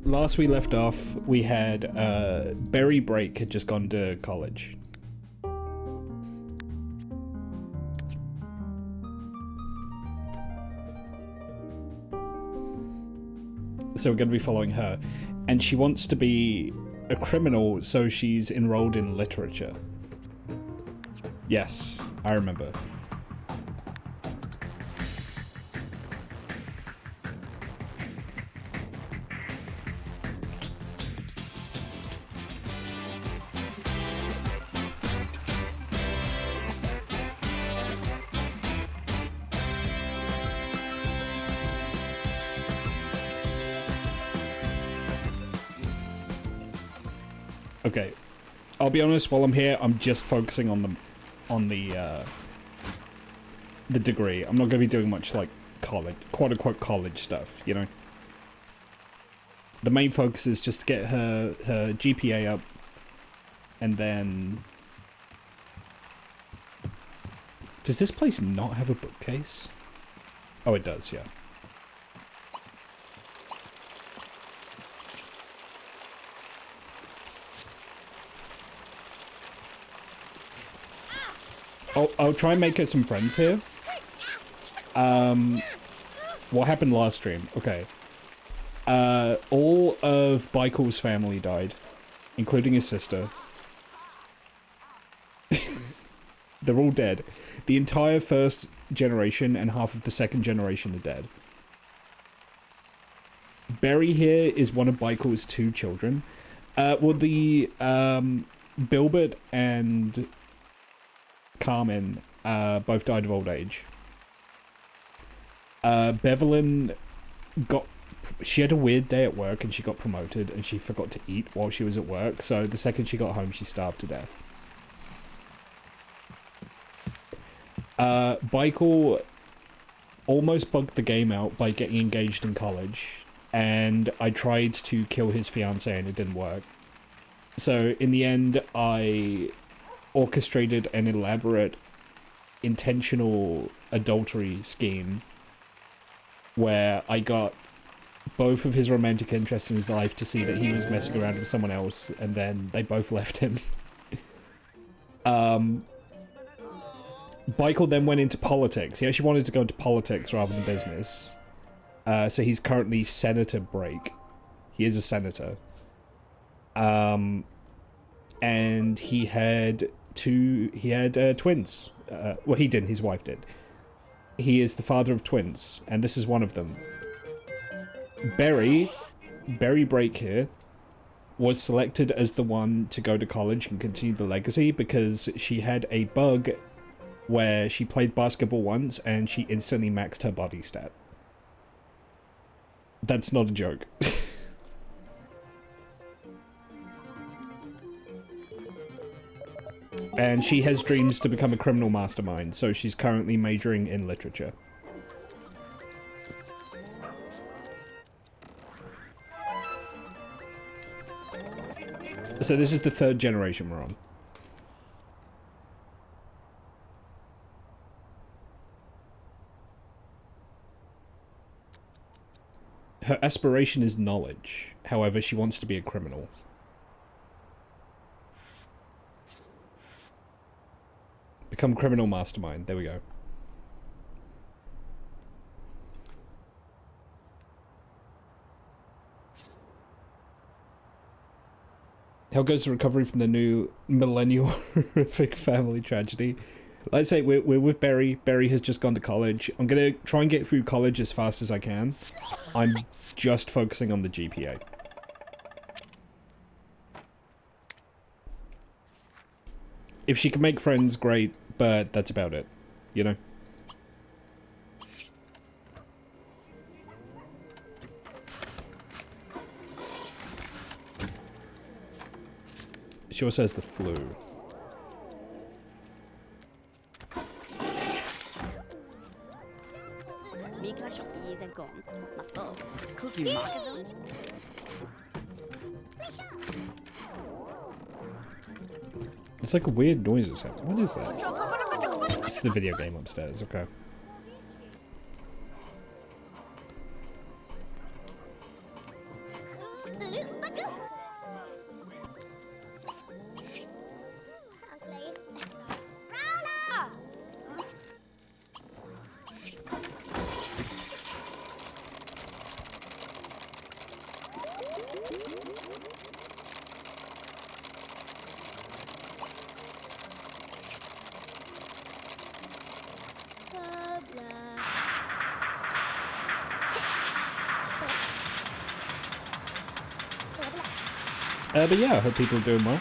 last we left off, we had Berry Break had just gone to college. So we're going to be following her, and she wants to be a criminal, so she's enrolled in literature. Yes, I remember. Okay, I'll be honest, while I'm here, I'm just focusing on the degree. I'm not going to be doing much, like, college, quote-unquote college stuff, you know? The main focus is just to get her GPA up, and then... Does this place not have a bookcase? Oh, it does, yeah. I'll try and make her some friends here. What happened last stream? Okay. All of Baikul's family died, including his sister. They're all dead. The entire first generation and half of the second generation are dead. Berry here is one of Baikul's 2 children. Well, the, Bilbert and Carmen both died of old age. Bevelyn she had a weird day at work and she got promoted and she forgot to eat while she was at work, so the second she got home she starved to death. Baikul almost bugged the game out by getting engaged in college, and I tried to kill his fiancée and it didn't work. So in the end I orchestrated an elaborate, intentional adultery scheme where I got both of his romantic interests in his life to see that he was messing around with someone else, and then they both left him. Baikul then went into politics. He actually wanted to go into politics rather than business. So he's currently Senator Break. He is a senator. And he had twins. Well, he didn't, his wife did. He is the father of twins, and this is one of them. Berry Break here was selected as the one to go to college and continue the legacy because she had a bug where she played basketball once and she instantly maxed her body stat. That's not a joke. And she has dreams to become a criminal mastermind, so she's currently majoring in literature. So this is the 3rd generation we're on. Her aspiration is knowledge. However, she wants to be a criminal. Become criminal mastermind. There we go. How goes the recovery from the new millennial horrific family tragedy? Let's say we're with Berry. Berry has just gone to college. I'm gonna try and get through college as fast as I can. I'm just focusing on the GPA. If she can make friends, great, but that's about it, you know? She also has the flu. It's like a weird noise or something. What is that? It's the video game upstairs, okay. But yeah, I hope people are doing well.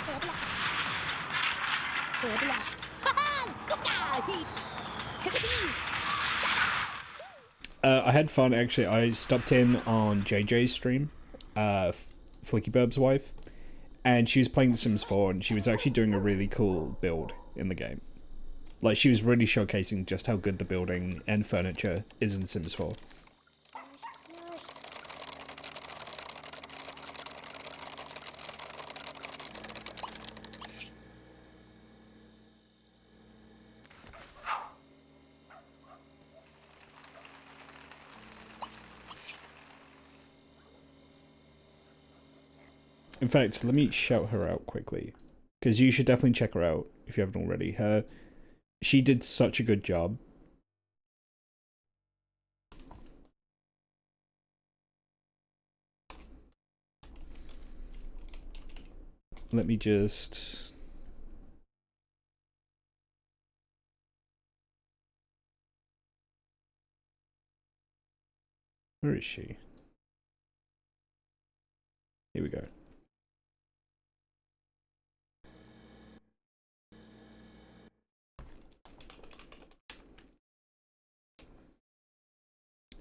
I had fun, actually. I stopped in on JJ's stream, Flicky Burb's wife, and she was playing The Sims 4, and she was actually doing a really cool build in the game. Like, she was really showcasing just how good the building and furniture is in Sims 4. In fact, let me shout her out quickly, because you should definitely check her out if you haven't already. She did such a good job. Let me just... Where is she? Here we go.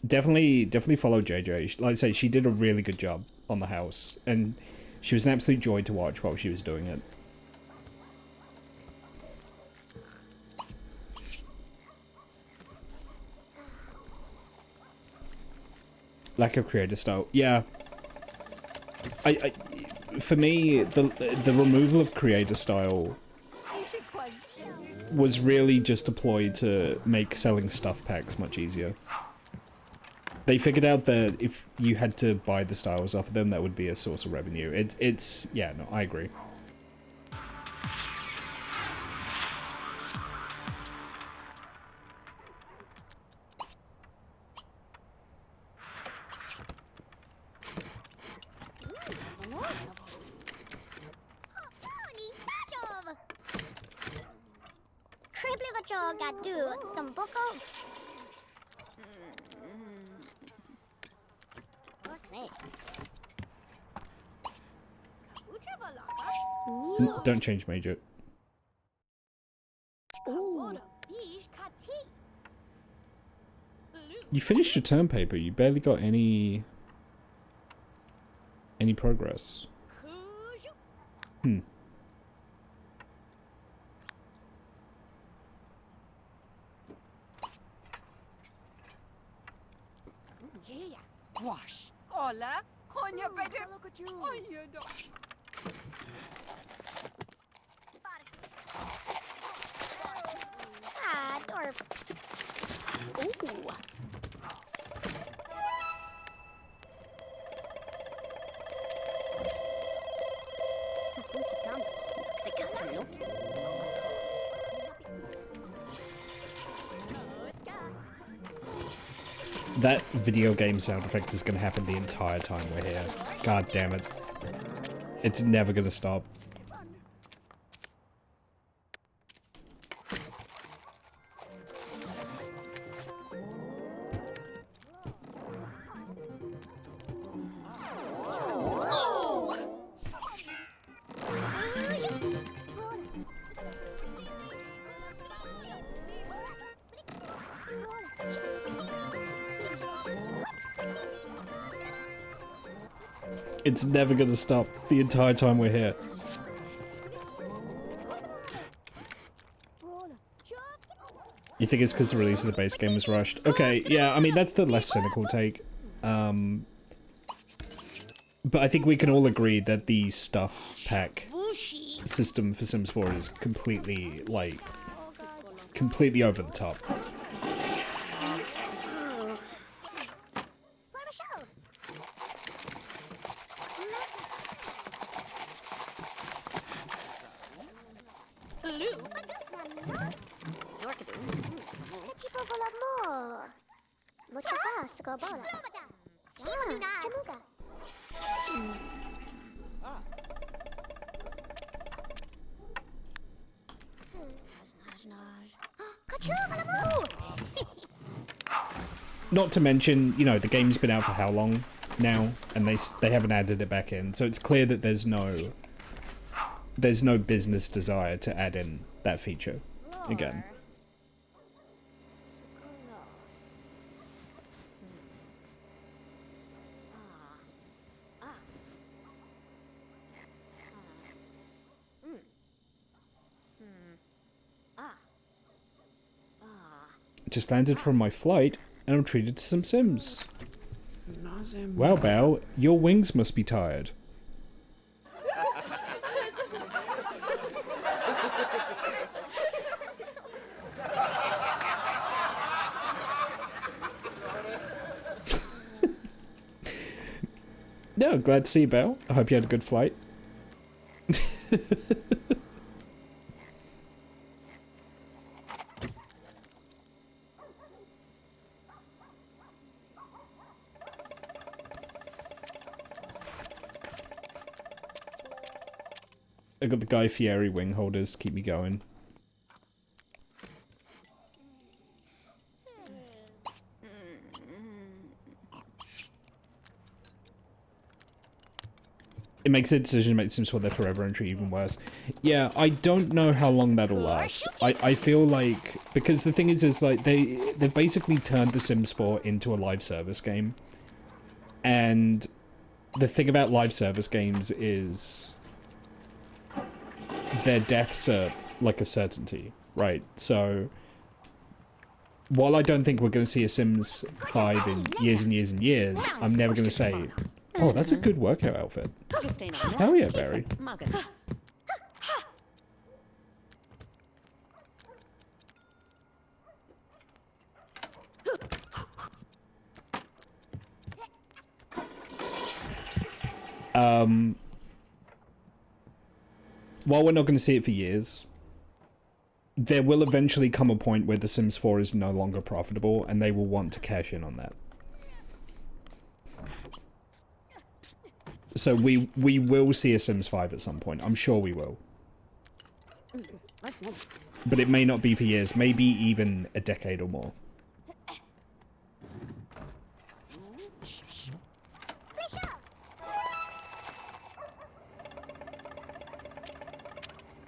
Definitely follow JJ. Like I say, she did a really good job on the house, and she was an absolute joy to watch while she was doing it. Lack of creator style. Yeah. For me, the removal of creator style was really just deployed to make selling stuff packs much easier. They figured out that if you had to buy the styles off of them, that would be a source of revenue. It's yeah, no, I agree. Don't change major. You finished your term paper. You barely got any progress. Hmm. That video game sound effect is going to happen the entire time we're here. God damn it. It's never going to stop. It's never gonna stop the entire time we're here. You think it's because the release of the base game was rushed? Okay, yeah, I mean, that's the less cynical take. But I think we can all agree that the stuff pack system for Sims 4 is completely, like, completely over the top. Not to mention, you know, the game's been out for how long now, and they haven't added it back in, so it's clear that there's no business desire to add in that feature again. Just landed from my flight, and I'm treated to some Sims. Wow, Bao, your wings must be tired. No, glad to see you, Bao. I hope you had a good flight. I got the Guy Fieri wing holders to keep me going. It makes a decision to make Sims 4 their forever entry even worse. Yeah, I don't know how long that'll last. I feel like, because the thing is like they've basically turned The Sims 4 into a live service game. And the thing about live service games is their deaths are like a certainty, right? So while I don't think we're going to see a Sims 5 in years and years and years, I'm never going to say, oh, that's a good workout outfit. Hell yeah, Barry. While we're not going to see it for years, there will eventually come a point where The Sims 4 is no longer profitable, and they will want to cash in on that. So we will see a Sims 5 at some point. I'm sure we will. But it may not be for years, maybe even a decade or more.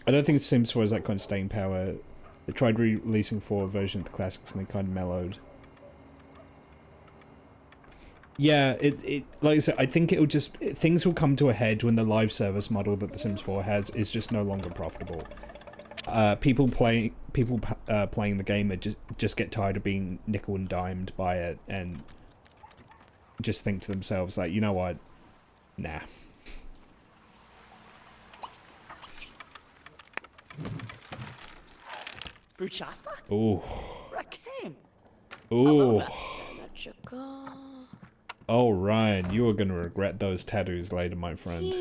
I don't think Sims 4 has that kind of staying power. They tried releasing 4 version of the classics and they kind of mellowed. Yeah, like I said, I think it'll just, things will come to a head when the live service model that The Sims 4 has is just no longer profitable. People playing the game that just get tired of being nickel and dimed by it and just think to themselves like, you know what? Nah. Ooh. Ooh. Oh, Ryan, you are going to regret those tattoos later, my friend.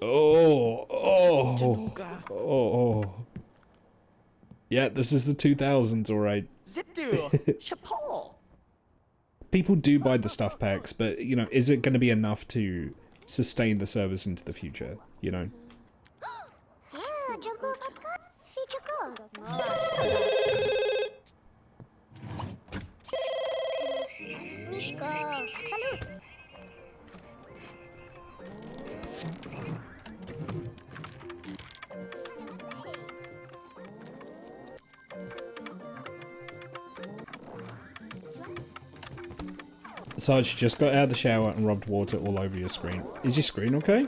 Oh, oh, oh. Yeah, this is the 2000s, alright. People do buy the stuff packs, but, you know, is it going to be enough to sustain the service into the future, you know? Sarge just got out of the shower and rubbed water all over your screen. Is your screen okay?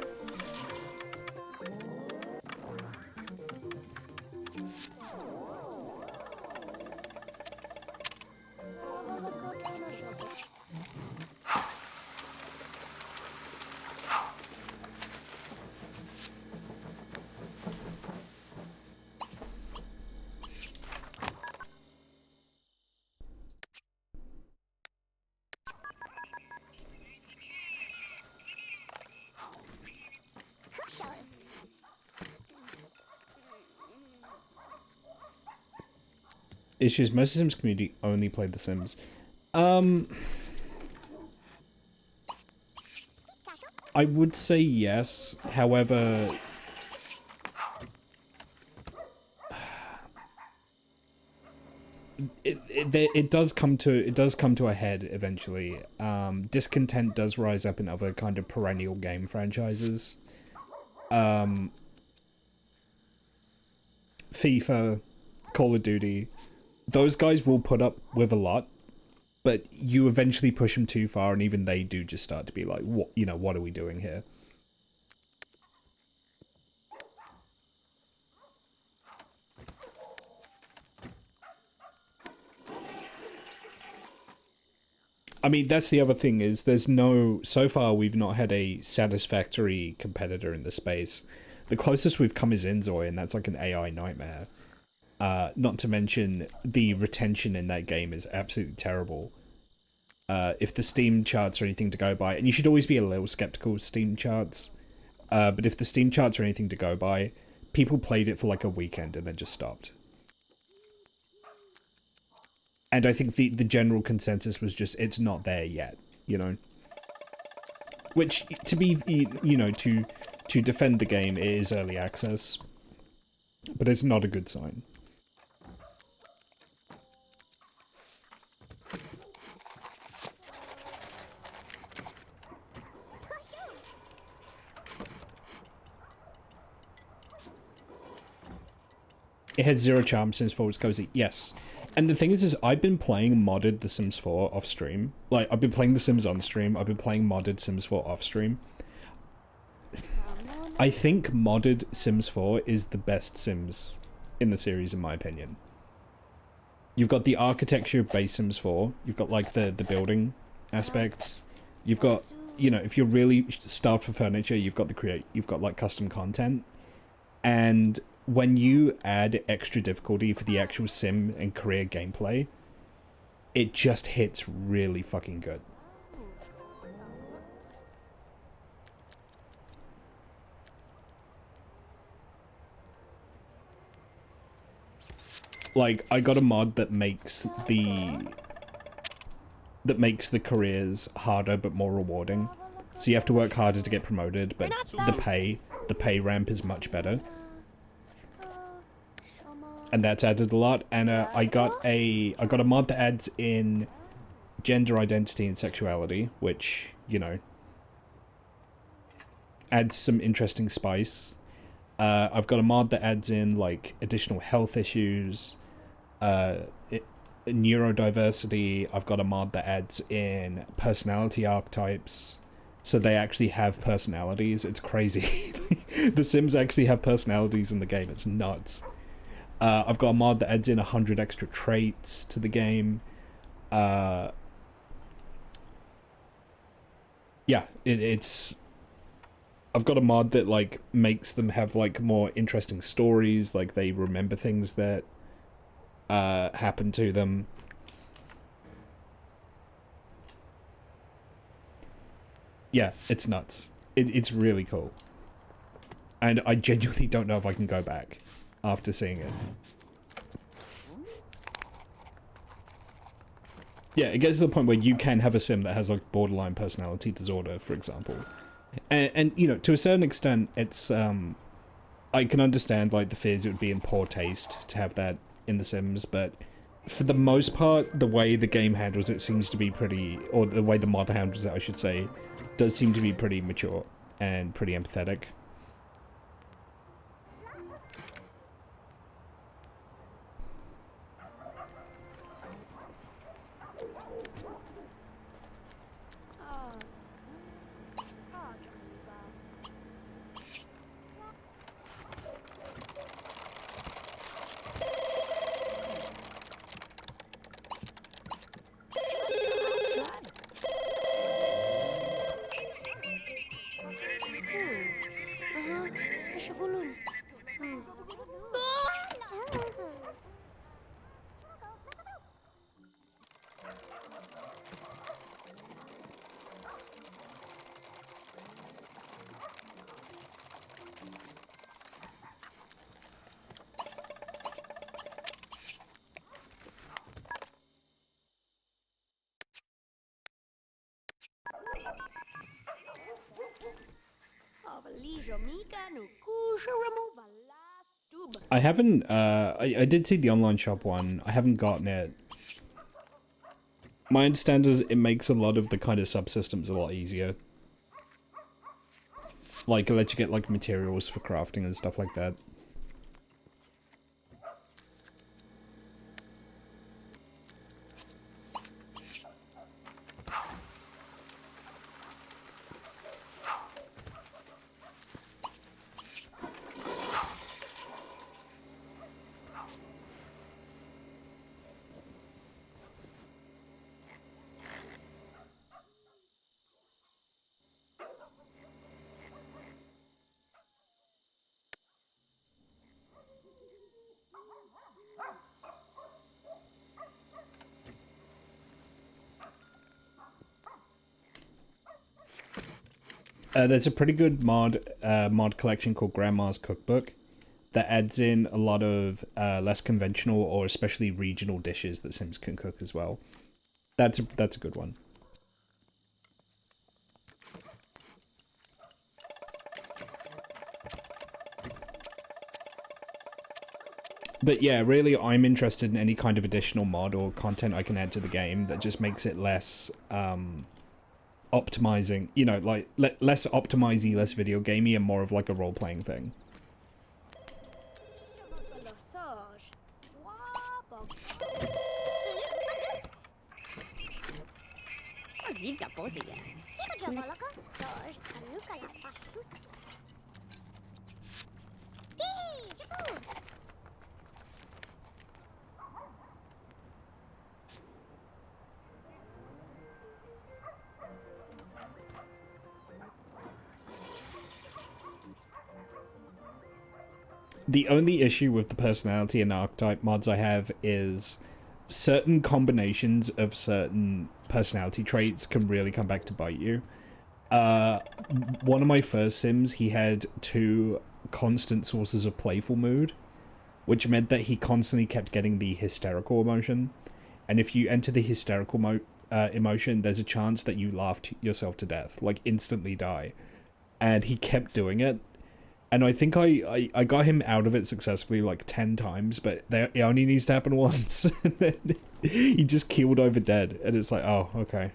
issues. Most of the Sims community only played The Sims. I would say yes. However, it does come to a head eventually. Discontent does rise up in other kind of perennial game franchises. FIFA, Call of Duty, those guys will put up with a lot, but you eventually push them too far, and even they do just start to be like, what, you know, what are we doing here? I mean, that's the other thing is so far we've not had a satisfactory competitor in the space. The closest we've come is Inzoi, and that's like an AI nightmare. Not to mention the retention in that game is absolutely terrible. If the Steam charts are anything to go by, and you should always be a little skeptical of Steam charts, but if the Steam charts are anything to go by, people played it for like a weekend and then just stopped. And I think the general consensus was just, it's not there yet, you know? Which, to be, you know, to defend the game, it is early access. But it's not a good sign. It has 0 charm since 4 was cozy. Yes. And the thing is I've been playing modded The Sims 4 off stream. Like, I've been playing The Sims on stream. I've been playing modded Sims 4 off stream. I think modded Sims 4 is the best Sims in the series, in my opinion. You've got the architecture of base Sims 4. You've got, like, the building aspects. You've got, you know, if you're really starved for furniture, you've got like, custom content. And when you add extra difficulty for the actual sim and career gameplay, it just hits really fucking good. Like, I got a mod that makes the careers harder but more rewarding. So you have to work harder to get promoted, but the pay ramp is much better. And that's added a lot. And I got a mod that adds in gender identity and sexuality, which, you know, adds some interesting spice. I've got a mod that adds in, like, additional health issues, neurodiversity. I've got a mod that adds in personality archetypes, so they actually have personalities. It's crazy. The Sims actually have personalities in the game. It's nuts. I've got a mod that adds in 100 extra traits to the game. Yeah, it's... I've got a mod that, like, makes them have, like, more interesting stories, like, they remember things that happen to them. Yeah, it's nuts. It's really cool. And I genuinely don't know if I can go back after seeing it. Yeah, it gets to the point where you can have a sim that has, like, borderline personality disorder, for example. And you know, to a certain extent, it's, I can understand, like, the fears it would be in poor taste to have that in The Sims, but for the most part, the way the game handles it seems to be pretty, or the way the mod handles it, I should say, does seem to be pretty mature and pretty empathetic. I haven't, I did see the online shop one. I haven't gotten it. My understanding is it makes a lot of the kind of subsystems a lot easier. Like, it lets you get, like, materials for crafting and stuff like that. There's a pretty good mod collection called Grandma's Cookbook that adds in a lot of less conventional or especially regional dishes that Sims can cook as well. That's a good one. But yeah, really, I'm interested in any kind of additional mod or content I can add to the game that just makes it less optimizing, you know, like less optimizey, less video gamey, and more of like a role-playing thing. The only issue with the personality and archetype mods I have is certain combinations of certain personality traits can really come back to bite you. One of my first Sims, he had 2 constant sources of playful mood, which meant that he constantly kept getting the hysterical emotion. And if you enter the hysterical emotion, there's a chance that you laugh yourself to death, like instantly die. And he kept doing it. And I think I got him out of it successfully like 10 times, but it only needs to happen once. And then he just keeled over dead. And it's like, oh, okay.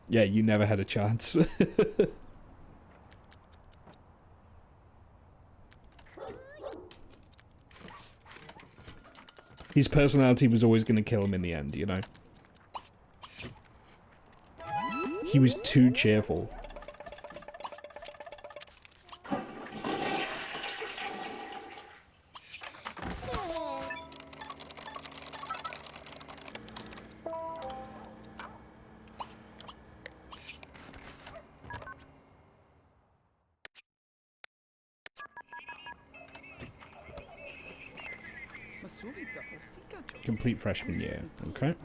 Yeah, you never had a chance. His personality was always going to kill him in the end, you know? He was too cheerful. Complete freshman year, okay.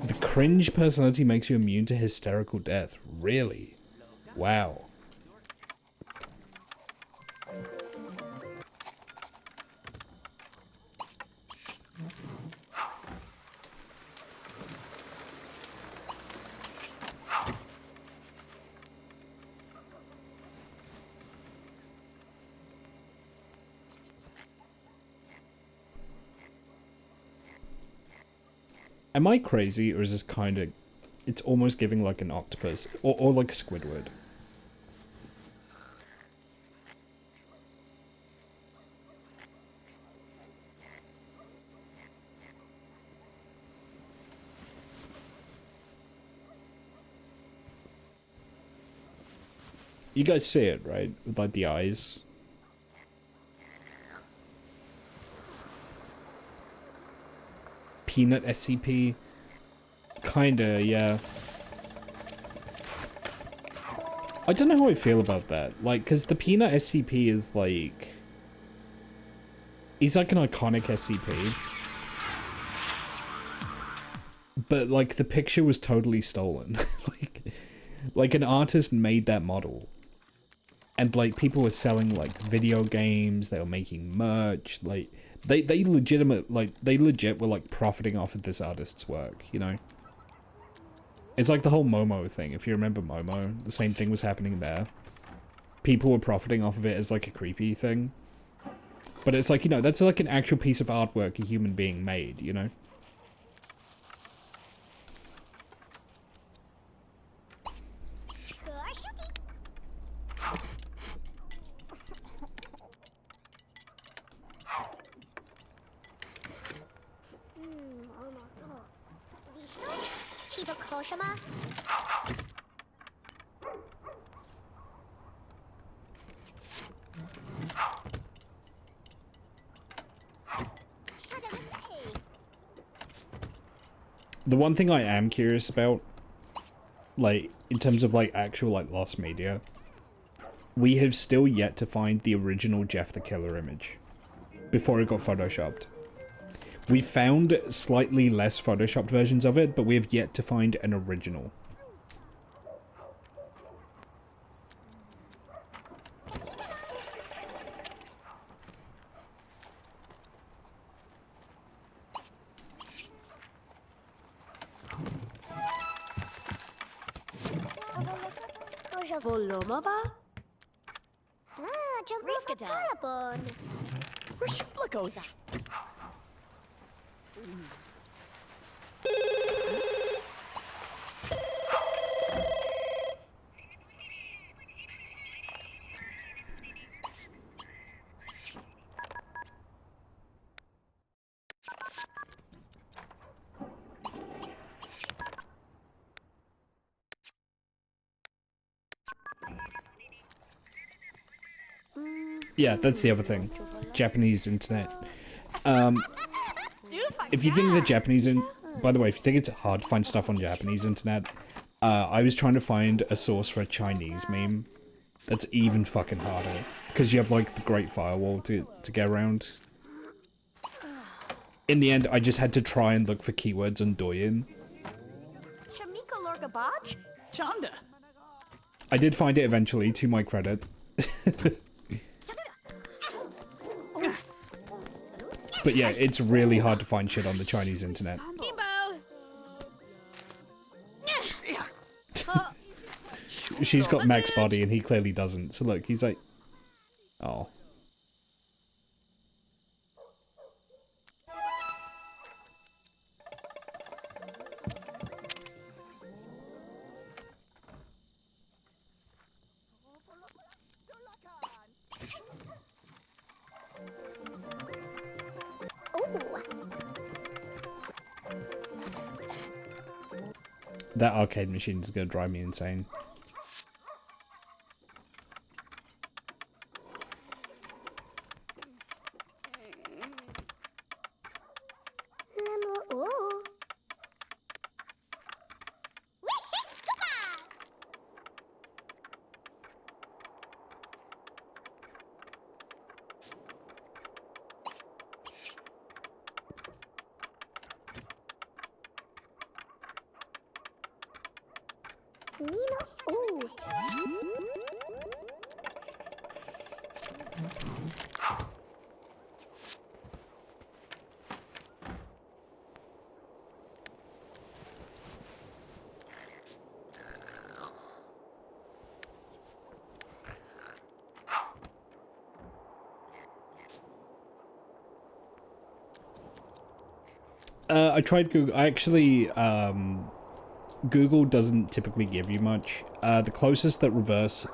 The cringe personality makes you immune to hysterical death. Really? Wow. Am I crazy, or is this kind of... It's almost giving like an octopus, or like Squidward. You guys see it, right? With like the eyes. Peanut SCP? Kinda, yeah. I don't know how I feel about that. Like, because the Peanut SCP is like... He's like an iconic SCP. but like the picture was totally stolen. like an artist made that model. And like people were selling like video games, they were making merch, like they legit were like profiting off of this artist's work, you know? It's like the whole Momo thing. If you remember Momo, the same thing was happening there. People were profiting off of it as like a creepy thing. But it's like, you know, that's like an actual piece of artwork a human being made, you know? The one thing I am curious about, like, in terms of, like, actual, like, lost media, we have still yet to find the original Jeff the Killer image before it got photoshopped. We found slightly less photoshopped versions of it, but we have yet to find an original. Yeah, that's the other thing. Japanese internet. If you think the Japanese by the way, if you think it's hard to find stuff on Japanese internet, I was trying to find a source for a Chinese meme. That's even fucking harder. Because you have, like, the Great Firewall to get around. In the end, I just had to try and look for keywords on Douyin. I did find it eventually, to my credit. But yeah, it's really hard to find shit on the Chinese internet. She's got max body and he clearly doesn't. So look, he's like... Oh. That arcade machine is gonna drive me insane. I tried Google. I actually, Google doesn't typically give you much. The closest that reverse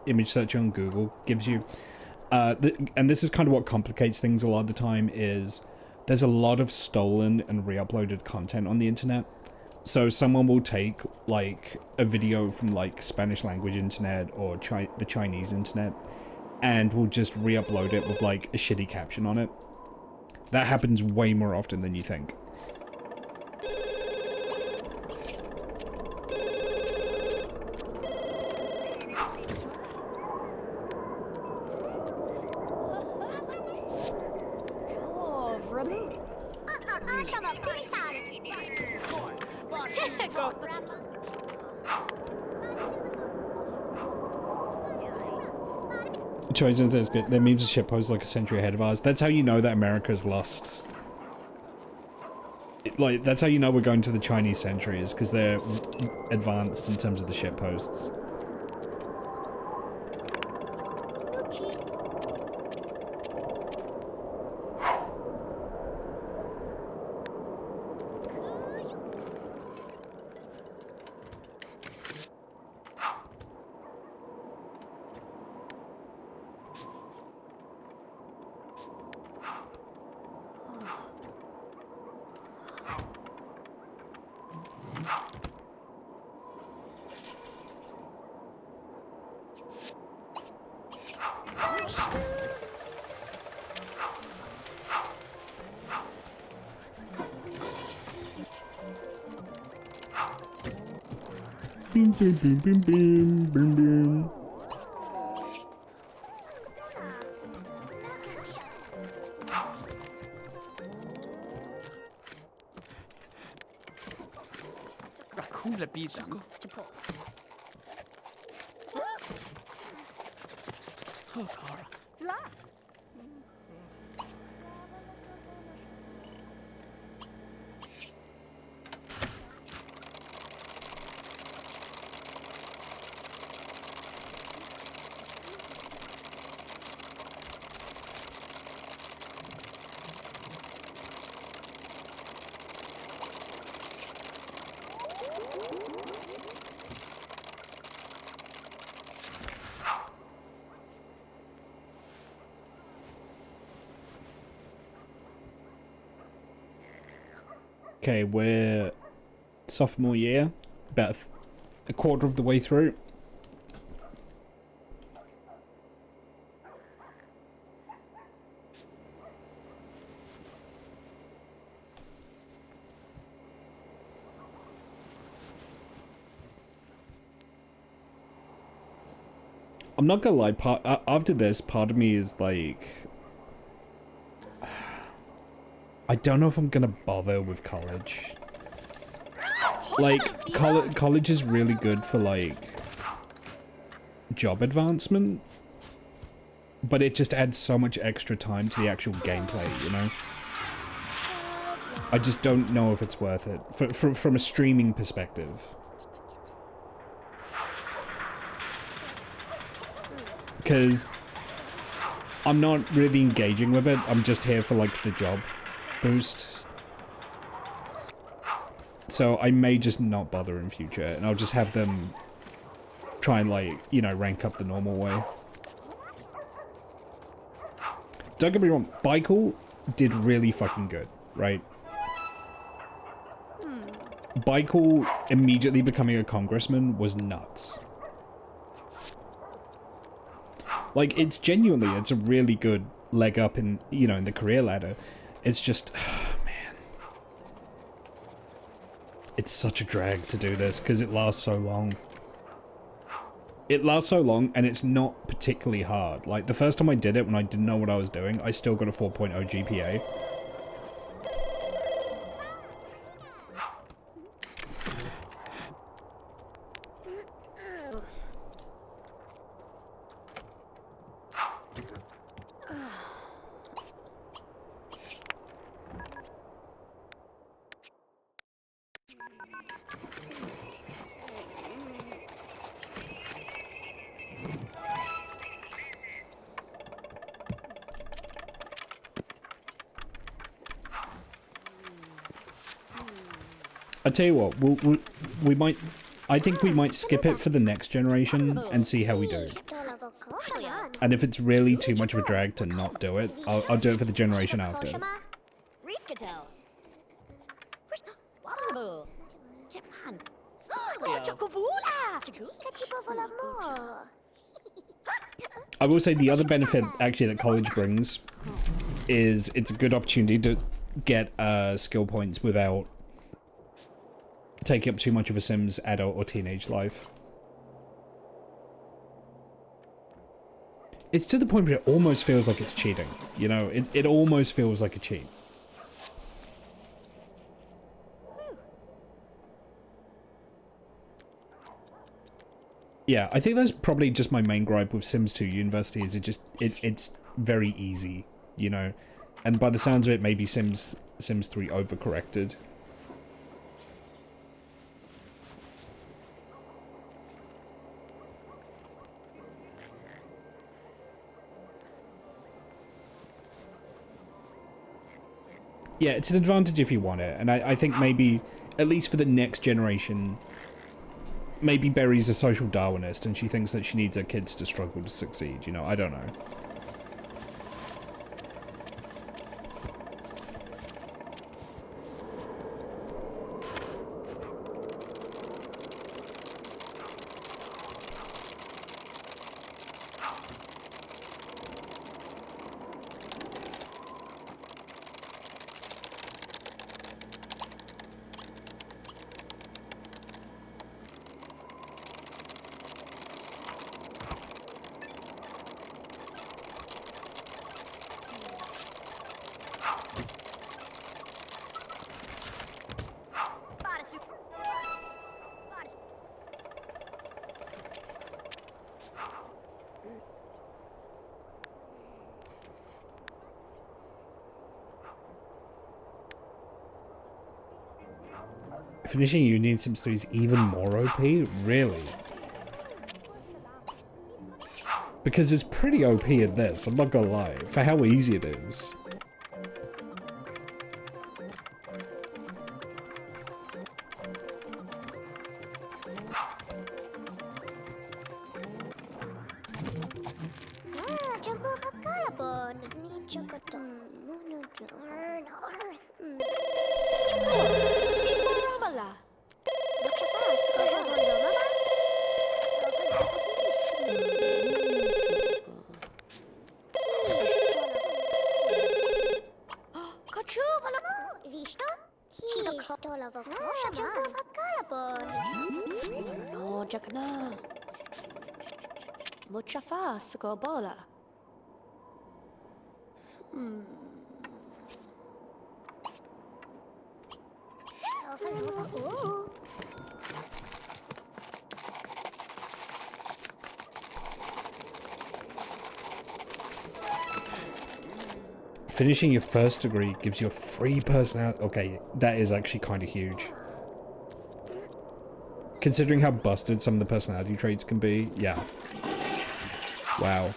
image search on Google gives you, and this is kind of what complicates things a lot of the time, is there's a lot of stolen and re-uploaded content on the internet. So someone will take, like, a video from, like, Spanish language internet or the Chinese internet, and will just re-upload it with, like, a shitty caption on it. That happens way more often than you think. Chosen says good. Their memes and shitposts like a century ahead of ours. That's how you know that America's lost. Like, that's how you know we're going to the Chinese century, is because they're advanced in terms of the shitposts. Boom, boom, boom, boom, boom, boom, boom. Coole Bieten. Okay, we're sophomore year, about a quarter of the way through. I'm not gonna lie, after this, part of me is like, I don't know if I'm gonna bother with college. Like, college is really good for, like, job advancement, but it just adds so much extra time to the actual gameplay, you know? I just don't know if it's worth it, from a streaming perspective. Because I'm not really engaging with it, I'm just here for, like, the job boost. So I may just not bother in future, and I'll just have them try and, like, you know, rank up the normal way. Don't get me wrong, Baikel did really fucking good, right? Baikel immediately becoming a congressman was nuts. Like, it's genuinely, it's a really good leg up in, you know, in the career ladder. It's just, man. It's such a drag to do this, because it lasts so long. It lasts so long, and it's not particularly hard. Like, the first time I did it, when I didn't know what I was doing, I still got a 4.0 GPA. I tell you what, we might, I think we might skip it for the next generation and see how we do. And if it's really too much of a drag to not do it, I'll do it for the generation after. I will say the other benefit actually that college brings is it's a good opportunity to get skill points without taking up too much of a Sims adult or teenage life. It's to the point where it almost feels like it's cheating, you know? It almost feels like a cheat. Yeah, I think that's probably just my main gripe with Sims 2 University is it's very easy, you know. And by the sounds of it, maybe Sims 3 overcorrected. Yeah, it's an advantage if you want it, and I think maybe, at least for the next generation, maybe Berry's a social Darwinist and she thinks that she needs her kids to struggle to succeed, you know, I don't know. Finishing uni in Sims 3 is even more OP? Really? Because it's pretty OP at this, I'm not gonna lie, for how easy it is. Finishing your first degree gives you a free personality. Okay, that is actually kind of huge. Considering how busted some of the personality traits can be, yeah. Wow.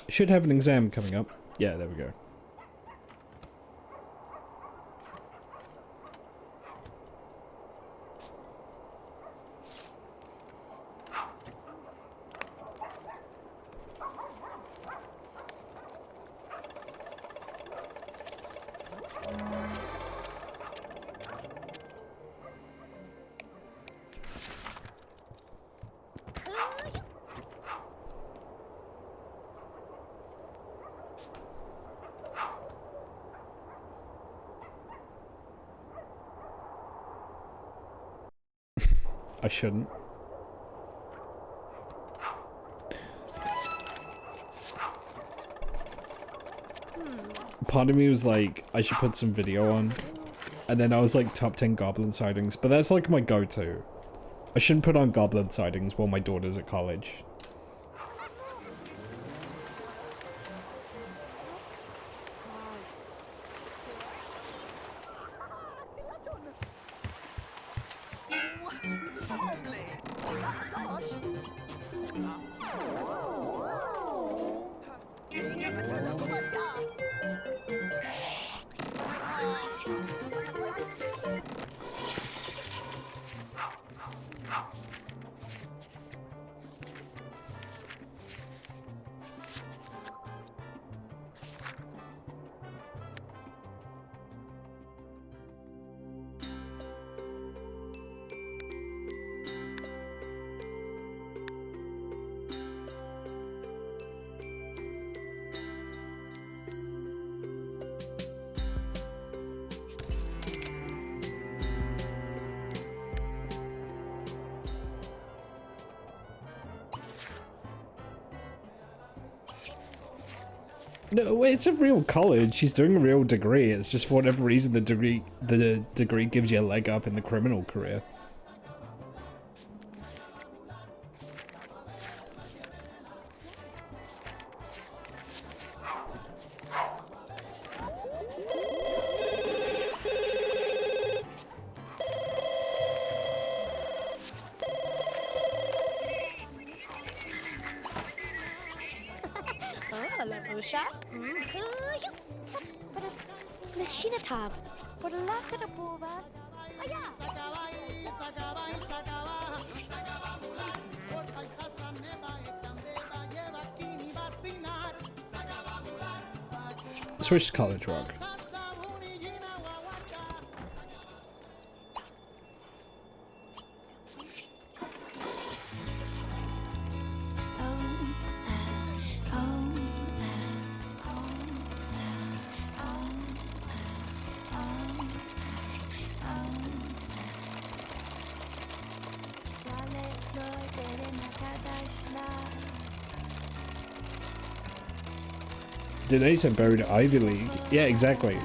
Should have an exam coming up. Yeah, there we go. I shouldn't. Part of me was like, I should put some video on. And then I was like, top 10 goblin sightings. But that's like my go-to. I shouldn't put on goblin sightings while my daughter's at college. No, it's a real college. She's doing a real degree. It's just for whatever reason the degree gives you a leg up in the criminal career. Switch to college rock. Denise and buried Ivy League. Yeah, exactly.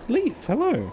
Leaf, hello.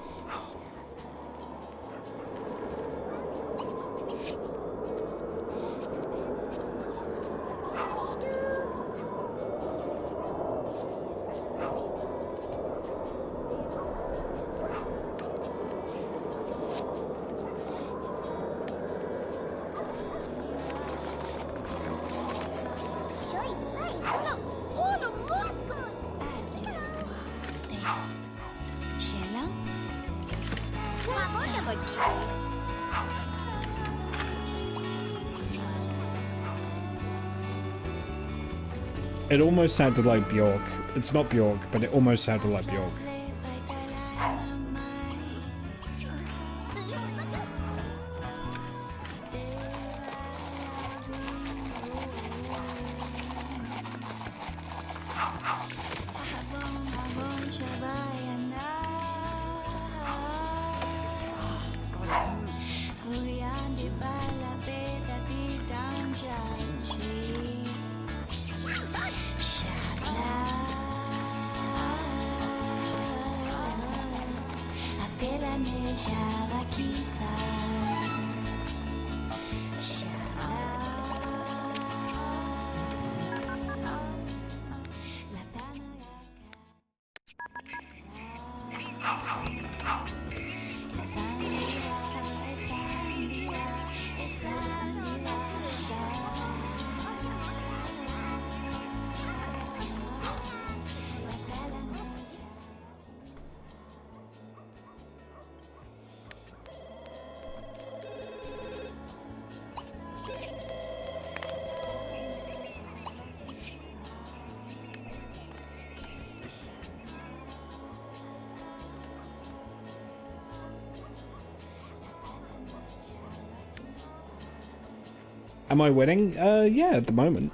It almost sounded like Bjork. It's not Bjork, but it almost sounded like Bjork. Am I winning? Yeah, at the moment.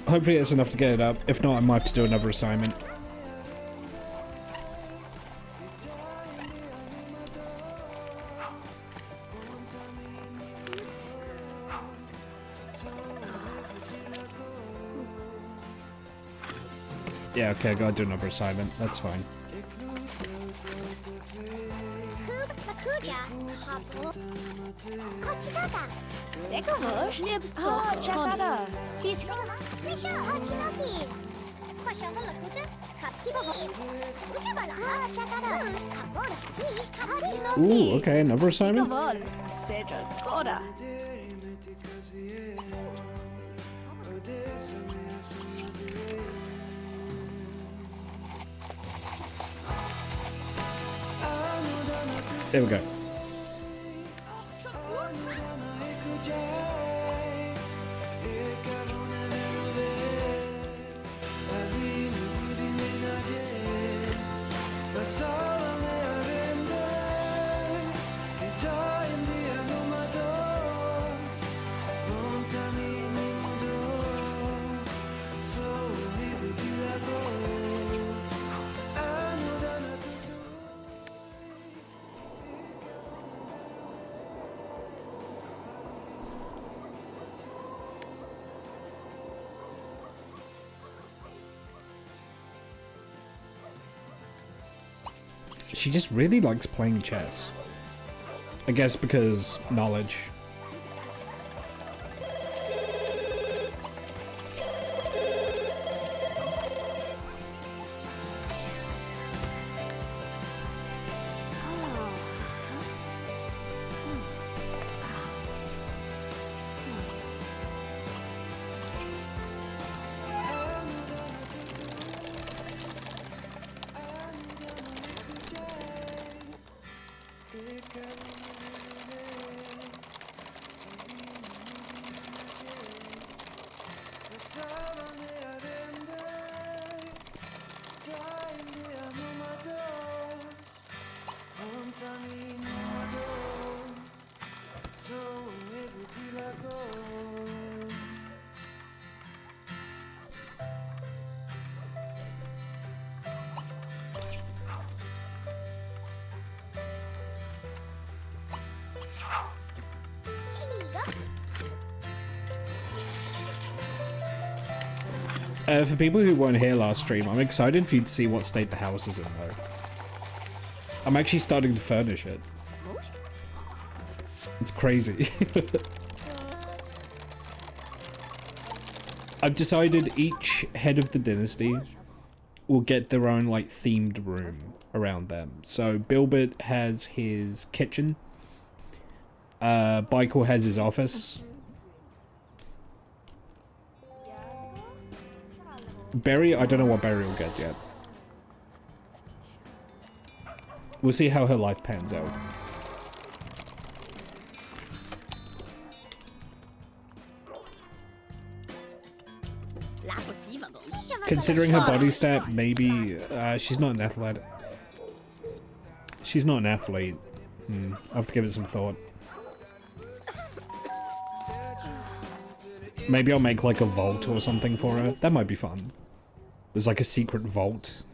Hopefully it's enough to get it up. If not, I might have to do another assignment. Yeah, okay, I gotta do another assignment. That's fine. Ooh, okay, another assignment? There we go. She just really likes playing chess. I guess because knowledge. For people who weren't here last stream, I'm excited for you to see what state the house is in, though. I'm actually starting to furnish it. It's crazy. I've decided each head of the dynasty will get their own, like, themed room around them. So, Bilbert has his kitchen. Baikor has his office. Berry, I don't know what Berry will get yet. We'll see how her life pans out. Considering her body stat, maybe she's not an athlete. She's not an athlete. I'll have to give it some thought. Maybe I'll make like a vault or something for her. That might be fun. There's like a secret vault.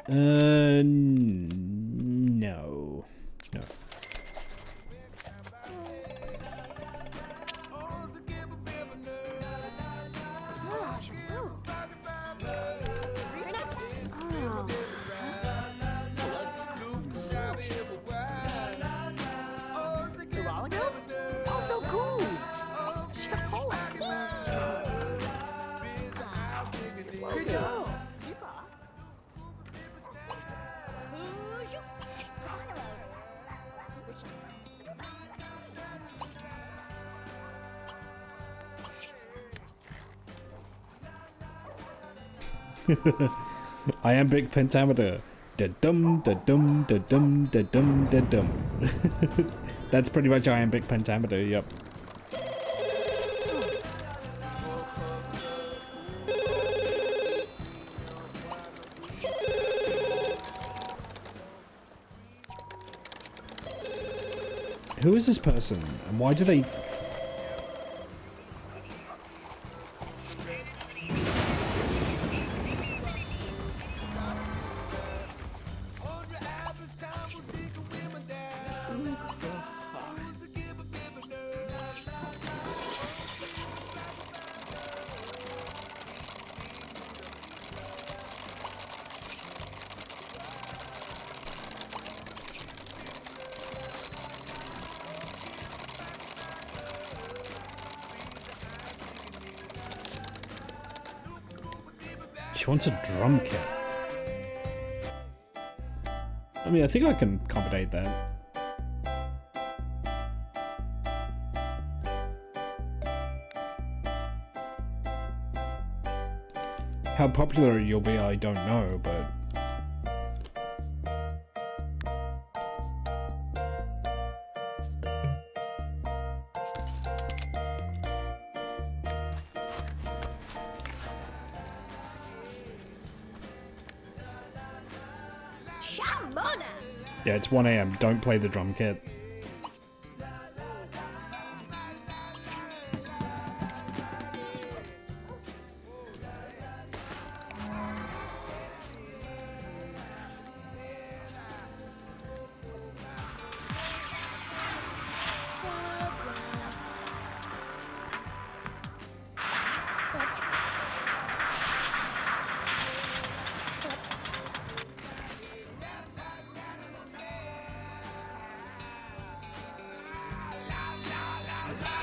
No. No. Iambic pentameter. Da-dum, da-dum, da-dum, da-dum, da-dum. That's pretty much iambic pentameter, yep. Who is this person, and why do they... She wants a drum kit. I mean, I think I can accommodate that. How popular you'll be, I don't know, but... Yeah, it's 1 AM. Don't play the drum kit.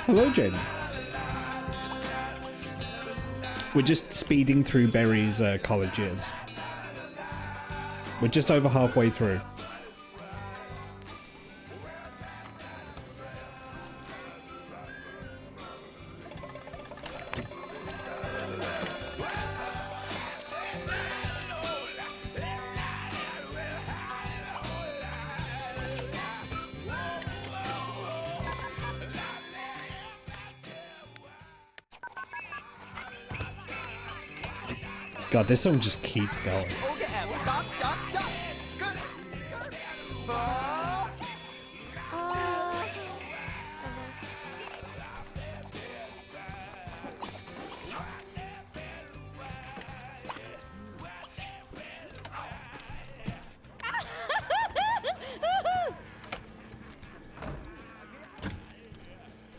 Hello, Jaden. We're just speeding through Barry's college years. We're just over halfway through. God, this song just keeps going.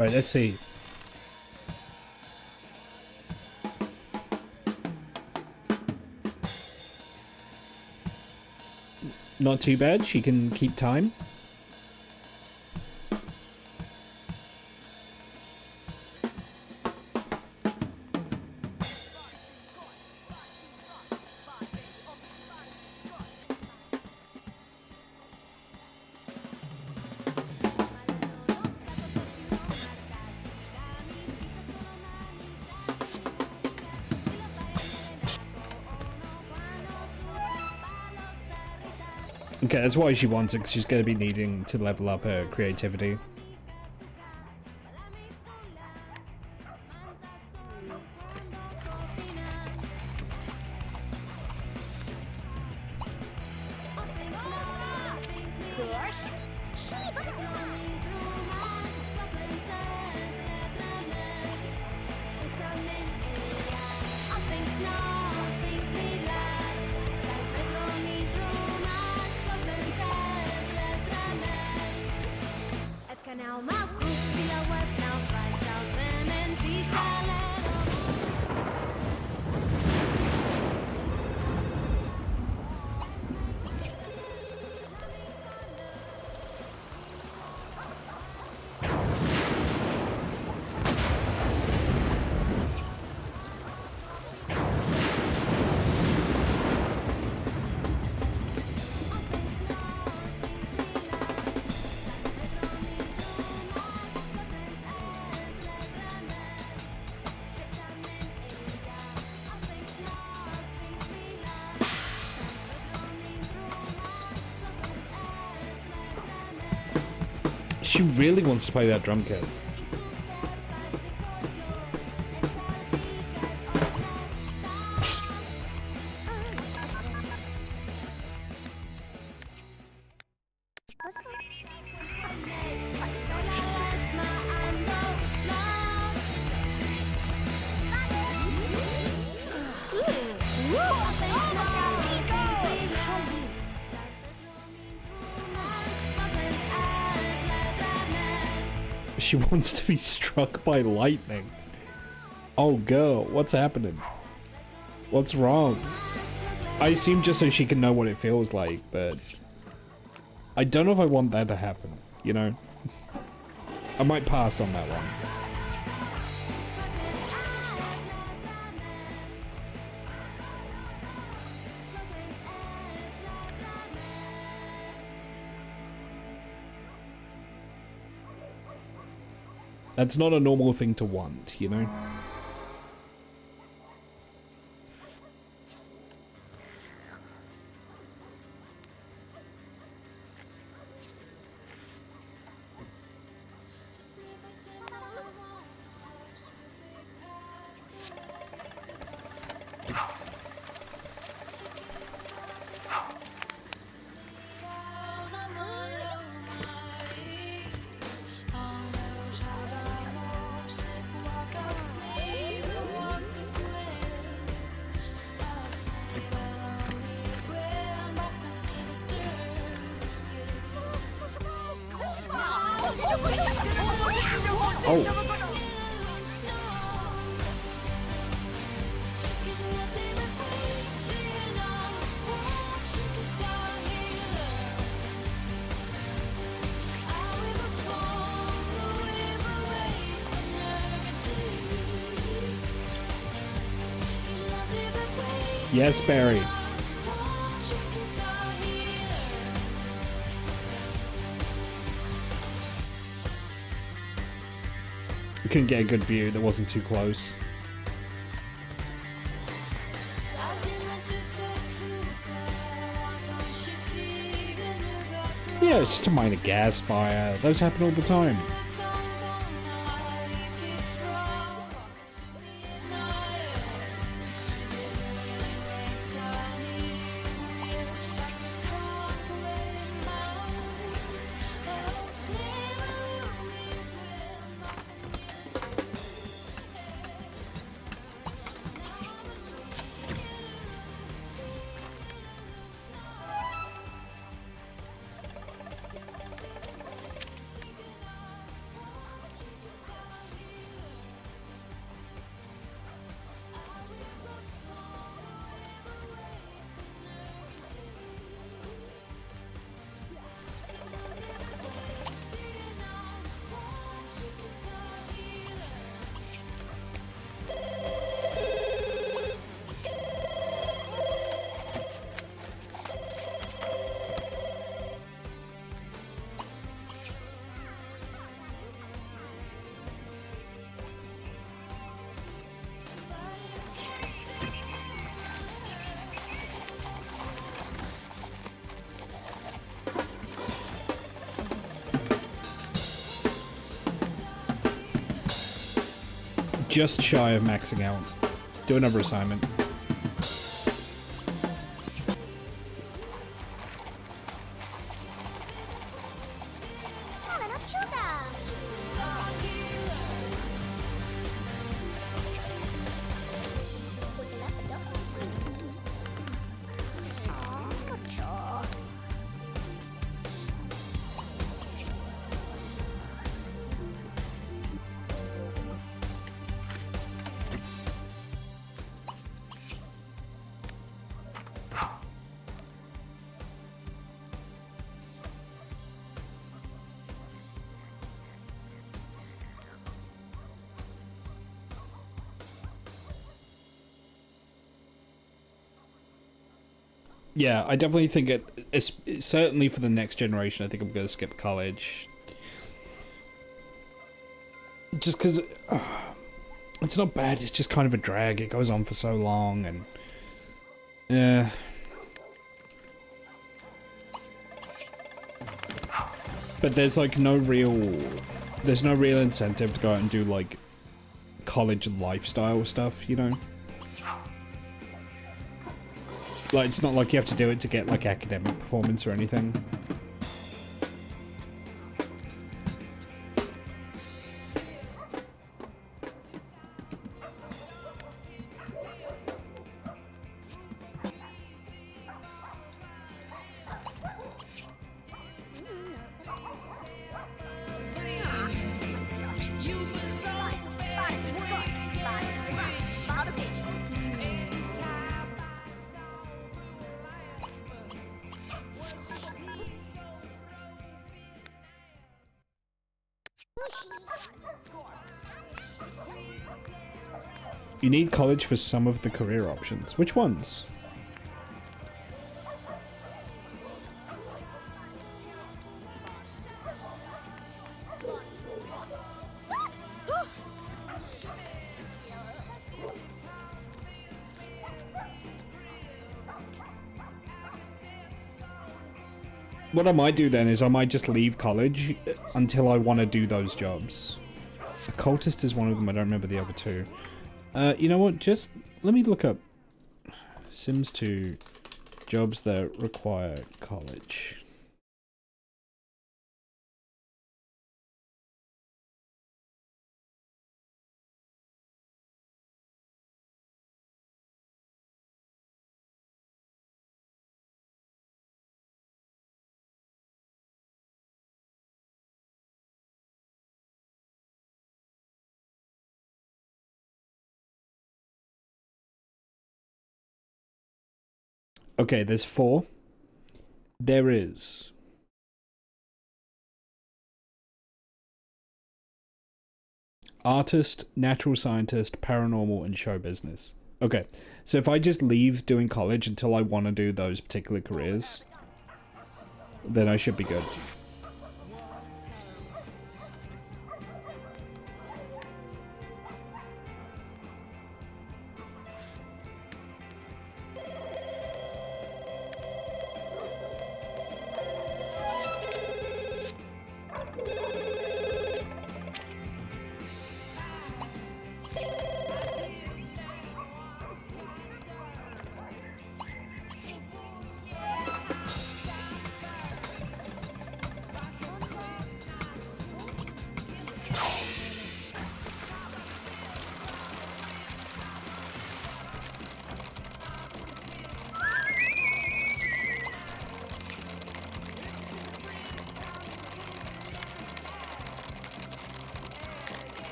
Alright, let's see. Not too bad, she can keep time. Okay, that's why she wants it, 'cause she's going to be needing to level up her creativity. She really wants to play that drum kit. She wants to be struck by lightning. Oh, girl, what's happening? What's wrong? I assume just so she can know what it feels like, but I don't know if I want that to happen, you know? I might pass on that one. That's not a normal thing to want, you know? Oh. Yes, Barry. I couldn't get a good view that wasn't too close. Yeah, it's just a minor gas fire. Those happen all the time. Just shy of maxing out. Do another assignment. Yeah, I definitely think it's certainly for the next generation. I think I'm going to skip college. Just because it's not bad, it's just kind of a drag. It goes on for so long, and yeah. But there's like no real incentive to go out and do like college lifestyle stuff, you know? Like, it's not like you have to do it to get like academic performance or anything. You need college for some of the career options. Which ones? What I might do then is I might just leave college until I want to do those jobs. Occultist is one of them, I don't remember the other two. You know what, just let me look up Sims 2 jobs that require college. Okay, there's 4. There is artist, natural scientist, paranormal, and show business. Okay, so if I just leave doing college until I want to do those particular careers, then I should be good.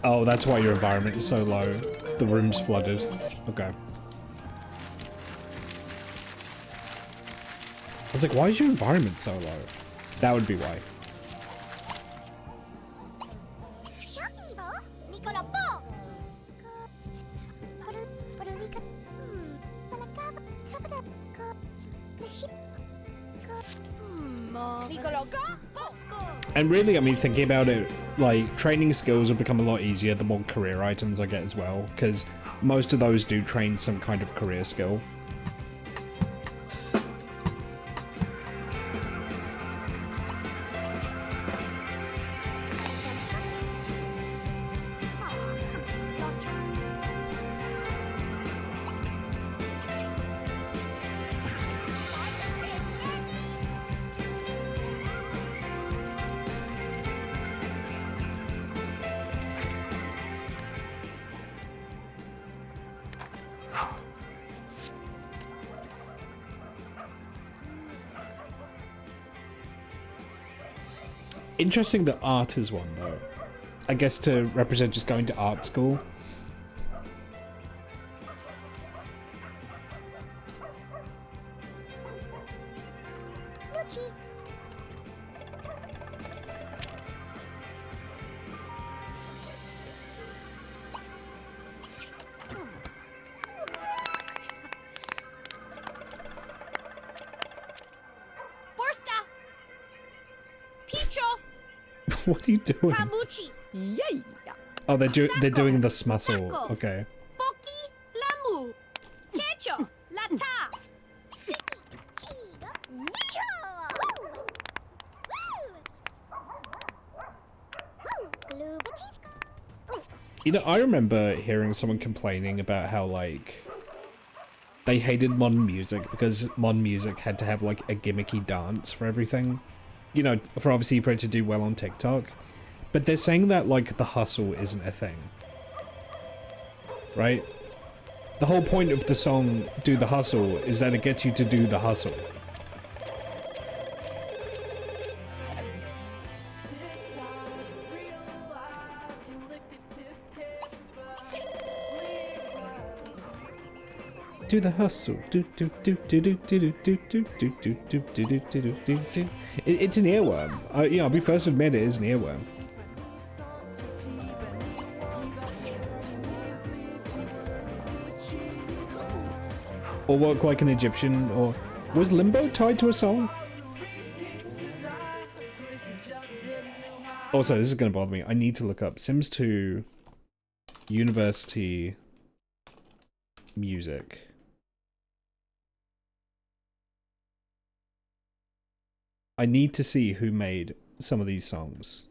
Oh, that's why your environment is so low. The room's flooded. Okay. I was like, why is your environment so low? That would be why. And really, I mean, thinking about it, like, training skills will become a lot easier the more career items I get as well, because most of those do train some kind of career skill. Interesting that art is one, though. I guess to represent just going to art school. What are you doing? Kamuchi. Yay. Oh, they're doing the smustle. Okay. Poki lamu. Kecho. Lata. Siki. Chiga. You know, I remember hearing someone complaining about how, like, they hated modern music because modern music had to have, like, a gimmicky dance for everything. You know, for obviously for it to do well on TikTok. But they're saying that, like, the hustle isn't a thing. Right? The whole point of the song, Do the Hustle, is that it gets you to do the hustle. Do the hustle. It's an earworm. You know, I'll be first to admit it is an earworm. Or work like an Egyptian, or was Limbo tied to a song? Also, this is gonna bother me. I need to look up Sims 2 University music. I need to see who made some of these songs.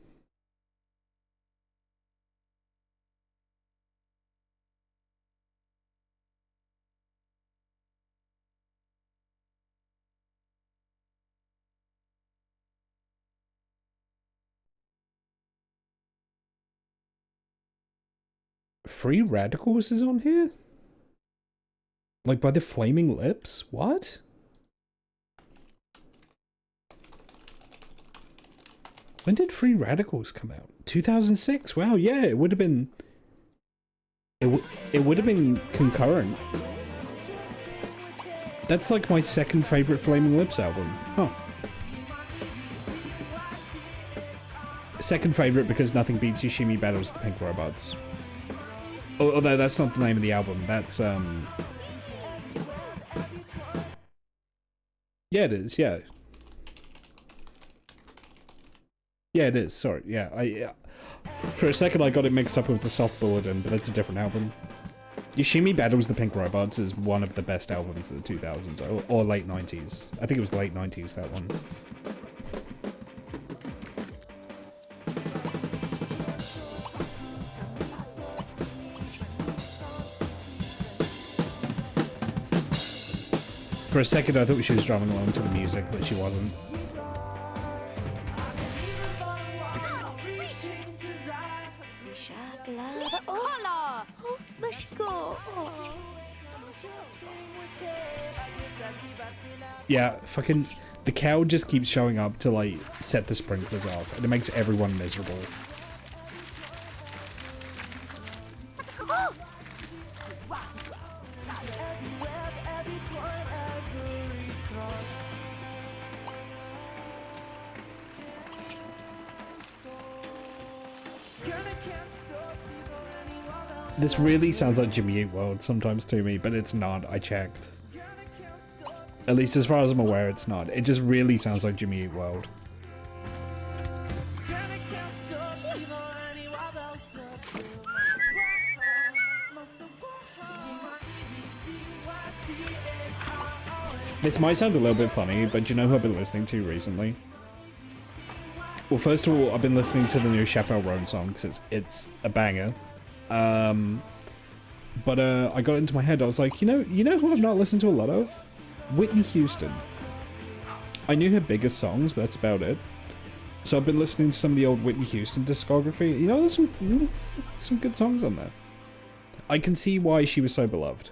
Free Radicals is on here? Like by the Flaming Lips? What? When did Free Radicals come out? 2006? Wow, yeah, it would have been... It would have been concurrent. That's like my second favorite Flaming Lips album. Huh. Second favorite because nothing beats Yoshimi Battles the Pink Robots. Although that's not the name of the album. That's, yeah, it is, yeah. Yeah, it is. Sorry. Yeah, for a second I got it mixed up with the Soft Bulletin, but it's a different album. Yoshimi Battles the Pink Robots is one of the best albums of the 2000s, or late 90s. I think it was late 90s, that one. For a second I thought she was drumming along to the music, but she wasn't. Yeah, fucking... The cow just keeps showing up to, like, set the sprinklers off, and it makes everyone miserable. This really sounds like Jimmy Eat World sometimes to me, but it's not. I checked. At least as far as I'm aware, it's not. It just really sounds like Jimmy Eat World. This might sound a little bit funny, but do you know who I've been listening to recently? Well, first of all, I've been listening to the new Chappelle Roan song because it's a banger. But I got into my head. I was like, you know who I've not listened to a lot of? Whitney Houston. I knew her biggest songs, but that's about it. So I've been listening to some of the old Whitney Houston discography. You know, there's some good songs on there. I can see why she was so beloved.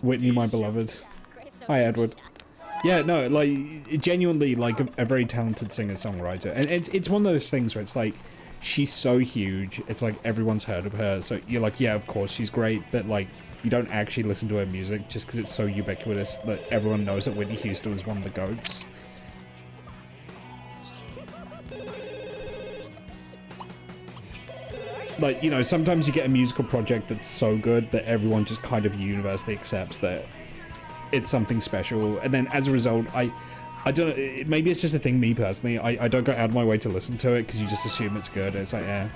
Whitney, my beloved. Hi, Edward. Yeah, no, like, genuinely, like, a very talented singer-songwriter. And it's one of those things where it's like, she's so huge, it's like, everyone's heard of her, so you're like, yeah, of course, she's great, but, like, you don't actually listen to her music just because it's so ubiquitous that everyone knows that Whitney Houston is one of the GOATs. Like, you know, sometimes you get a musical project that's so good that everyone just kind of universally accepts that it's something special, and then as a result, I don't know, maybe it's just a thing me personally, I don't go out of my way to listen to it because you just assume it's good. It's like, yeah.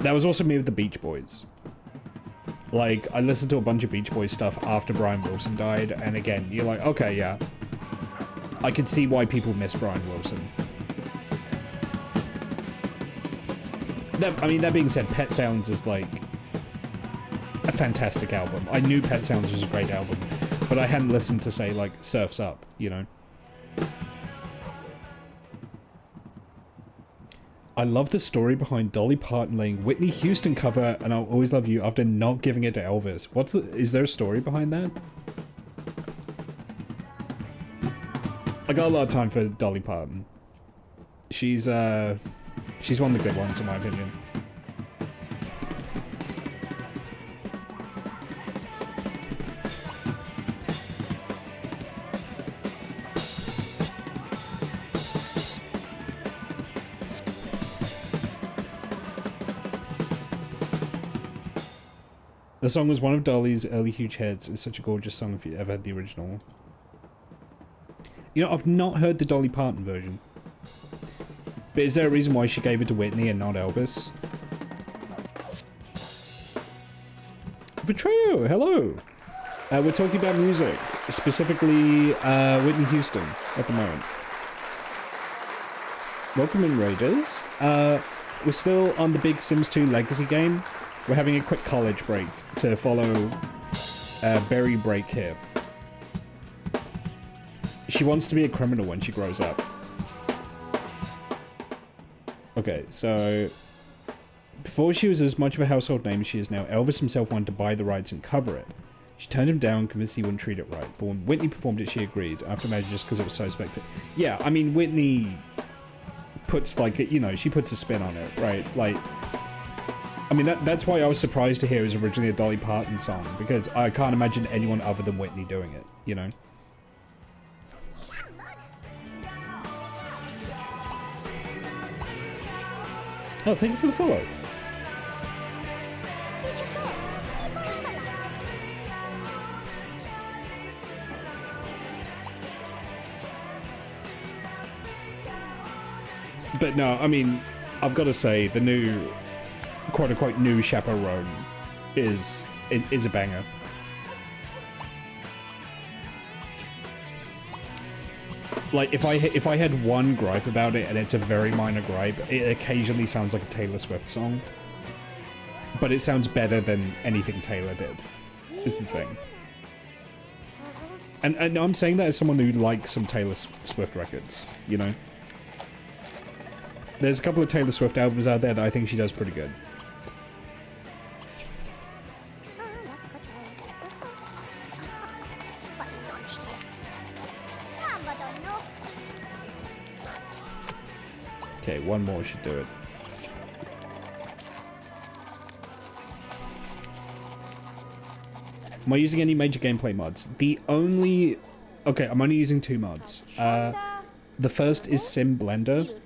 That was also me with the Beach Boys. Like, I listened to a bunch of Beach Boys stuff after Brian Wilson died, and again, you're like, okay, yeah. I can see why people miss Brian Wilson. I mean, that being said, Pet Sounds is like a fantastic album. I knew Pet Sounds was a great album, but I hadn't listened to, say, like, Surf's Up, you know? I love the story behind Dolly Parton laying Whitney Houston cover and I'll Always Love You after not giving it to Elvis. Is there a story behind that? I got a lot of time for Dolly Parton. She's one of the good ones in my opinion. The song was one of Dolly's early huge hits. It's such a gorgeous song if you ever had the original. You know, I've not heard the Dolly Parton version. But is there a reason why she gave it to Whitney and not Elvis? Betrayal, hello! We're talking about music, specifically Whitney Houston at the moment. Welcome in, Raiders. We're still on the big Sims 2 Legacy game. We're having a quick college break to follow Berry Break here. She wants to be a criminal when she grows up. Okay, so before she was as much of a household name as she is now, Elvis himself wanted to buy the rights and cover it. She turned him down, convinced he wouldn't treat it right. But when Whitney performed it, she agreed. After marriage, just because it was so spectacular. Yeah, I mean, Whitney puts, like, you know, she puts a spin on it, right? Like, I mean, that's why I was surprised to hear it was originally a Dolly Parton song, because I can't imagine anyone other than Whitney doing it, you know? Oh, thank you for the follow. But no, I mean, I've got to say, the new, quote-unquote, new Chaperone is a banger. Like, if I had one gripe about it, and it's a very minor gripe, it occasionally sounds like a Taylor Swift song. But it sounds better than anything Taylor did, is the thing. And I'm saying that as someone who likes some Taylor Swift records, you know? There's a couple of Taylor Swift albums out there that I think she does pretty good. Okay, one more should do it. Am I using any major gameplay mods? The only... Okay, I'm only using 2 mods. The first is Sim Blender,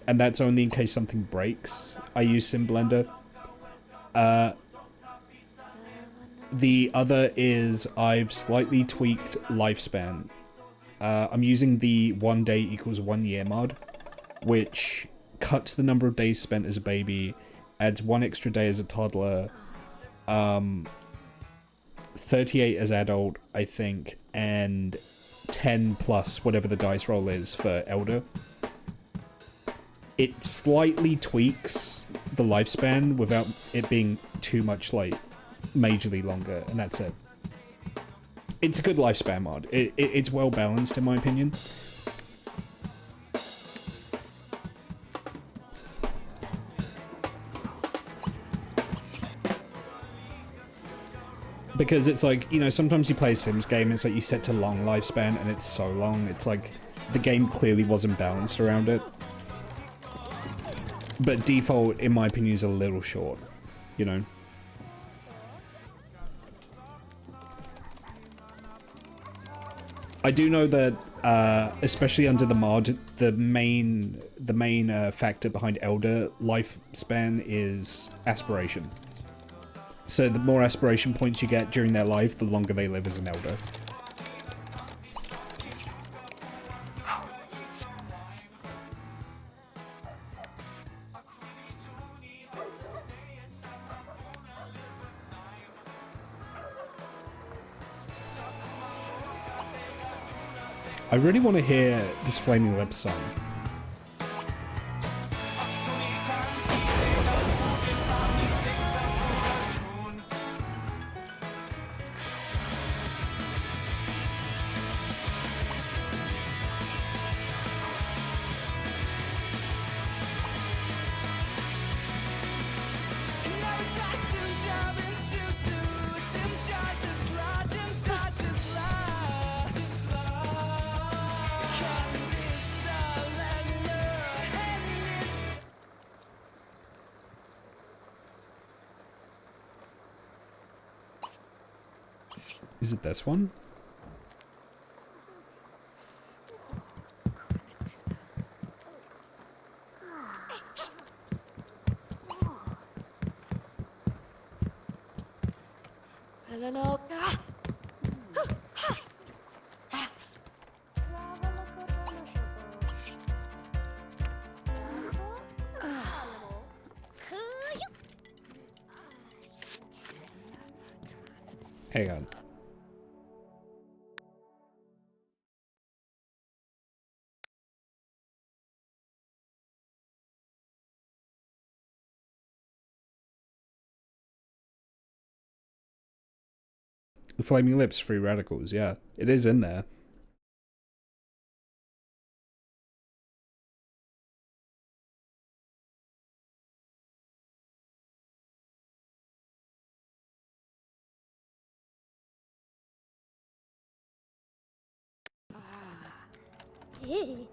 and that's only in case something breaks. I use Sim Blender. The other is I've slightly tweaked Lifespan. I'm using the 1 day equals 1 year mod, which cuts the number of days spent as a baby, adds 1 extra day as a toddler, 38 as adult, I think, and 10 plus whatever the dice roll is for elder. It slightly tweaks the lifespan without it being too much, like, majorly longer, and that's it. It's a good lifespan mod. It's well balanced, in my opinion. Because it's like, you know, sometimes you play a Sims game and it's like you set to long lifespan and it's so long, it's like the game clearly wasn't balanced around it. But default, in my opinion, is a little short, you know? I do know that especially under the mod, the main factor behind Elder lifespan is aspiration. So the more aspiration points you get during their life, the longer they live as an Elder. I really want to hear this Flaming Lips song. Is it this one? Hang on. The Flaming Lips, Free Radicals, yeah. It is in there. Hey.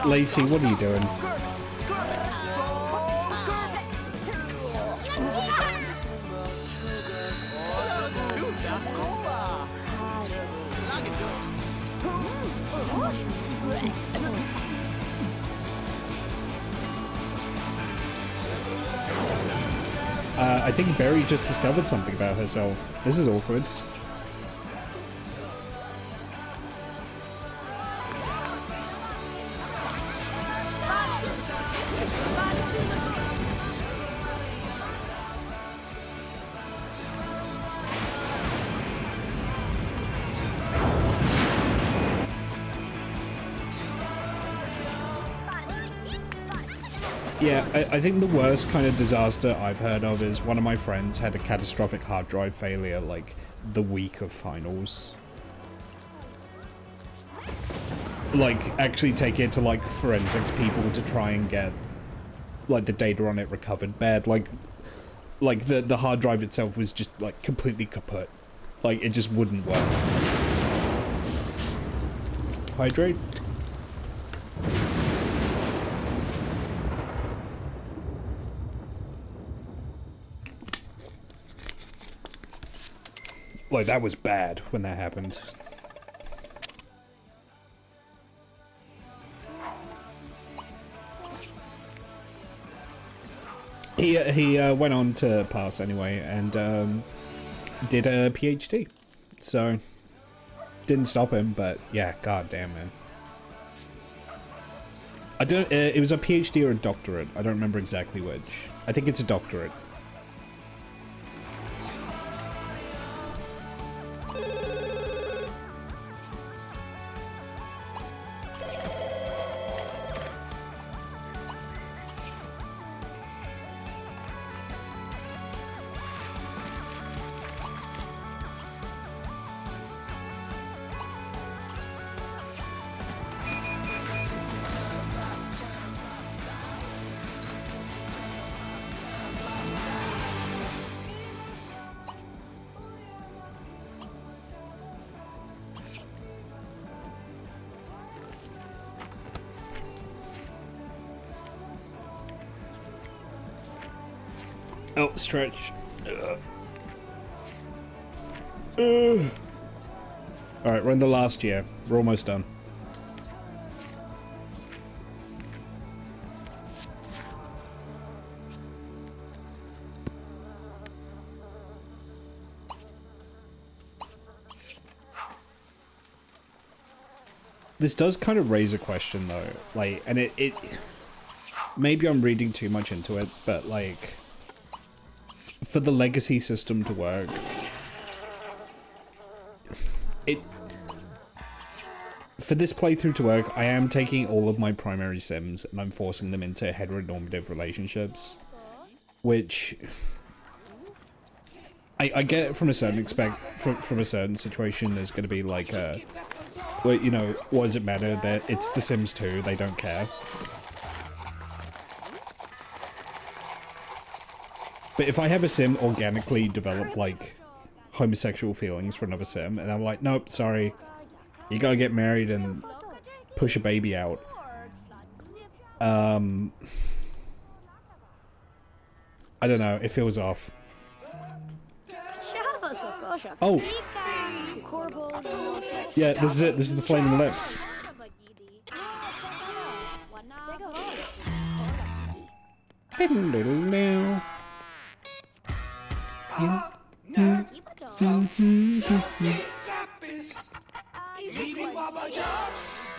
Lacey, what are you doing? I think Berry just discovered something about herself. This is awkward. Yeah, I think the worst kind of disaster I've heard of is one of my friends had a catastrophic hard drive failure like the week of finals. Like, actually take it to like forensics people to try and get like the data on it recovered bad. Like the hard drive itself was just like completely kaput. Like it just wouldn't work. Hydrate? Like, that was bad when that happened. He went on to pass anyway, and did a PhD. So, didn't stop him, but yeah, god damn, man. I don't, it was a PhD or a doctorate. I don't remember exactly which. I think it's a doctorate. Oh, stretch. Alright, we're in the last year. We're almost done. This does kind of raise a question though, like, and it maybe I'm reading too much into it, but like, for the legacy system to work, for this playthrough to work, I am taking all of my primary Sims and I'm forcing them into heteronormative relationships, which I get from a certain from a certain situation. There's going to be like a, well, you know, what does it matter that it's The Sims 2? They don't care. But if I have a sim organically develop, like, homosexual feelings for another sim, and I'm like, nope, sorry, you gotta get married and push a baby out. I don't know, it feels off. Oh! Yeah, this is it, this is the Flaming Lips.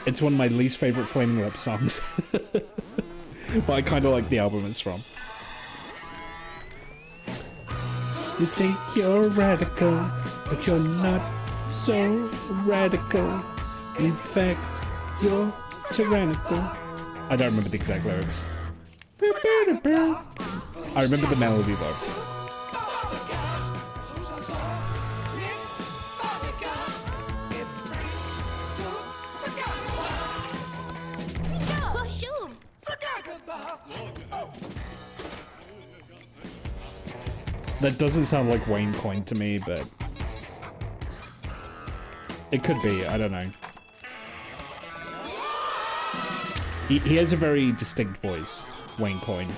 It's one of my least favorite Flaming Lips songs. But I kind of like the album it's from. You think you're radical, but you're not so radical. In fact, you're tyrannical. I don't remember the exact lyrics. I remember the melody though. That doesn't sound like Wayne Coyne to me, but it could be, I don't know. He has a very distinct voice, Wayne Coyne.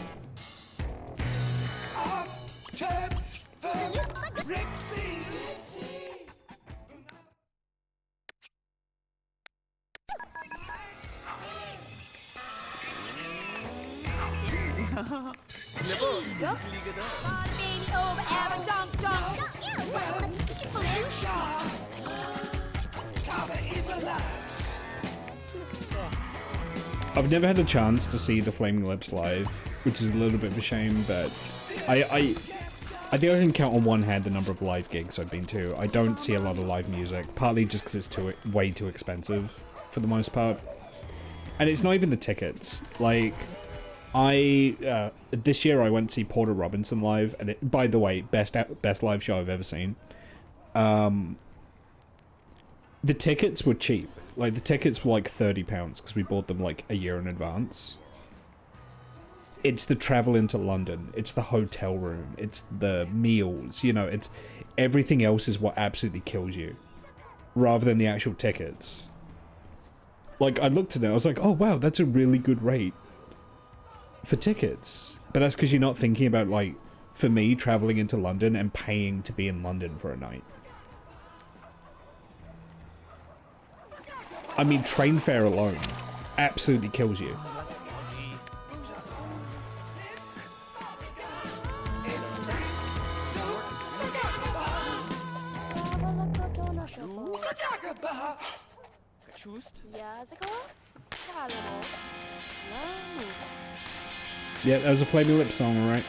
I've never had a chance to see the Flaming Lips live, which is a little bit of a shame, but I think I can count on one hand the number of live gigs I've been to. I don't see a lot of live music, partly just because it's way too expensive for the most part. And it's not even the tickets. Like, this year I went to see Porter Robinson live, and it, by the way, best live show I've ever seen. The tickets were cheap. Like, the tickets were like £30 because we bought them like a year in advance. It's the travel into London, it's the hotel room, it's the meals, you know, it's everything else is what absolutely kills you, rather than the actual tickets. Like, I looked at it, I was like, oh wow, that's a really good rate for tickets. But that's because you're not thinking about, like, for me, traveling into London and paying to be in London for a night. I mean, train fare alone absolutely kills you. Yeah, that was a Flaming Lips song, alright.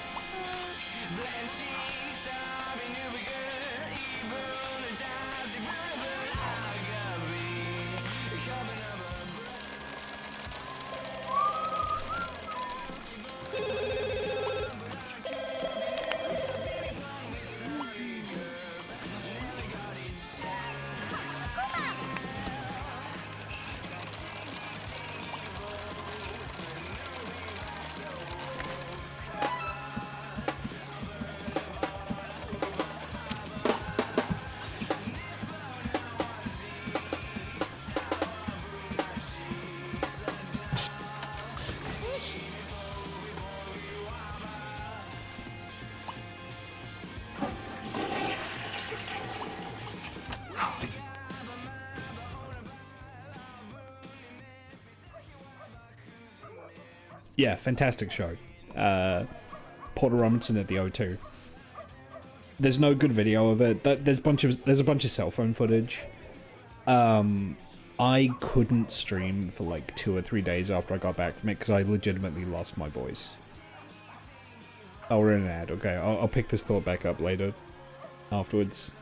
Yeah, fantastic show. Porter Robinson at the O2. There's no good video of it. There's a bunch of cell phone footage. I couldn't stream for like 2 or 3 days after I got back from it because I legitimately lost my voice. Oh, we're in an ad. Okay, I'll pick this thought back up later, afterwards.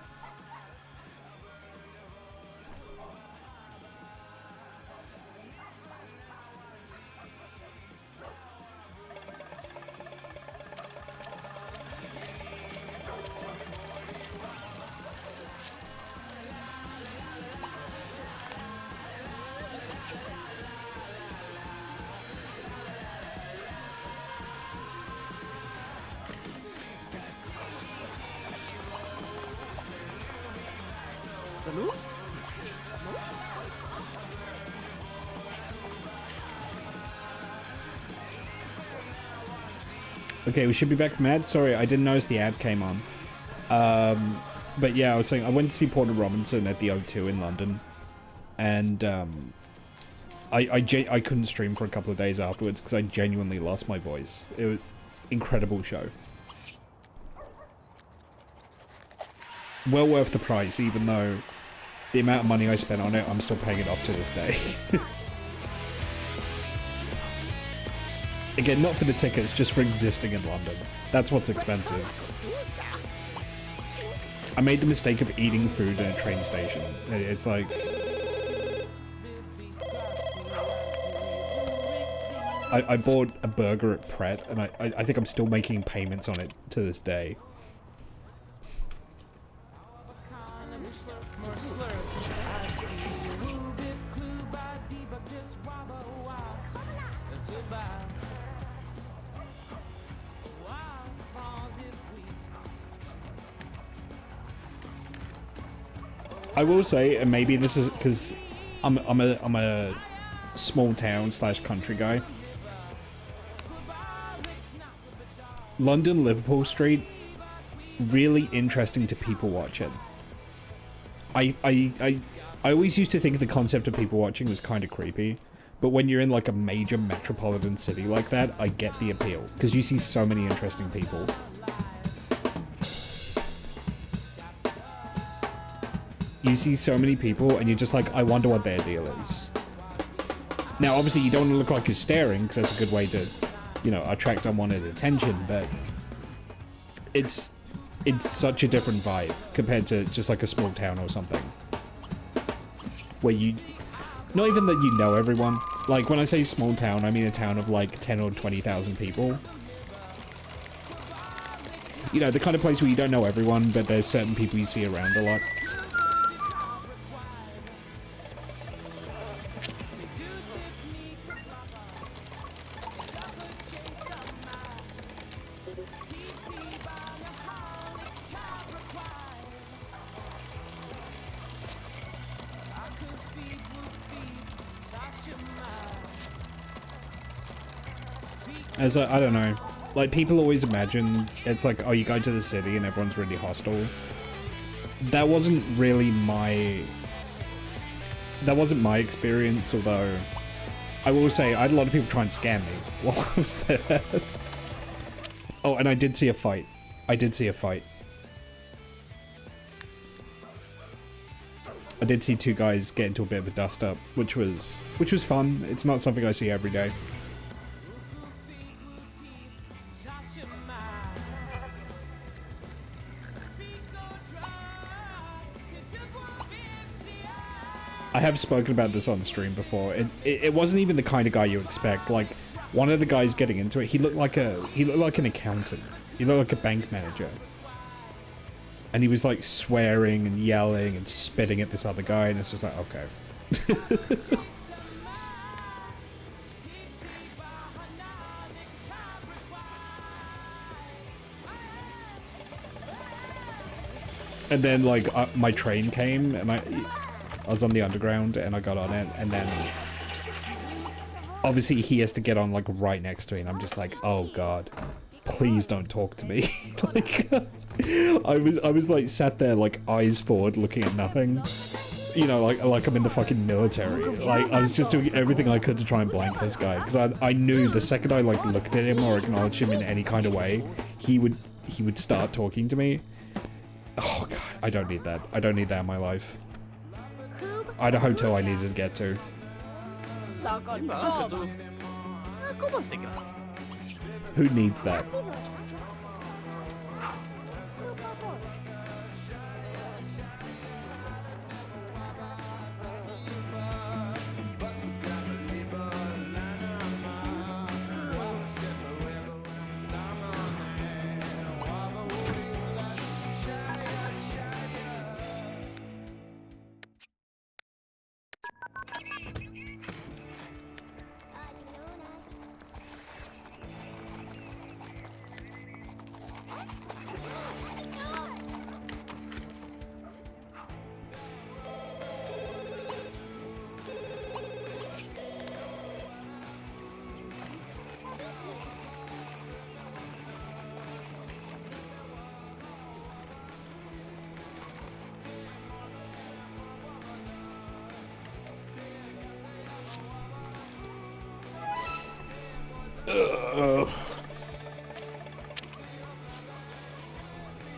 Okay, we should be back from ad. Sorry, I didn't notice the ad came on. But yeah, I was saying, I went to see Porter Robinson at the O2 in London. And I couldn't stream for a couple of days afterwards because I genuinely lost my voice. It was an incredible show. Well worth the price, even though the amount of money I spent on it, I'm still paying it off to this day. Again, not for the tickets, just for existing in London. That's what's expensive. I made the mistake of eating food in a train station. It's like... I bought a burger at Pret, and I think I'm still making payments on it to this day. I will say, and maybe this is because I'm a small town / country guy. London Liverpool Street, really interesting to people watching. I always used to think the concept of people watching was kind of creepy, but when you're in like a major metropolitan city like that, I get the appeal because you see so many interesting people. You see so many people and you're just like, I wonder what their deal is. Now, obviously you don't want to look like you're staring because that's a good way to, you know, attract unwanted attention, but it's such a different vibe compared to just like a small town or something. Where you, not even that you know everyone. Like when I say small town, I mean a town of like 10 or 20,000 people. You know, the kind of place where you don't know everyone, but there's certain people you see around a lot. As I don't know, like people always imagine it's like, oh, you go to the city and everyone's really hostile. That wasn't really my That wasn't my experience, although I will say I had a lot of people try and scam me while I was there. Oh, and I did see a fight. I did see a fight. I did see two guys get into a bit of a dust up, which was fun. It's not something I see every day. I have spoken about this on stream before. It wasn't even the kind of guy you expect. Like, one of the guys getting into it, he looked like an accountant. He looked like a bank manager. And he was like swearing and yelling and spitting at this other guy, and it's just like, okay. And then like my train came, and I was on the underground, and I got on it, and then obviously he has to get on like right next to me, and I'm just like, oh god, please don't talk to me. Like, I was like sat there like eyes forward, looking at nothing. You know, like I'm in the fucking military. Like, I was just doing everything I could to try and blank this guy, because I knew the second I like looked at him or acknowledged him in any kind of way, he would start talking to me. Oh god, I don't need that. I don't need that in my life. I had a hotel I needed to get to. Who needs that?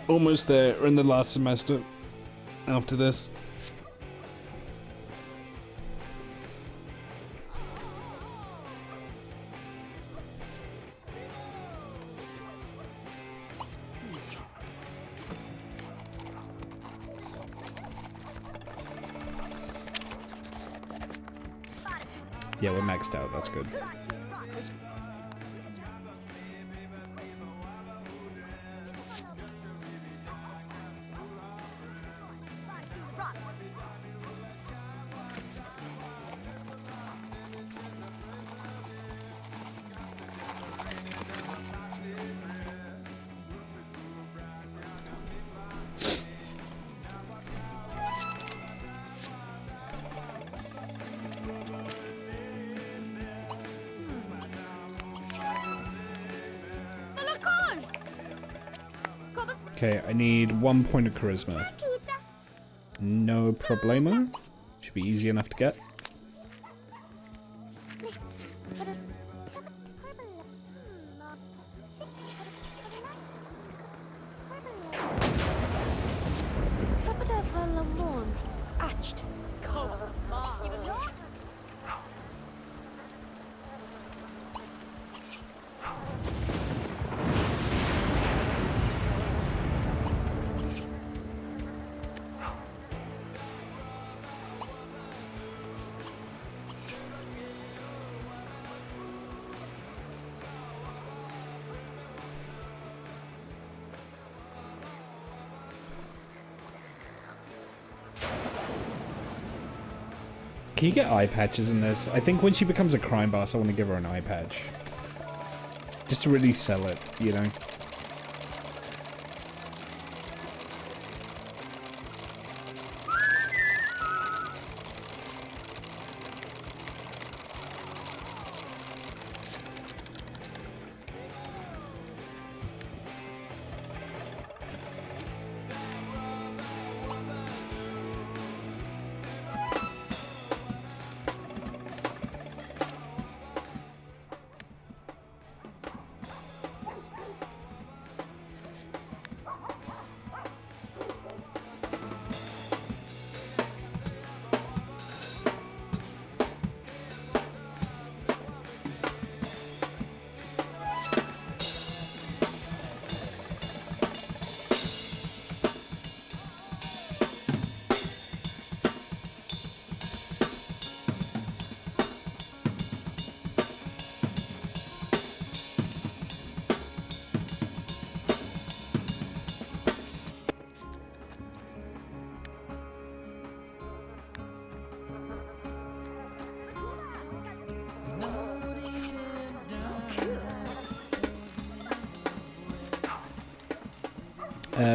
Almost there. We're in the last semester after this. Yeah, we're maxed out. That's good. Okay, I need 1 point of charisma. No problemo. Should be easy enough to get. Can you get eye patches in this? I think when she becomes a crime boss, I want to give her an eye patch. Just to really sell it, you know?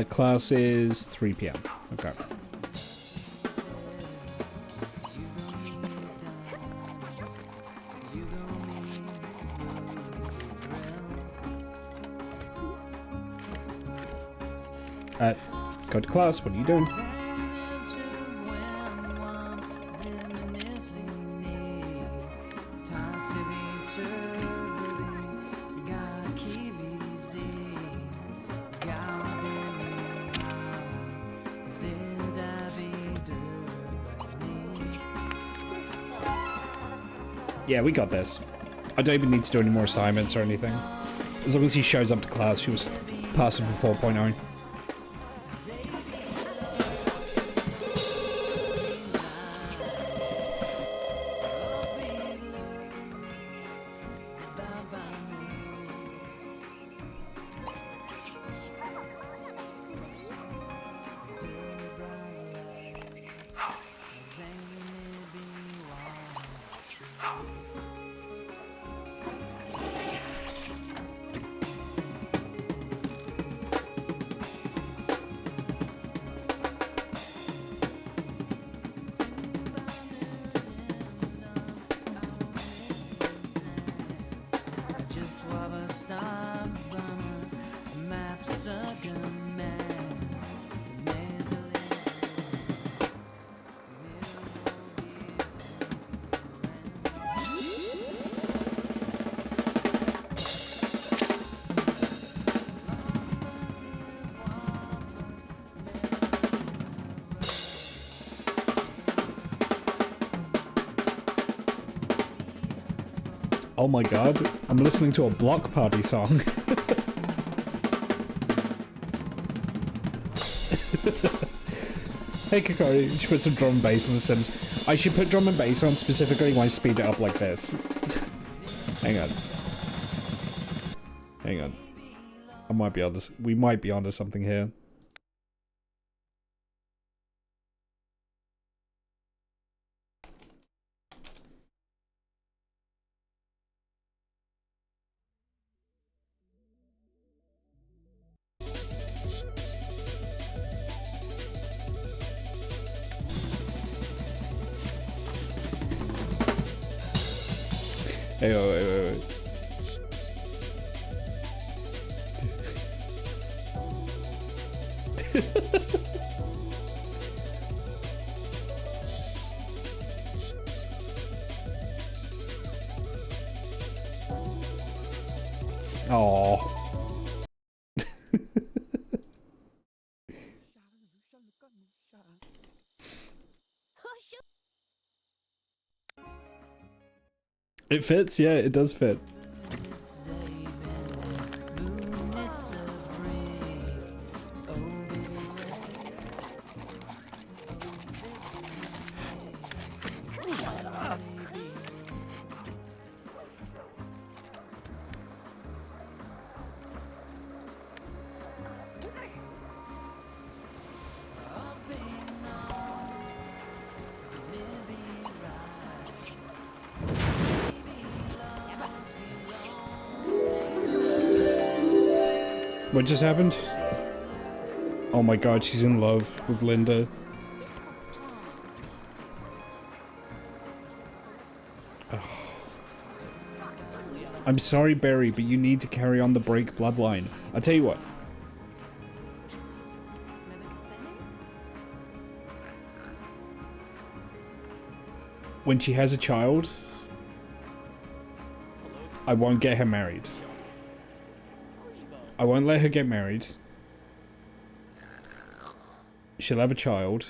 Class is 3 p.m. Okay. Go to class. What are you doing? Yeah, we got this. I don't even need to do any more assignments or anything. As long as he shows up to class, she was passing for 4.0. Oh my god, I'm listening to a Block Party song. Hey Kakari, you should put some drum and bass in The Sims. I should put drum and bass on specifically when I speed it up like this. Hang on. Hang on. I might be onto, we might be onto something here. Hey, wait. Oh. It fits, yeah, it does fit. What just happened? Oh my god, she's in love with Linda. Oh. I'm sorry, Barry, but you need to carry on the Break bloodline. I'll tell you what. When she has a child, I won't get her married. I won't let her get married. She'll have a child.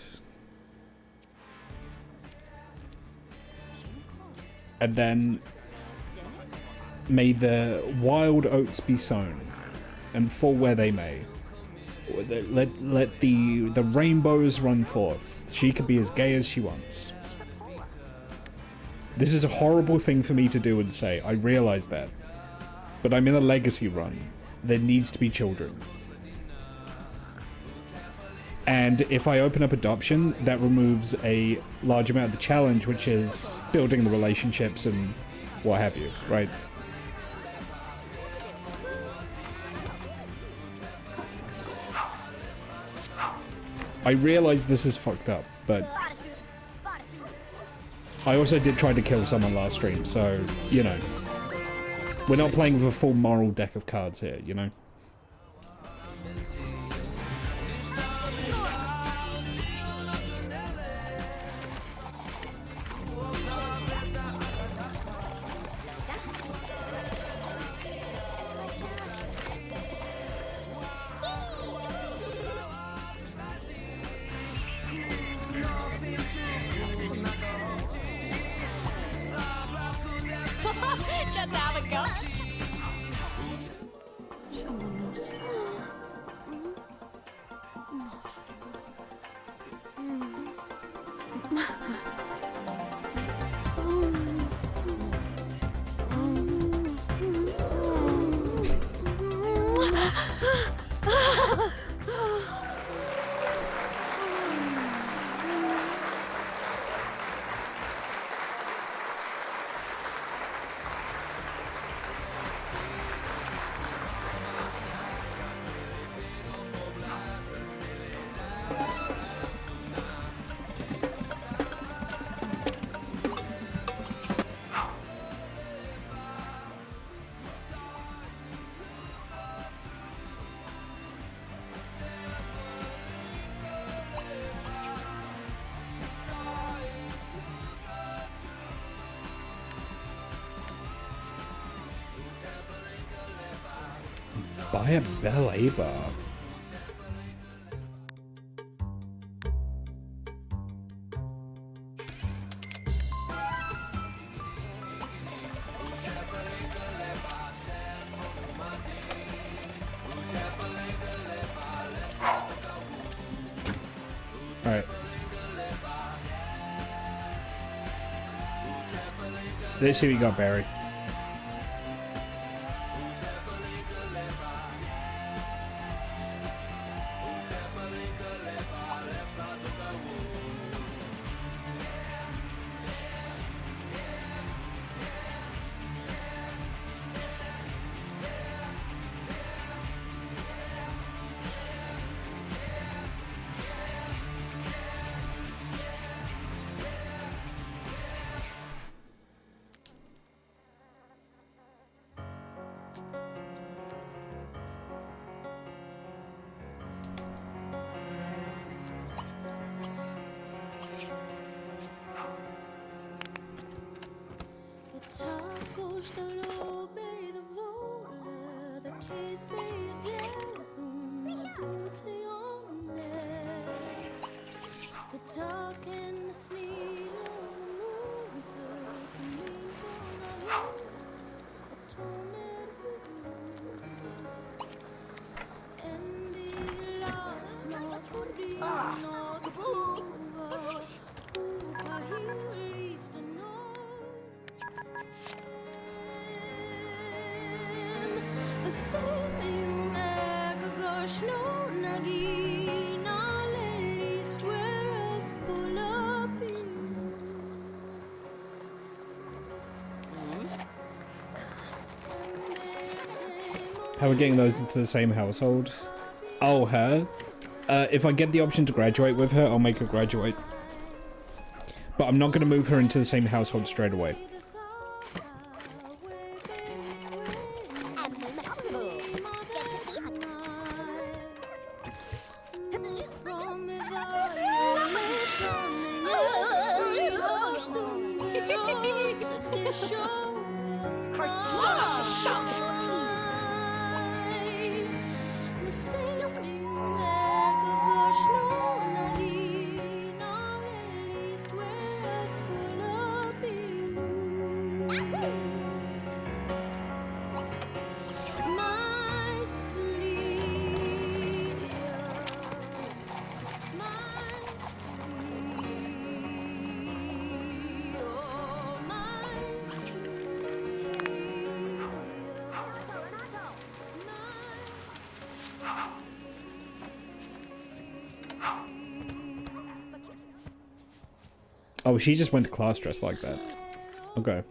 And then may the wild oats be sown and fall where they may. Let the rainbows run forth. She could be as gay as she wants. This is a horrible thing for me to do and say, I realize that. But I'm in a legacy run. There needs to be children. And if I open up adoption, that removes a large amount of the challenge, which is building the relationships and what have you, right? I realize this is fucked up, but I also did try to kill someone last stream, so, you know. We're not playing with a full moral deck of cards here, you know? Just have a go. Buy a ballet bar. Alright. Let's see what you got, Barry. How are we getting those into the same household? Oh, her? If I get the option to graduate with her, I'll make her graduate. But I'm not going to move her into the same household straight away. Oh, she just went to class dressed like that. Okay.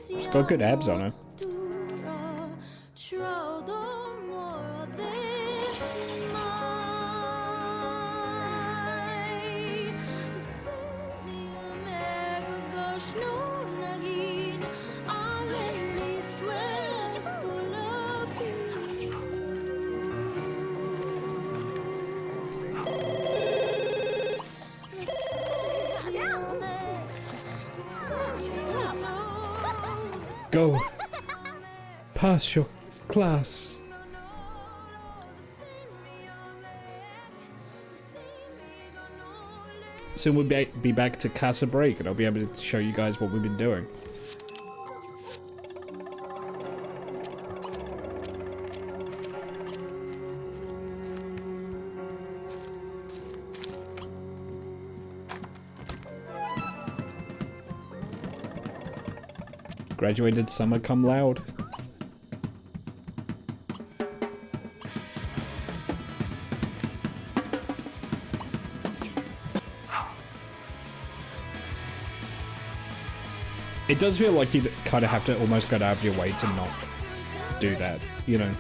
She's got good abs on her. Go. Pass your class. Soon we'll be back to Casa Break and I'll be able to show you guys what we've been doing. Graduated summa cum laude. It does feel like you'd kind of have to almost go out of your way to not do that, you know?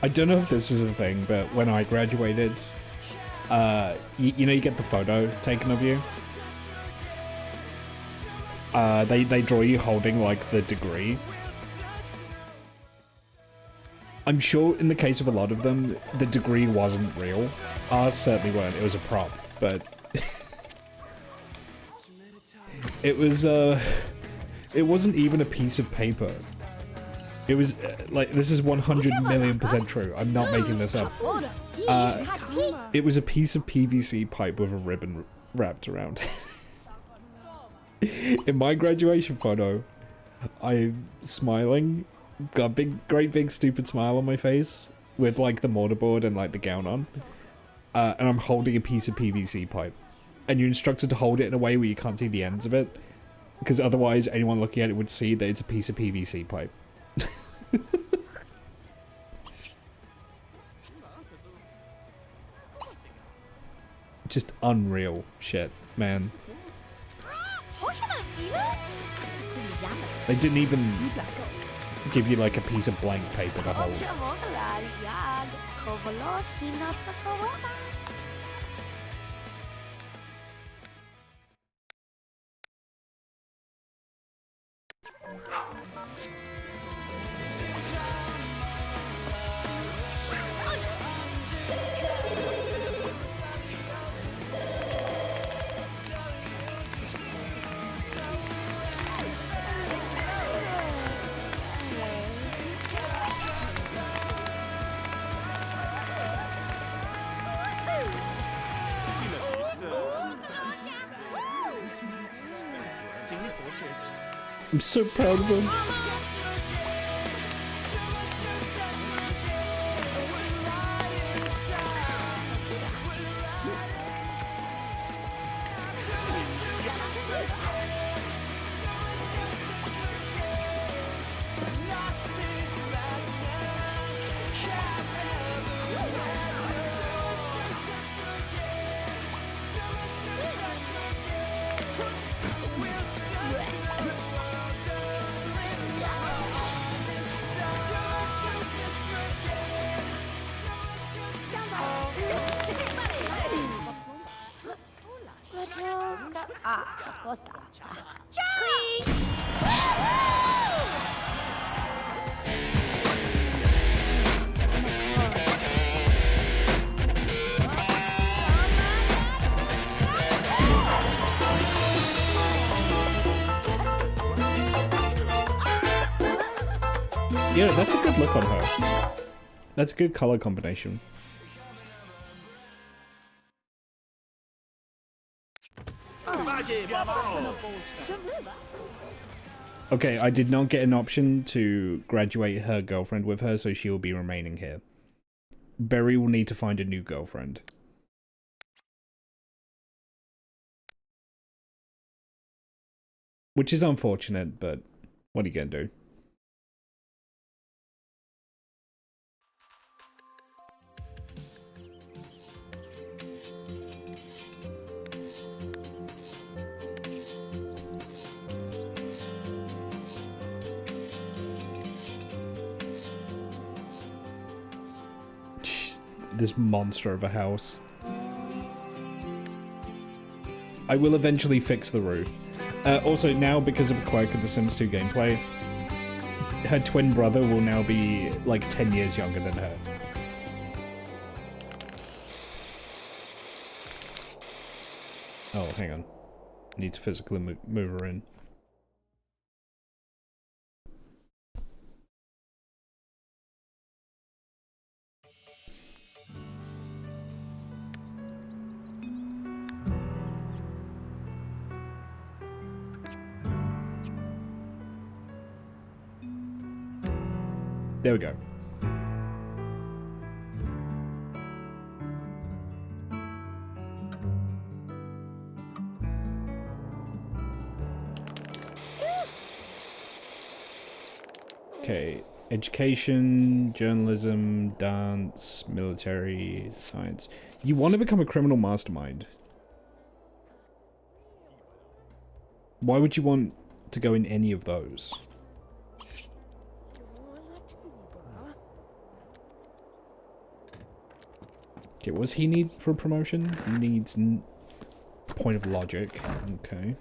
I don't know if this is a thing, but when I graduated, you know, you get the photo taken of you. They draw you holding like the degree. I'm sure in the case of a lot of them, the degree wasn't real. Ours certainly weren't. It was a prop, but it wasn't even a piece of paper. It was, like, this is 100 million% true. I'm not making this up. It was a piece of PVC pipe with a ribbon wrapped around it. In my graduation photo, I'm smiling, got a great big stupid smile on my face, with, like, the mortarboard and, like, the gown on. And I'm holding a piece of PVC pipe. And you're instructed to hold it in a way where you can't see the ends of it, because otherwise anyone looking at it would see that it's a piece of PVC pipe. Just unreal shit, man. They didn't even give you like a piece of blank paper to hold. I'm so proud of him. Yeah, that's a good look on her. That's a good color combination. Okay, I did not get an option to graduate her girlfriend with her, so she will be remaining here. Berry will need to find a new girlfriend. Which is unfortunate, but what are you gonna do? This monster of a house. I will eventually fix the roof. Also, now, because of a quirk of the Sims 2 gameplay, her twin brother will now be, like, 10 years younger than her. Oh, hang on. I need to physically move her in. There we go. Okay, education, journalism, dance, military, science. You want to become a criminal mastermind. Why would you want to go in any of those? Okay, what does he need for a promotion? He needs point of logic. Okay.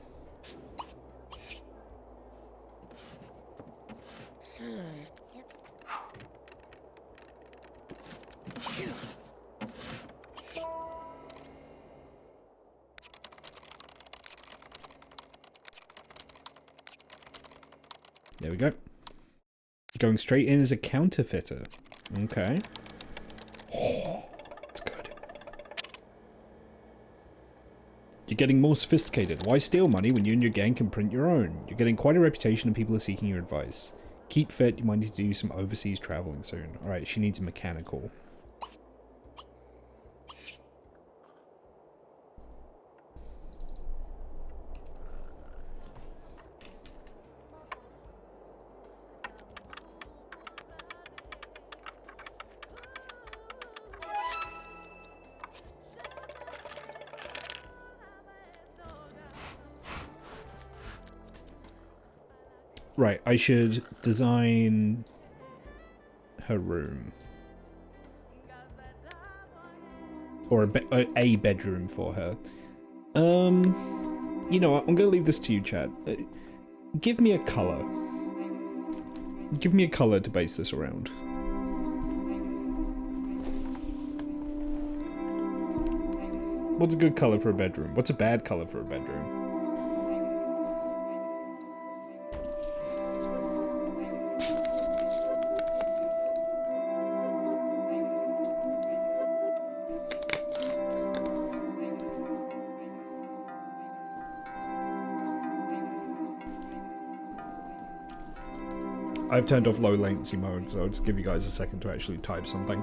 There we go. Going straight in as a counterfeiter. Okay. Oh, that's good. You're getting more sophisticated. Why steal money when you and your gang can print your own? You're getting quite a reputation and people are seeking your advice. Keep fit, you might need to do some overseas traveling soon. Alright, she needs a mechanical. Right, I should design her room. Or a bedroom for her. You know what, I'm gonna leave this to you, chat. Give me a color. Give me a color to base this around. What's a good color for a bedroom? What's a bad color for a bedroom? I've turned off low latency mode, so I'll just give you guys a second to actually type something.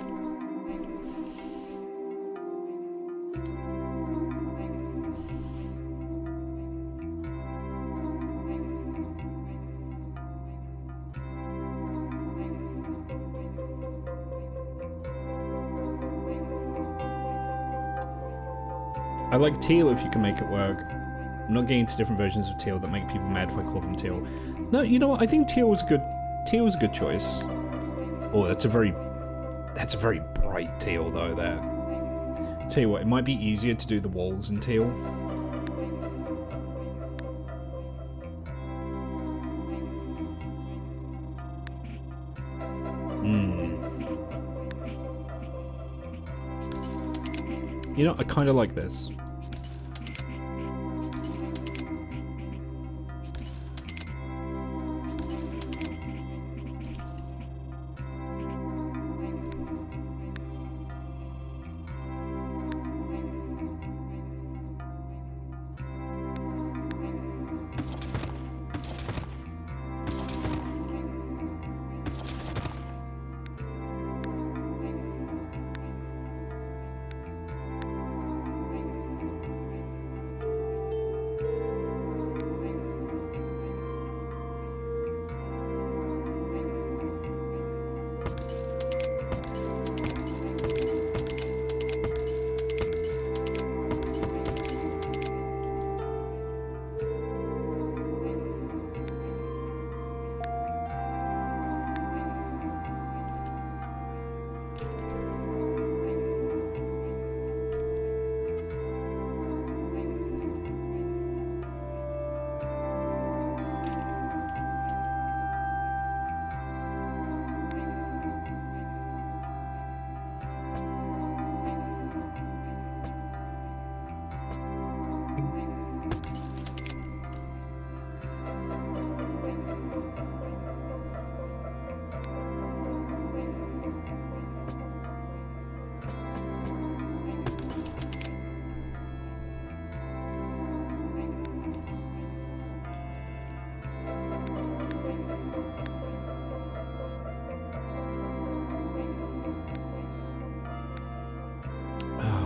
I like teal if you can make it work. I'm not getting into different versions of teal that make people mad if I call them teal. No, you know what? I think teal was good. Teal was a good choice. Oh, that's a very bright teal though there. Tell you what, it might be easier to do the walls in teal. You know, I kind of like this.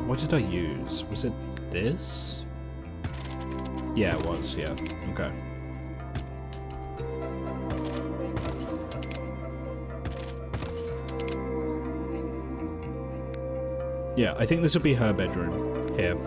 What did I use? Was it this? Yeah, it was, yeah. Okay. Yeah, I think this would be her bedroom. Here.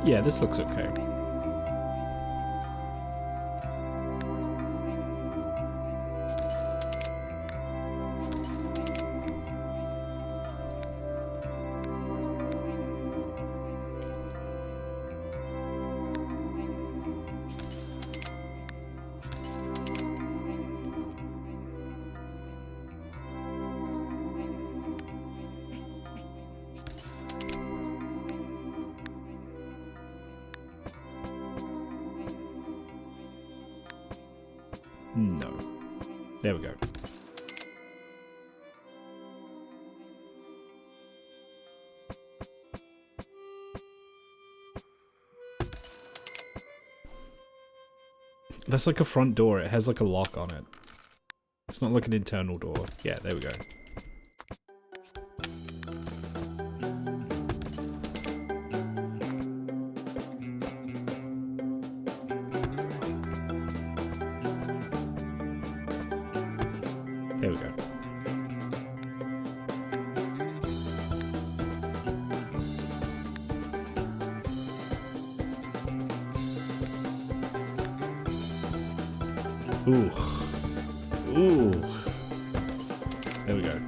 Yeah, this looks okay. No. There we go. That's like a front door. It has like a lock on it. It's not like an internal door. Yeah, there we go. There we go. Ooh. Ooh. There we go.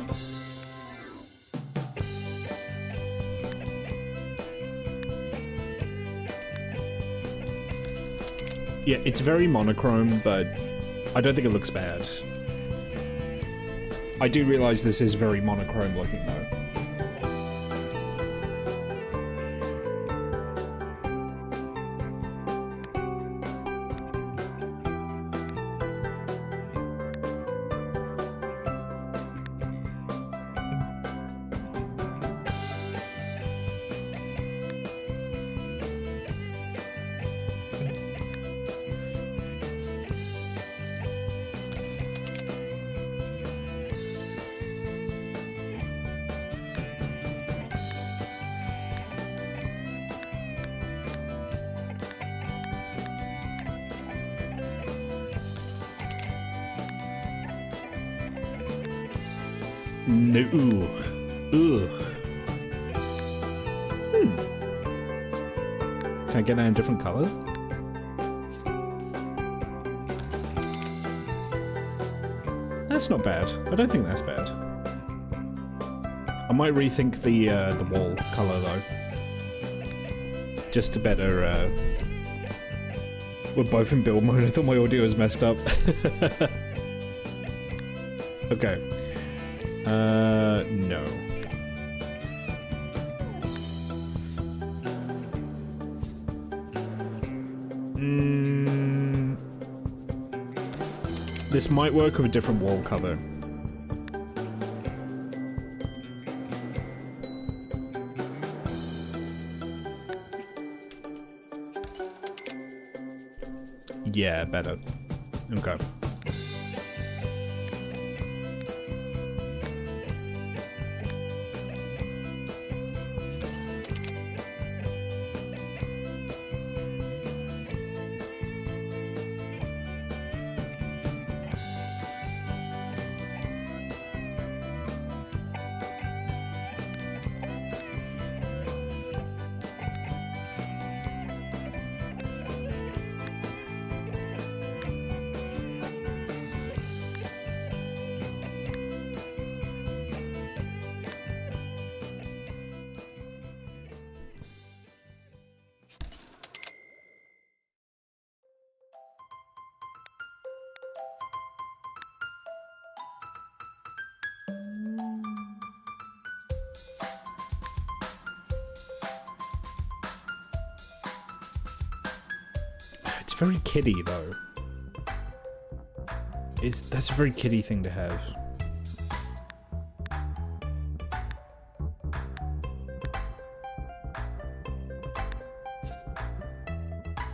Yeah, it's very monochrome, but I don't think it looks bad. I do realize this is very monochrome looking though. No. Ooh. Ugh. Can I get that in a different color? That's not bad. I don't think that's bad. I might rethink the wall color though. Just to better. We're both in build mode. I thought my audio was messed up. Okay. No. This might work with a different wall color. Yeah, better. Okay. It's very kiddie though. That's a very kiddie thing to have.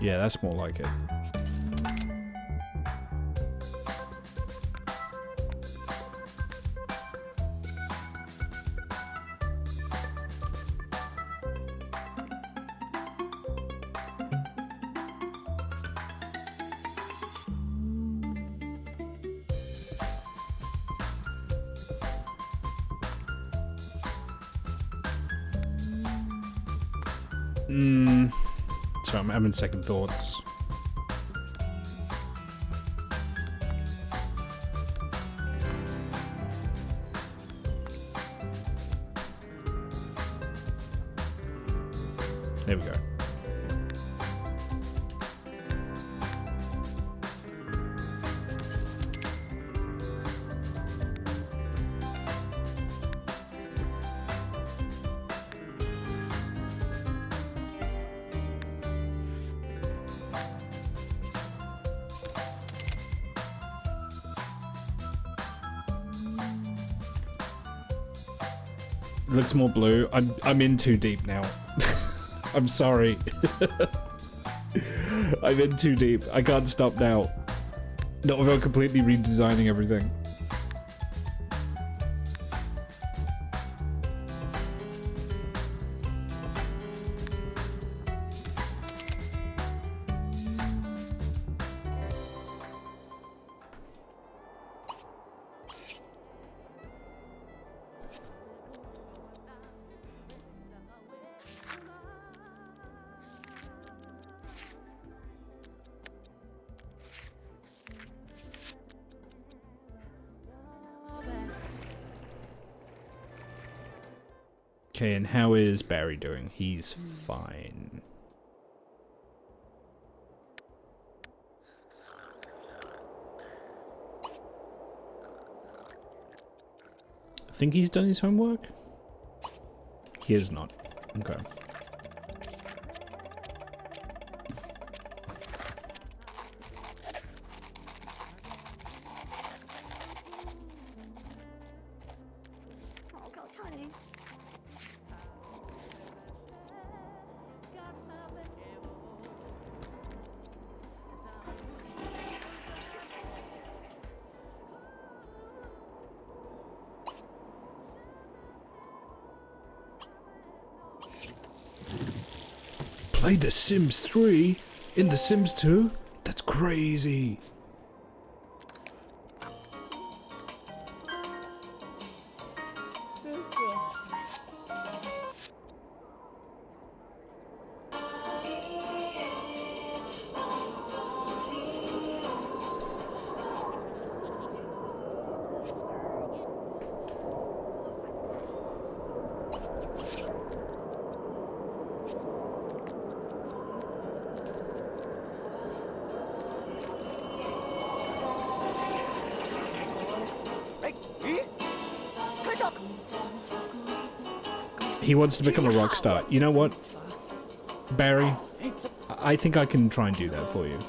Yeah, that's more like it. So I'm having second thoughts. There we go. Looks more blue. I'm in too deep now. I'm sorry. I'm in too deep. I can't stop now. Not without completely redesigning everything. Okay, and how is Barry doing? He's fine. I think he's done his homework? He is not. Okay. Played The Sims 3 in The Sims 2? That's crazy. He wants to become a rock star. You know what, Barry? I think I can try and do that for you.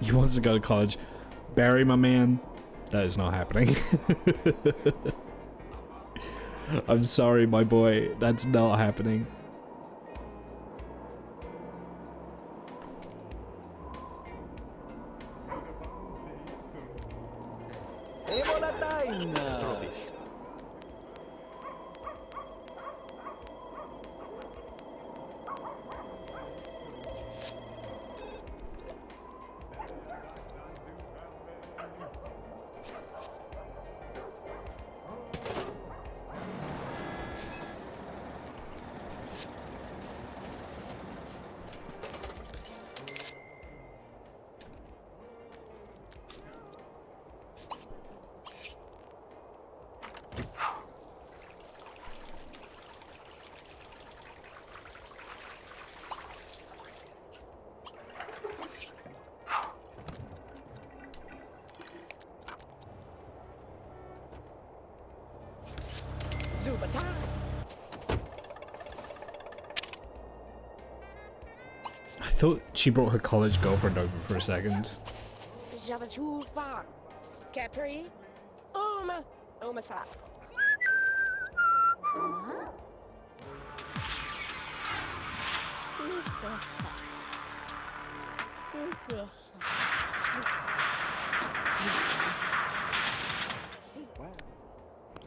He wants to go to college. Barry, my man, that is not happening. I'm sorry, my boy. That's not happening. I thought she brought her college girlfriend over for a second. Capri? Omasa.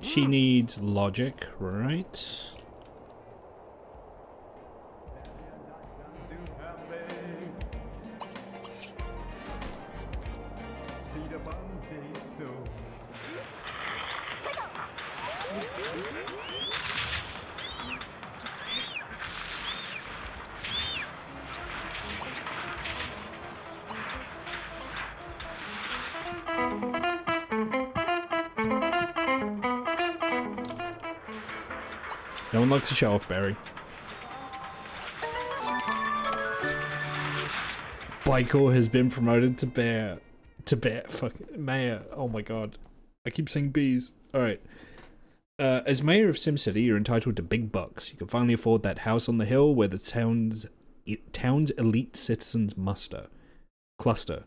She needs logic, right? No one likes to show off, Barry. Baikor has been promoted to bear. Mayor. Oh my god. I keep saying bees. Alright. As mayor of SimCity, you're entitled to big bucks. You can finally afford that house on the hill where the town's elite citizens cluster.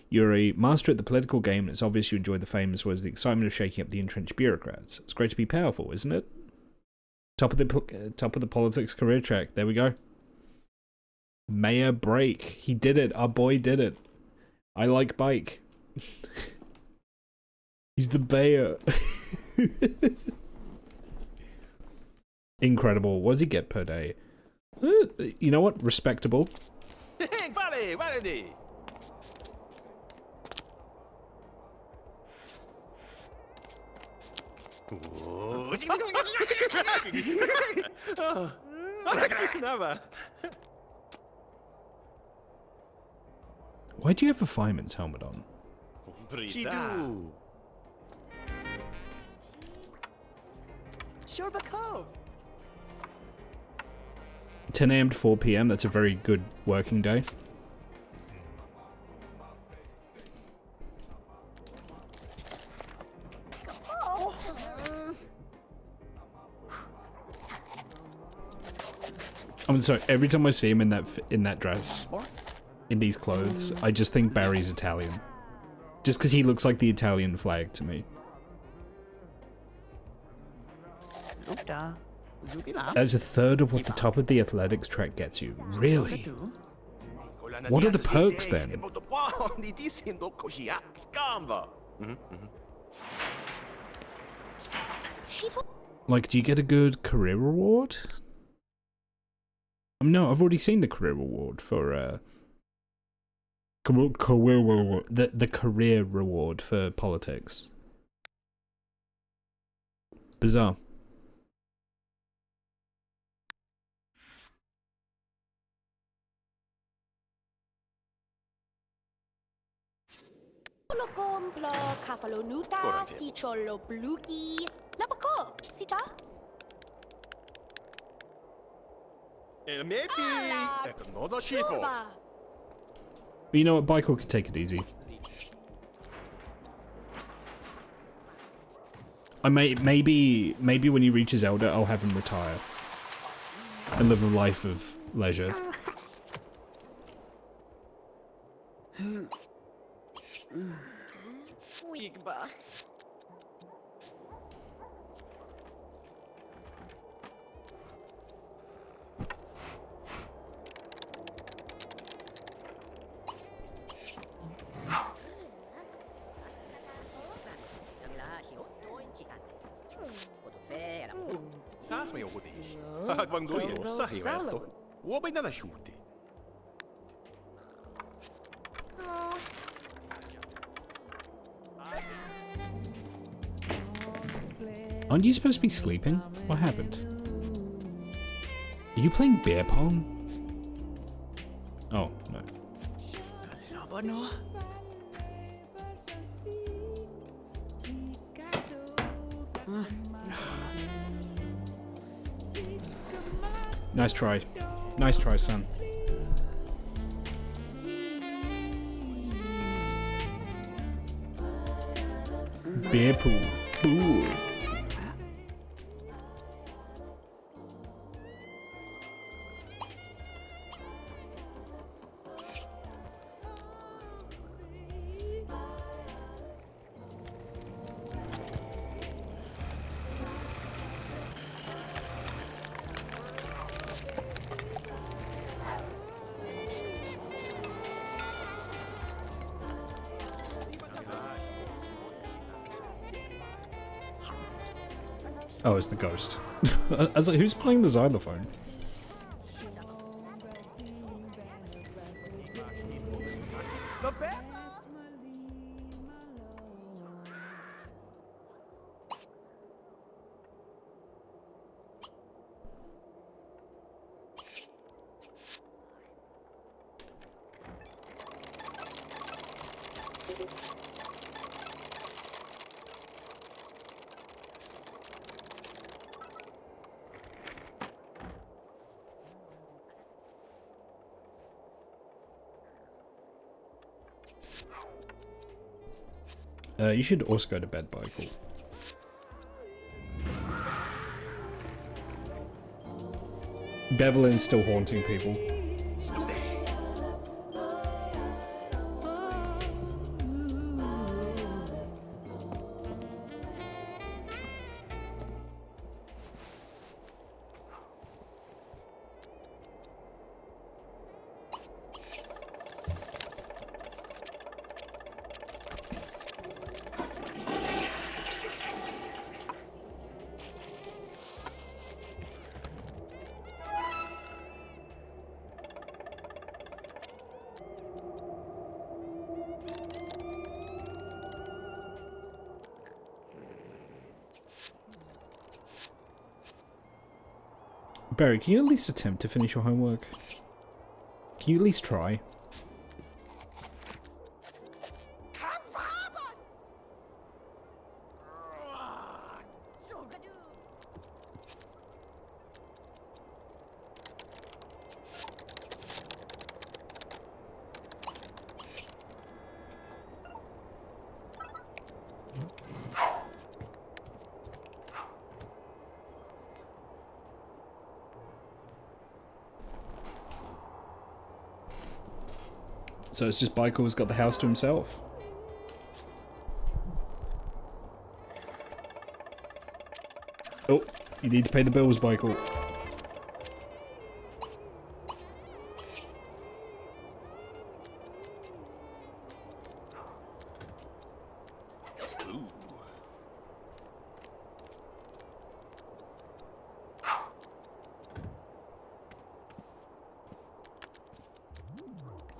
You're a master at the political game, and it's obvious you enjoy the fame as well as the excitement of shaking up the entrenched bureaucrats. It's great to be powerful, isn't it? Top of the politics career track. There we go. Mayor break. He did it. Our boy did it. I like bike. He's the mayor. Incredible. What does he get per day? You know what? Respectable. Why do you have a fireman's helmet on? Shorbako. 10 AM to 4 PM, that's a very good working day. I'm sorry, every time I see him in that dress, in these clothes, I just think Barry's Italian. Just because he looks like the Italian flag to me. As a third of what the top of the athletics track gets you. Really? What are the perks then? Like, do you get a good career reward? No, I've already seen the career reward for career reward, the career reward for politics. Bizarre. Complo cafalonuta, si cholo bluki, lapako, sita? But you know what, Bike could take it easy. I maybe when he reaches elder, I'll have him retire and live a life of leisure. Aren't you supposed to be sleeping? What happened? Are you playing beer pong? Oh, no. Nice try. Nice try, son. Beer pool. Ooh. Oh, it's the ghost. I was like, who's playing the xylophone? You should also go to bed, Michael. Bevelyn's still haunting people. Barry, can you at least attempt to finish your homework? Can you at least try? So it's just Michael's got the house to himself. Oh, you need to pay the bills, Michael.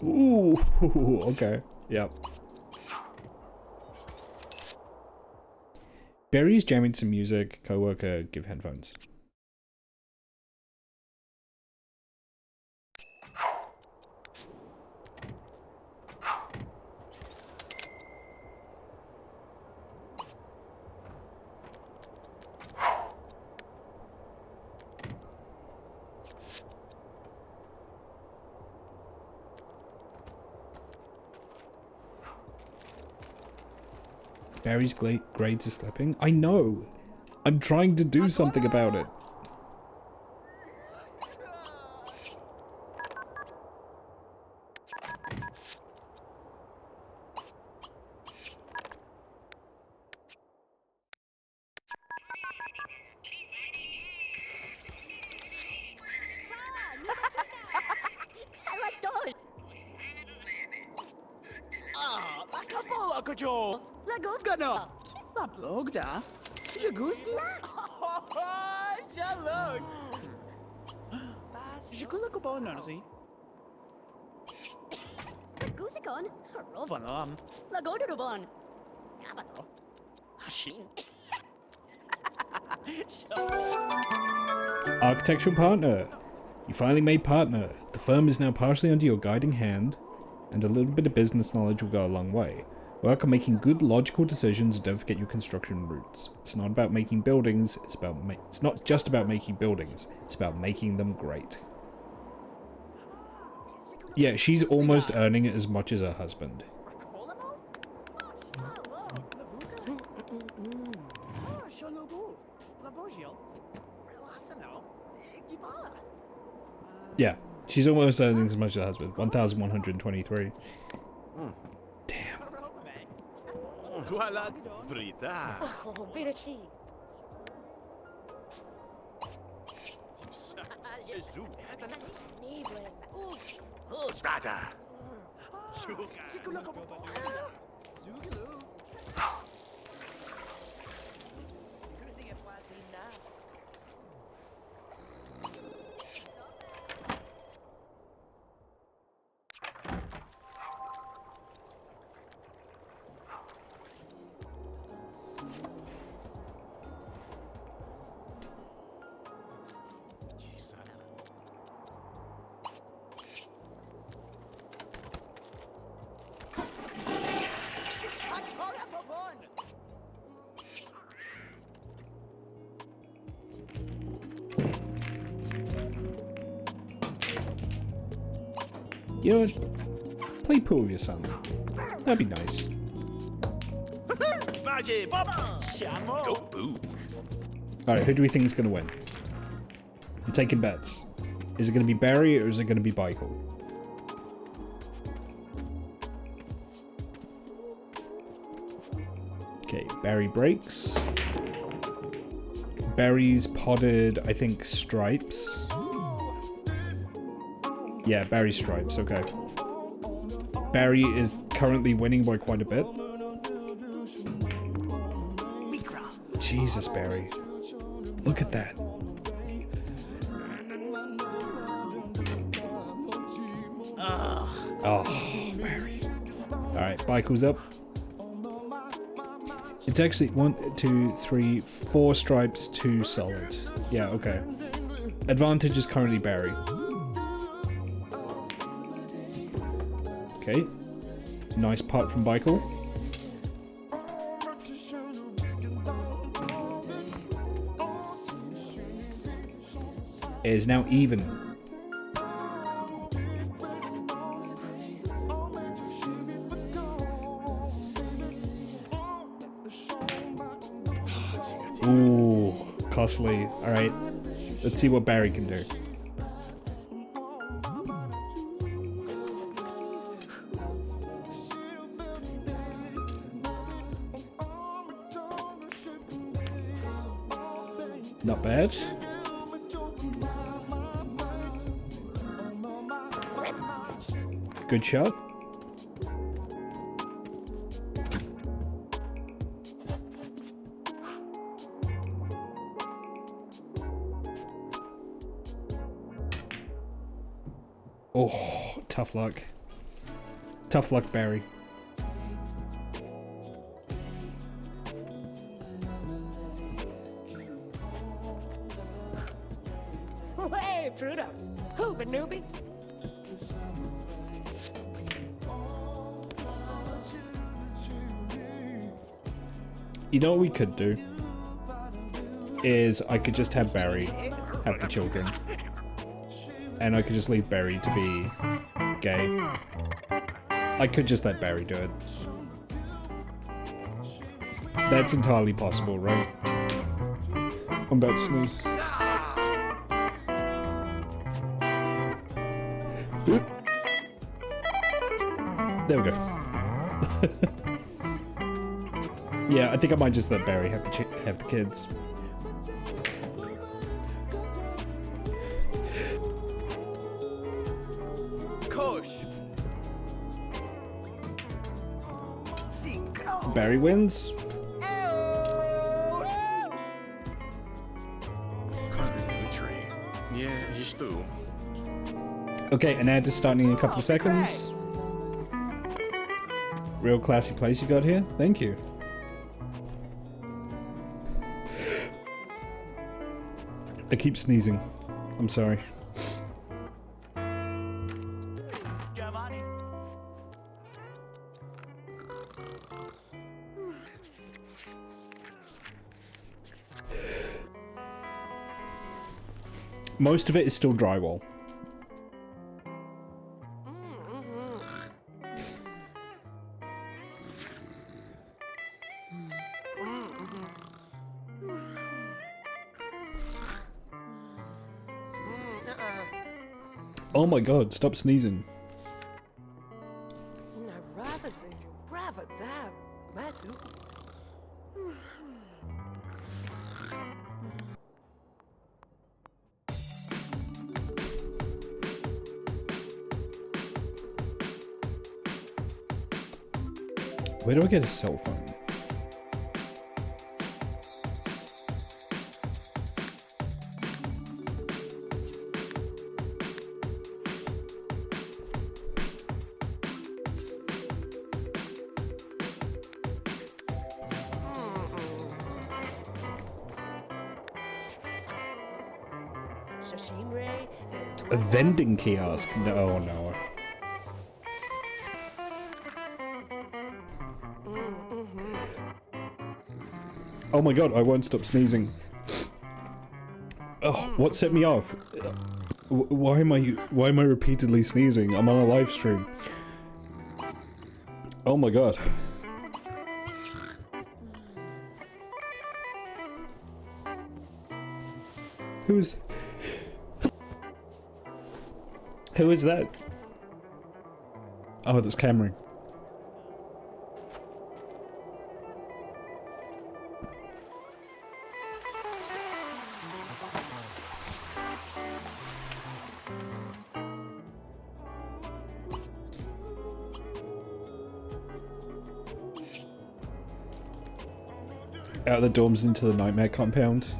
Ooh, okay. Yep. Barry's jamming some music. Coworker, give headphones. Barry's grades are slipping. I know. I'm trying to do something about it. Let's do it. Ah, la capola, cocho! La go. Gana! La blogda! Jagusti? Jalog! Jagula ko ba narsi? La goosikon. Balam. La go to the bon. Abano. Hashin. Architectural partner. You finally made partner. The firm is now partially under your guiding hand, and a little bit of business knowledge will go a long way. Work on making good, logical decisions, and don't forget your construction roots. It's not about making buildings, it's not just about making buildings, it's about making them great. Yeah, she's almost earning as much as her husband. Yeah, she's almost earning as much as her husband. 1,123. Damn. Tualag Brita. Oh, Birachi. Strata. You know what? Play pool with your son. That'd be nice. Go boo. Alright, who do we think is going to win? I'm taking bets. Is it going to be Barry or is it going to be Michael? Okay, Barry breaks. Barry's potted, I think, stripes. Yeah, Barry stripes, okay. Barry is currently winning by quite a bit. Jesus, Barry. Look at that. Oh, Barry. Alright, Michael's up. It's actually 1, 2, 3, 4 stripes, 2 solid. Yeah, okay. Advantage is currently Barry. Okay. Nice putt from Michael. It is now even. Ooh, costly. Alright. Let's see what Barry can do. Not bad. Good shot. Oh, tough luck. Tough luck, Barry. Hey, Prudo. Hooba noobie. You know what we could do? Is I could just have Barry have the children. And I could just leave Barry to be gay. I could just let Barry do it. That's entirely possible, right? I'm about to sneeze. There we go. Yeah, I think I might just let Barry have the kids. Barry wins. Yeah, he's too. Okay, an ad is starting in a couple of seconds. Real classy place you got here. Thank you. I keep sneezing. I'm sorry. Most of it is still drywall. Oh my god, stop sneezing. Where do I get a cell phone? A vending kiosk? No, no. Oh my god, I won't stop sneezing. Oh, what set me off? Why am I repeatedly sneezing? I'm on a live stream. Oh my god. Who is that? Oh, that's Cameron. Out of the dorms into the nightmare compound.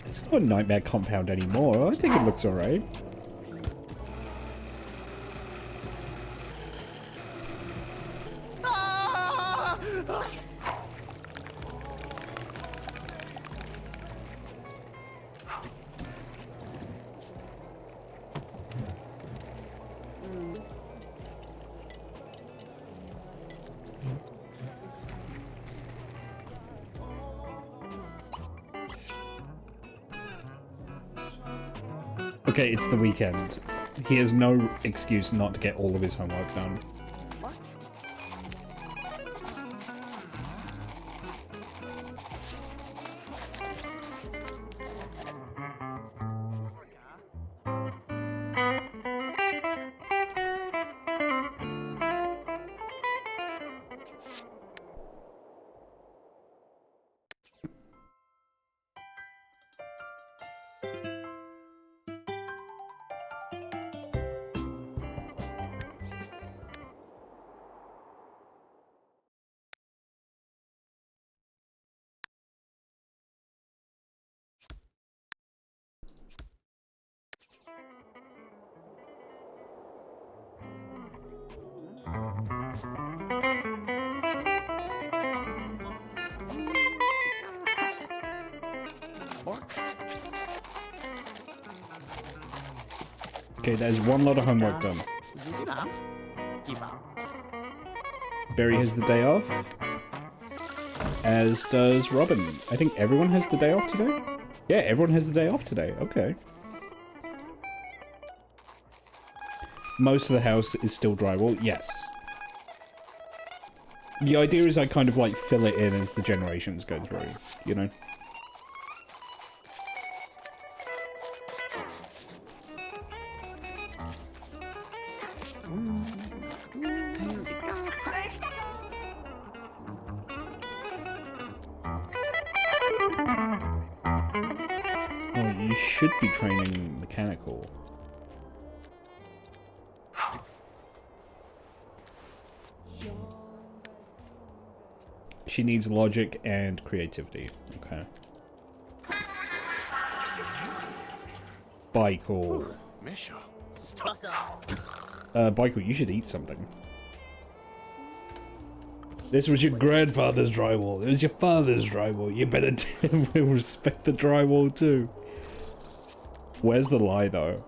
It's not a nightmare compound anymore. I think it looks alright. Okay, it's the weekend. He has no excuse not to get all of his homework done. Okay, there's one lot of homework done. Barry has the day off, as does Robin. I think everyone has the day off today? Yeah, everyone has the day off today. Okay. Most of the house is still drywall. Yes. The idea is I kind of like fill it in as the generations go through, you know? Oh, you should be training mechanical. She needs logic and creativity. Okay. Michael. Michael, you should eat something. This was your grandfather's drywall. It was your father's drywall. You better respect the drywall too. Where's the lie though?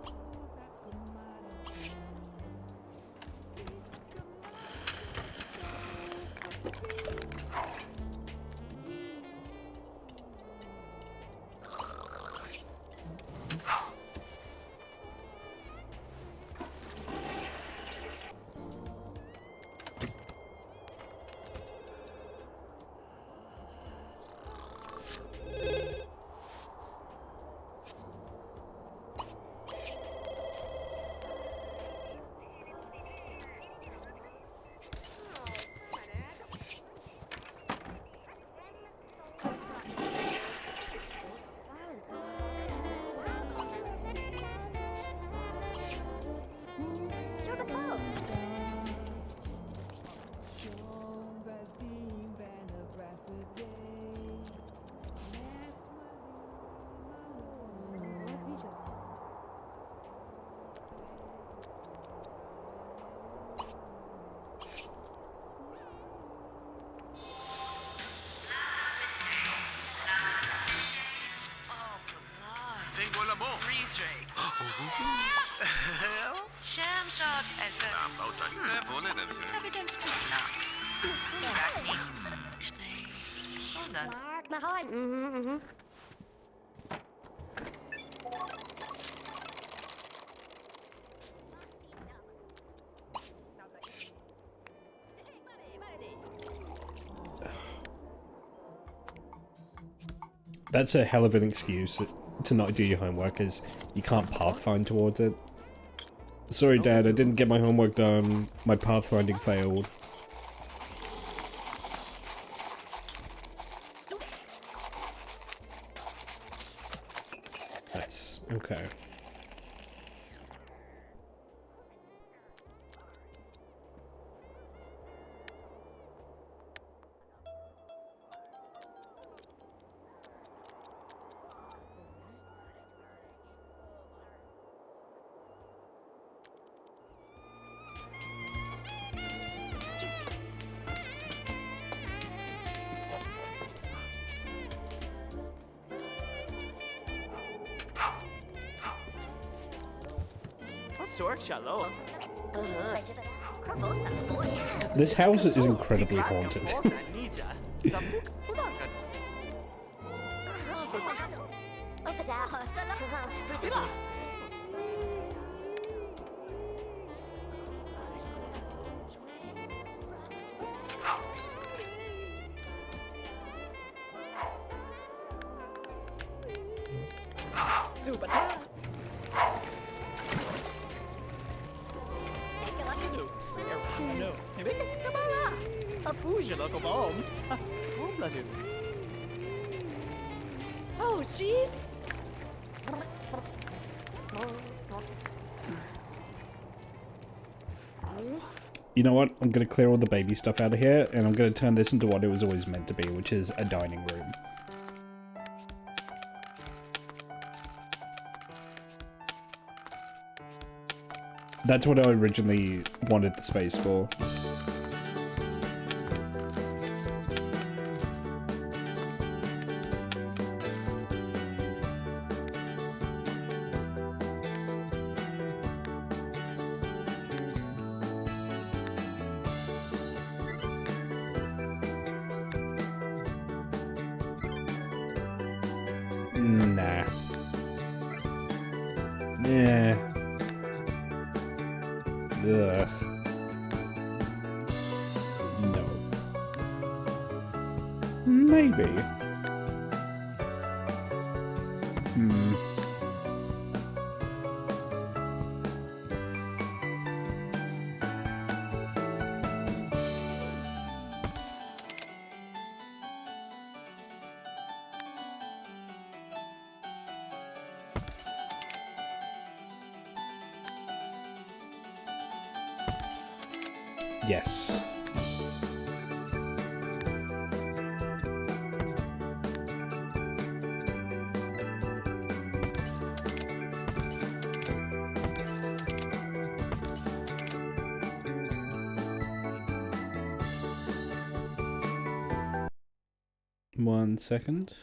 Mark my heart. That's a hell of an excuse to not do your homework, is you can't pathfind towards it. Sorry, Dad, I didn't get my homework done. My pathfinding failed. Nice. Okay. This house is incredibly haunted. Oh, jeez. You know what? I'm gonna clear all the baby stuff out of here, and I'm gonna turn this into what it was always meant to be, which is a dining room. That's what I originally wanted the space for. Nah. Yeah. Ugh. No. Maybe. Hmm. Yes. One second.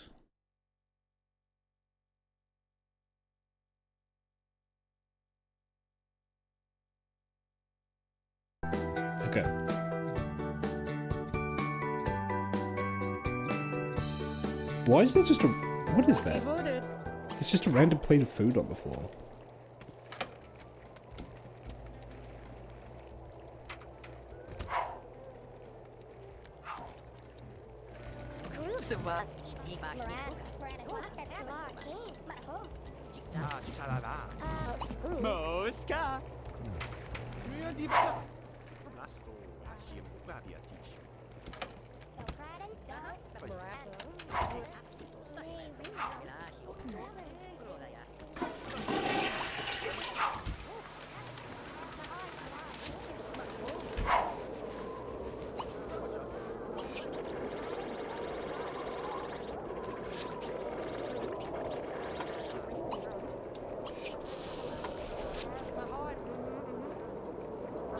Okay. Why is there just a... What is that? It's just a random plate of food on the floor. Mosca! Mio di Blasto, Ashim, Babia Tish.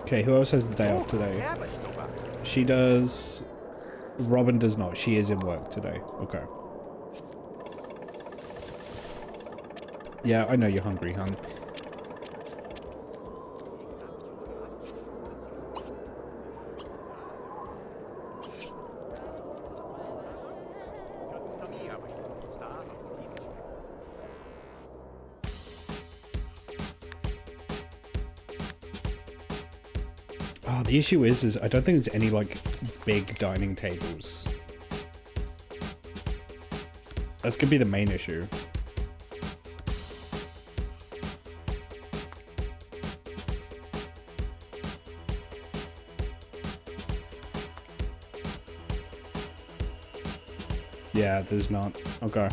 Okay, who else has the day off today? She does. Robin does not. She is in work today. Okay. Yeah, I know you're hungry, hon. Oh, the issue is I don't think there's any, like, big dining tables. That's gonna be the main issue. Yeah, there's not. Okay.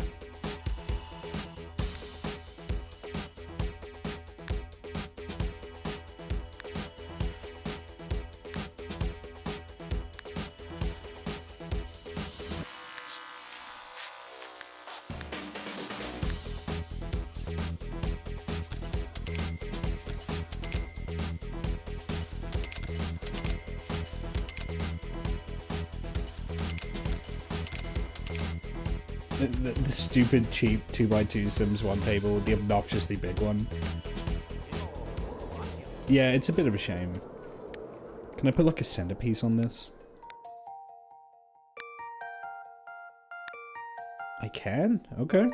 The stupid, cheap 2x2 Sims 1 table, the obnoxiously big one. Yeah, it's a bit of a shame. Can I put like a centerpiece on this? I can? Okay.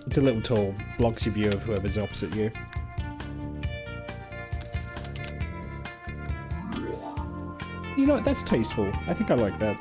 It's a little tall, blocks your view of whoever's opposite you. You know what, that's tasteful. I think I like that.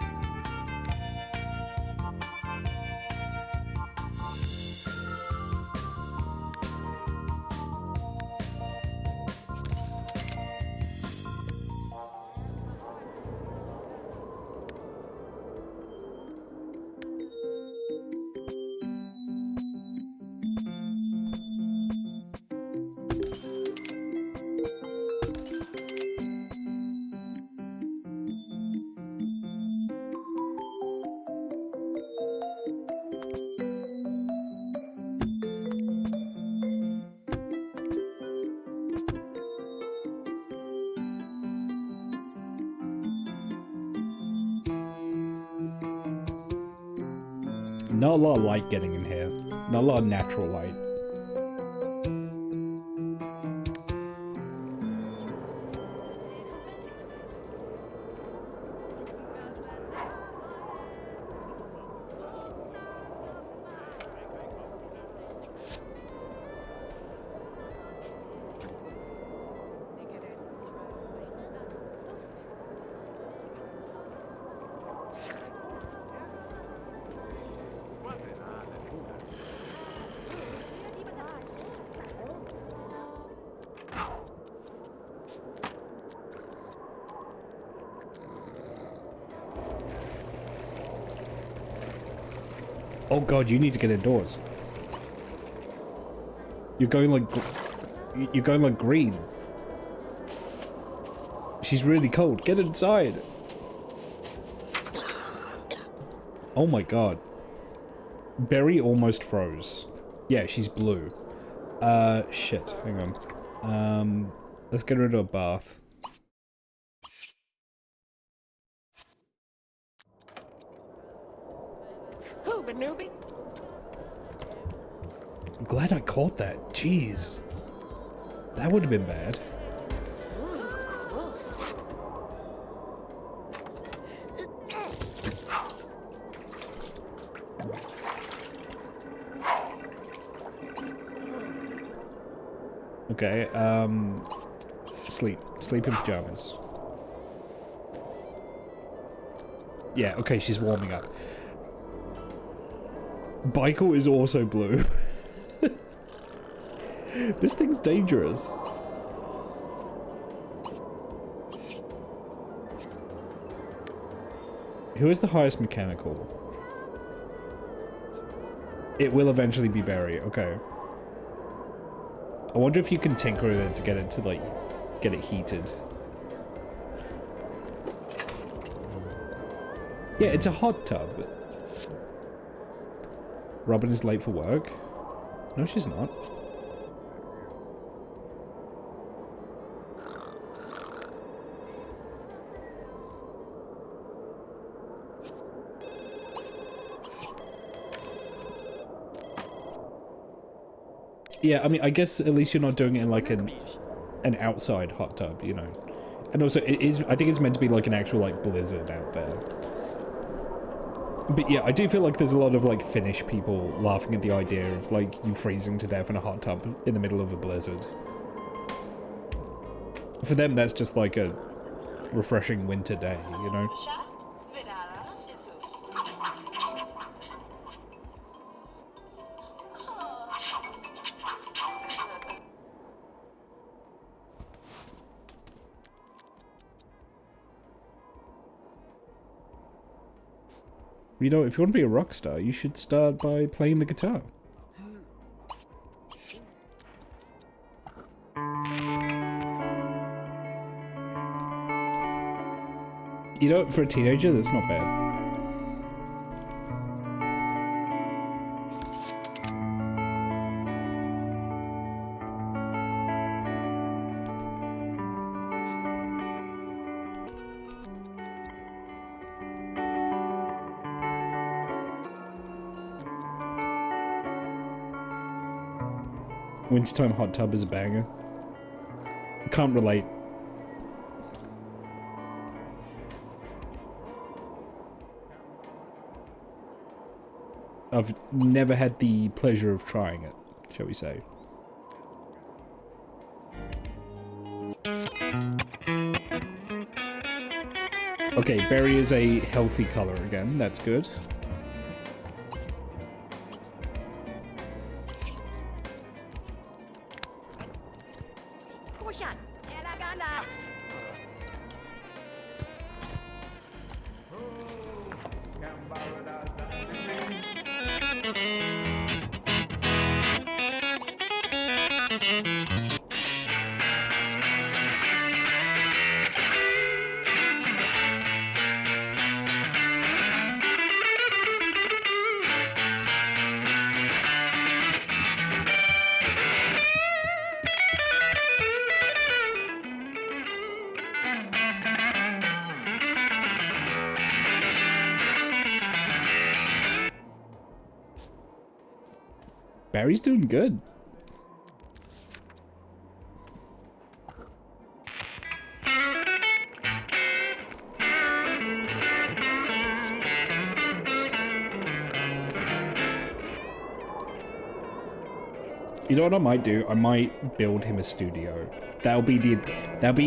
Not a lot of light getting in here. Not a lot of natural light. Oh god, you need to get indoors. You're going like... You're going like green. She's really cold. Get inside. Oh my god. Berry almost froze. Yeah, she's blue. Shit. Hang on. Let's get rid of a bath. Hooba Nooby. I'm glad I caught that. Jeez. That would have been bad. Okay, sleep. Sleep in pajamas. Yeah, okay, she's warming up. Michael is also blue. This thing's dangerous. Who is the highest mechanical? It will eventually be Barry, okay. I wonder if you can tinker with it to get it to, like, get it heated. Yeah, it's a hot tub. Robin is late for work. No, she's not. Yeah, I mean, I guess at least you're not doing it in like an outside hot tub, you know. And also, it is. I think it's meant to be like an actual like blizzard out there. But yeah, I do feel like there's a lot of like Finnish people laughing at the idea of like you freezing to death in a hot tub in the middle of a blizzard. For them, that's just like a refreshing winter day, you know. You know, if you want to be a rock star, you should start by playing the guitar. You know, for a teenager, that's not bad. Wintertime hot tub is a banger. Can't relate. I've never had the pleasure of trying it, shall we say. Okay, berry is a healthy color again, that's good. Barry's doing good. You know what I might do? I might build him a studio. That'll be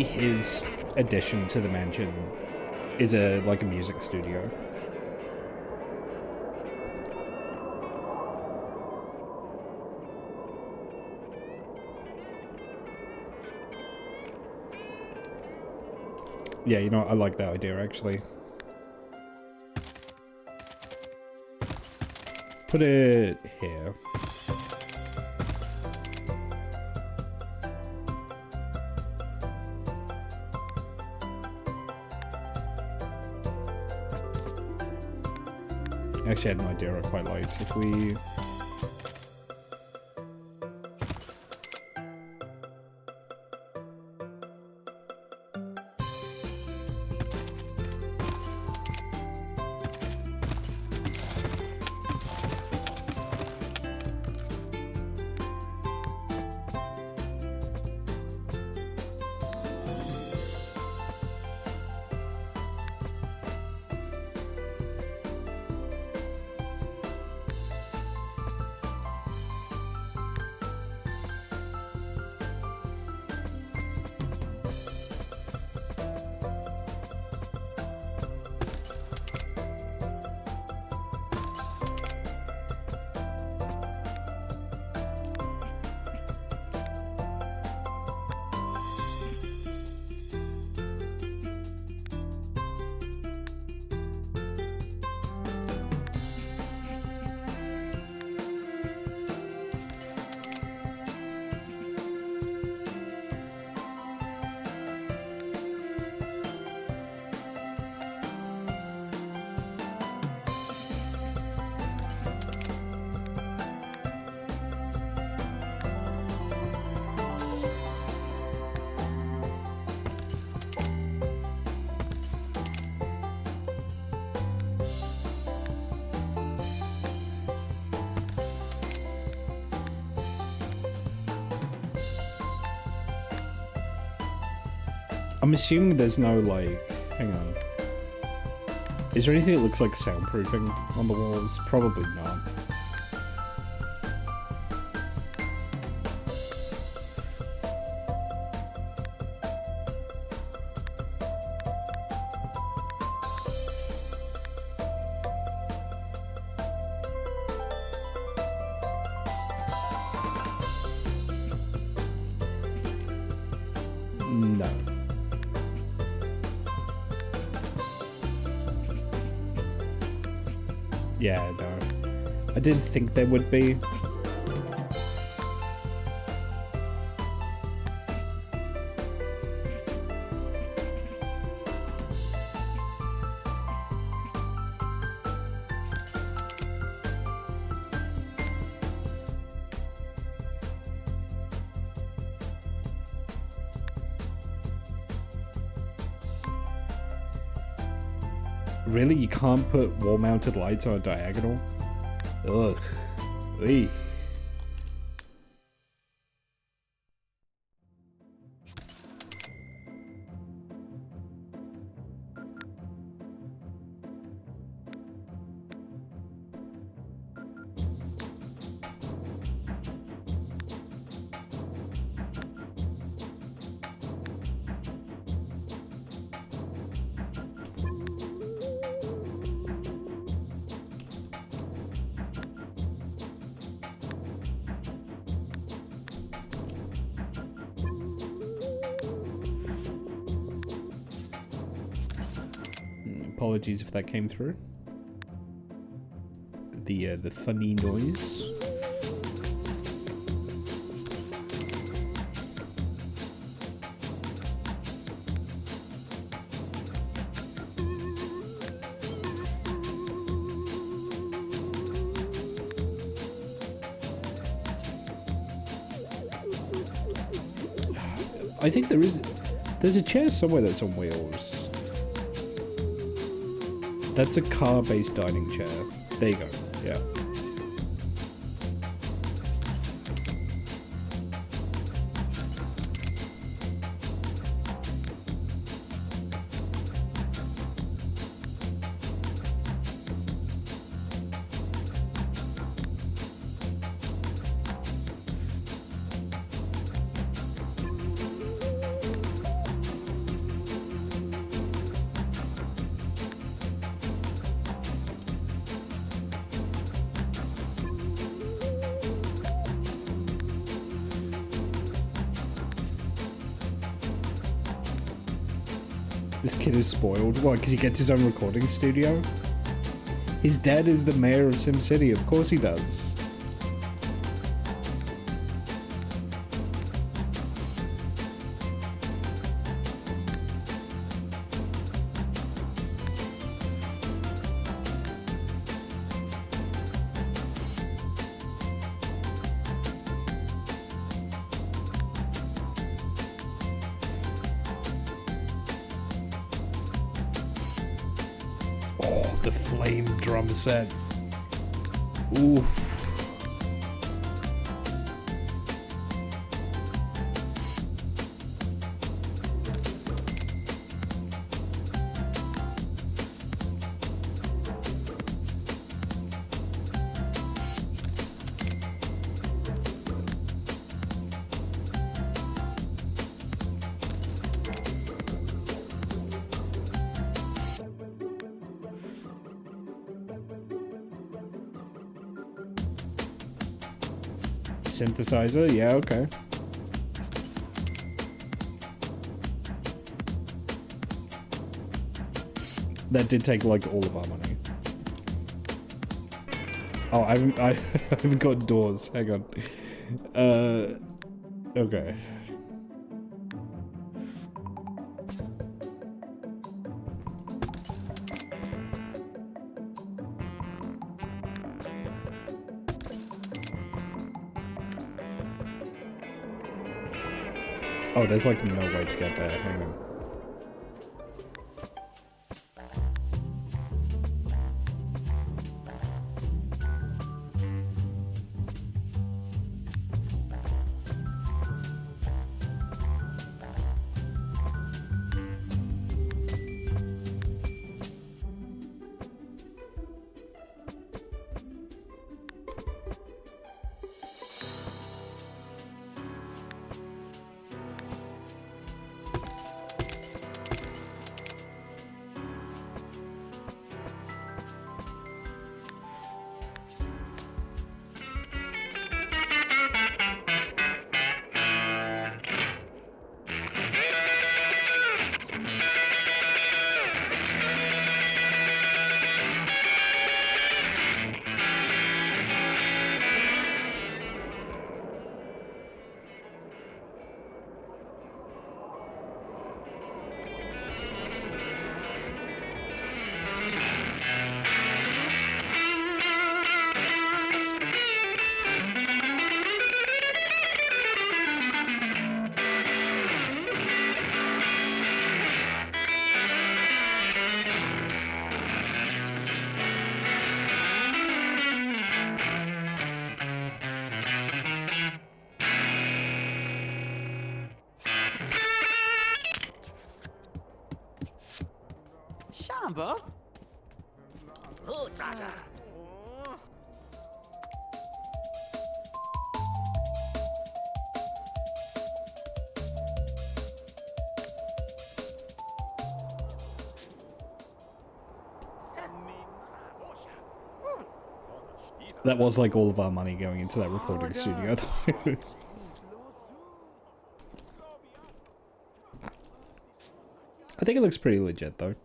his addition to the mansion. Is like a music studio. Yeah, you know, I like that idea, actually. put it here. Actually, I had an idea I quite liked. If we... I'm assuming there's no, like... Hang on. Is there anything that looks like soundproofing on the walls? Probably not. No. Yeah, no. I didn't think there would be. Really? You can't put wall-mounted lights on a diagonal? Ugh. Eey. Apologies if that came through. The funny noise. I think there's a chair somewhere that's on wheels. That's a car-based dining chair. There you go. Yeah. This kid is spoiled. Why? Because he gets his own recording studio? His dad is the mayor of Sim City. Of course he does. The flame drum set. Oof. Synthesizer, yeah, okay. That did take like all of our money. Oh, I haven't got doors. Hang on. Okay. Oh, there's like no way to get there. Hang on. Shamba? Oh, Tata. That was like all of our money going into that recording studio though. I think it looks pretty legit though.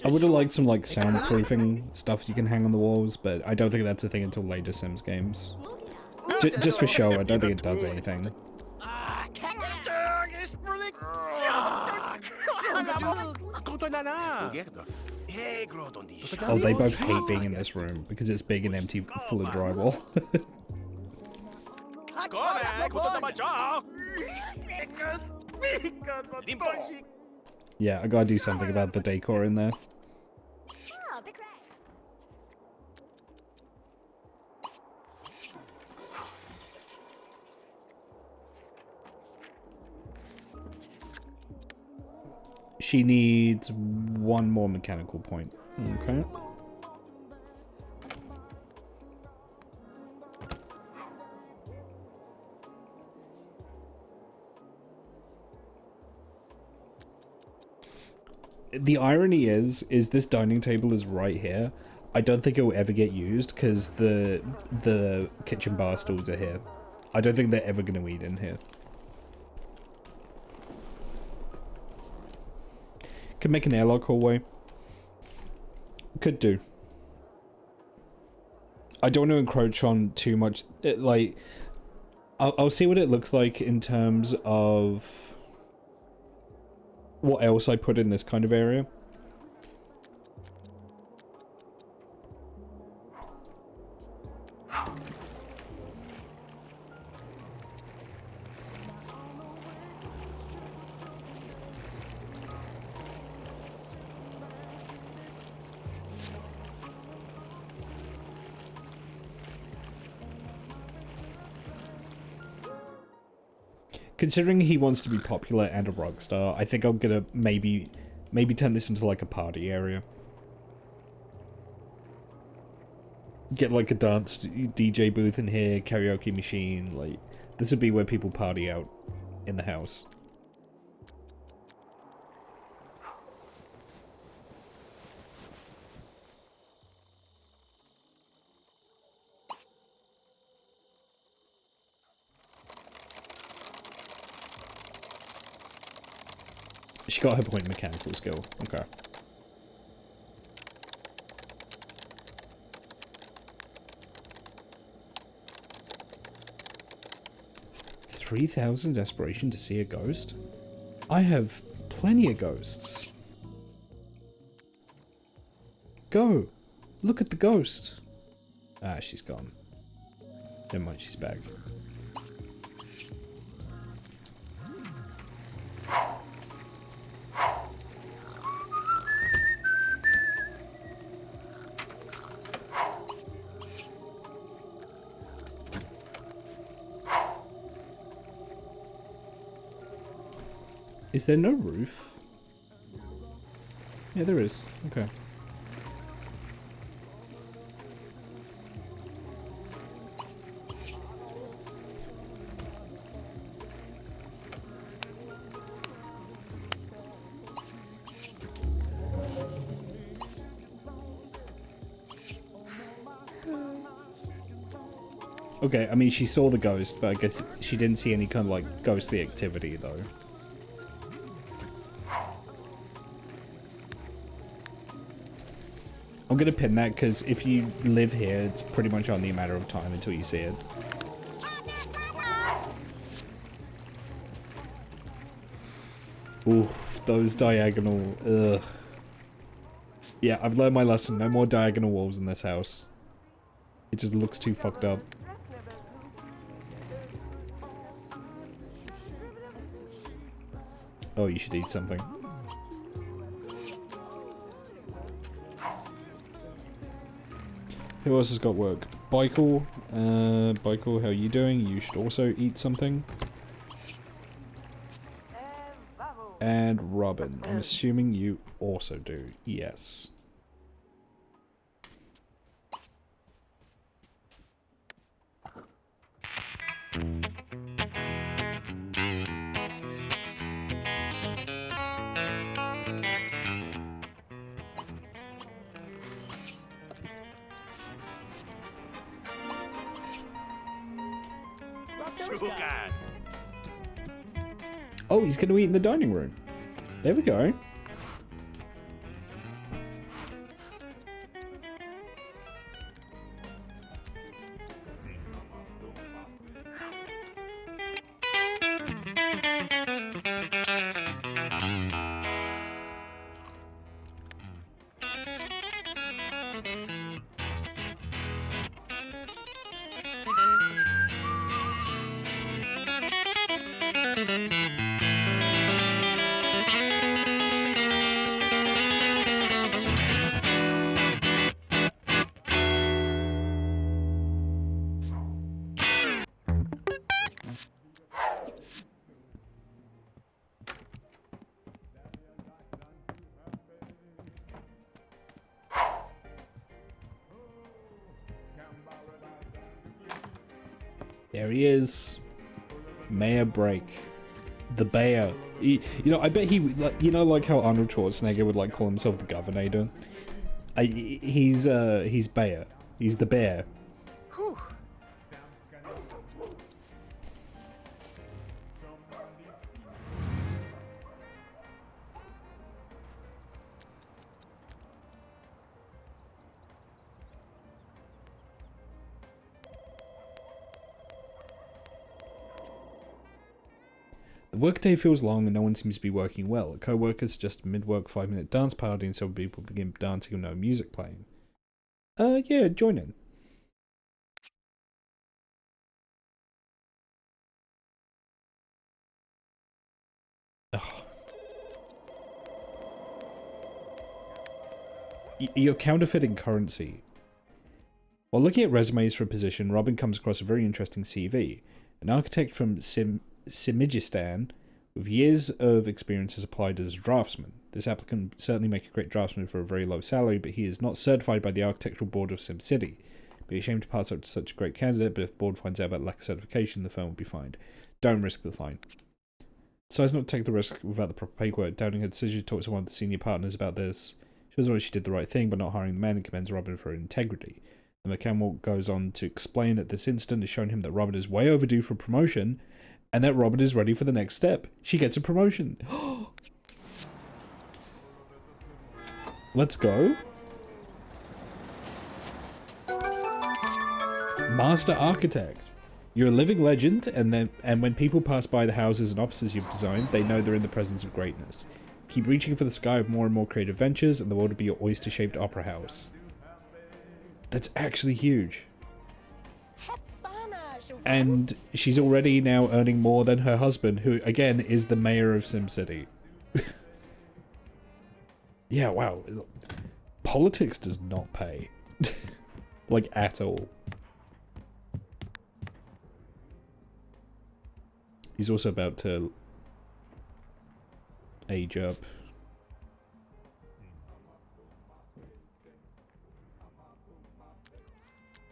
I would have liked some like soundproofing stuff you can hang on the walls, but I don't think that's a thing until later Sims games. Just for show, I don't think it does anything. Oh, they both hate being in this room because it's big and empty, full of drywall. Yeah, I gotta do something about the decor in there. Oh, big red. She needs one more mechanical point. Okay. The irony is this dining table is right here. I don't think it will ever get used because the kitchen bar stools are here. I don't think they're ever going to eat in here. Could make an airlock hallway. Could do. I don't want to encroach on too much. Like, I'll see what it looks like in terms of what else I put in this kind of area. Considering he wants to be popular and a rock star, I think I'm gonna maybe turn this into like a party area. Get like a dance DJ booth in here, karaoke machine, like this would be where people party out in the house. She got her point in mechanical skill. Okay. $3,000 desperation to see a ghost? I have plenty of ghosts. Go! Look at the ghost! Ah, she's gone. Never mind, she's back. Is there no roof? Yeah, there is. Okay. Okay, I mean, she saw the ghost, but I guess she didn't see any kind of, like, ghostly activity, though. I'm gonna pin that because if you live here, it's pretty much only a matter of time until you see it. Oof, those diagonal. Ugh. Yeah, I've learned my lesson. No more diagonal walls in this house. It just looks too fucked up. Oh, you should eat something. Who else has got work? Bikel. Bikel, how are you doing? You should also eat something. And Robin. I'm assuming you also do. Yes. Oh, he's going to eat in the dining room. There we go. There he is. Mayor Break. The Bear. You know, I bet he, like, you know, like how Arnold Schwarzenegger would, like, call himself the Governator? He's Bear. He's the bear. Whew. The workday feels long and no one seems to be working well. A co-worker suggests a mid-work 5-minute dance party and some people begin dancing with no music playing. Yeah, join in. Ugh. You're counterfeiting currency. While looking at resumes for a position, Robin comes across a very interesting CV. An architect from Simigistan with years of experience has applied as a draftsman. This applicant would certainly make a great draftsman for a very low salary, but he is not certified by the Architectural Board of SimCity. Be ashamed to pass up to such a great candidate, but if the board finds out about lack of certification, the firm will be fined. Don't risk the fine. Decides not to take the risk without the proper paperwork. Doubting her decision to talk to one of the senior partners about this. She was she did the right thing by not hiring the man and commends Robin for her integrity. The McCampbell goes on to explain that this incident has shown him that Robin is way overdue for promotion, and that Robin is ready for the next step. She gets a promotion. Let's go. Master Architect. You're a living legend, and when people pass by the houses and offices you've designed, they know they're in the presence of greatness. Keep reaching for the sky with more and more creative ventures, and the world will be your oyster-shaped opera house. That's actually huge. And she's already now earning more than her husband, who, again, is the mayor of SimCity. Yeah, wow. Politics does not pay. Like, at all. He's also about to age up.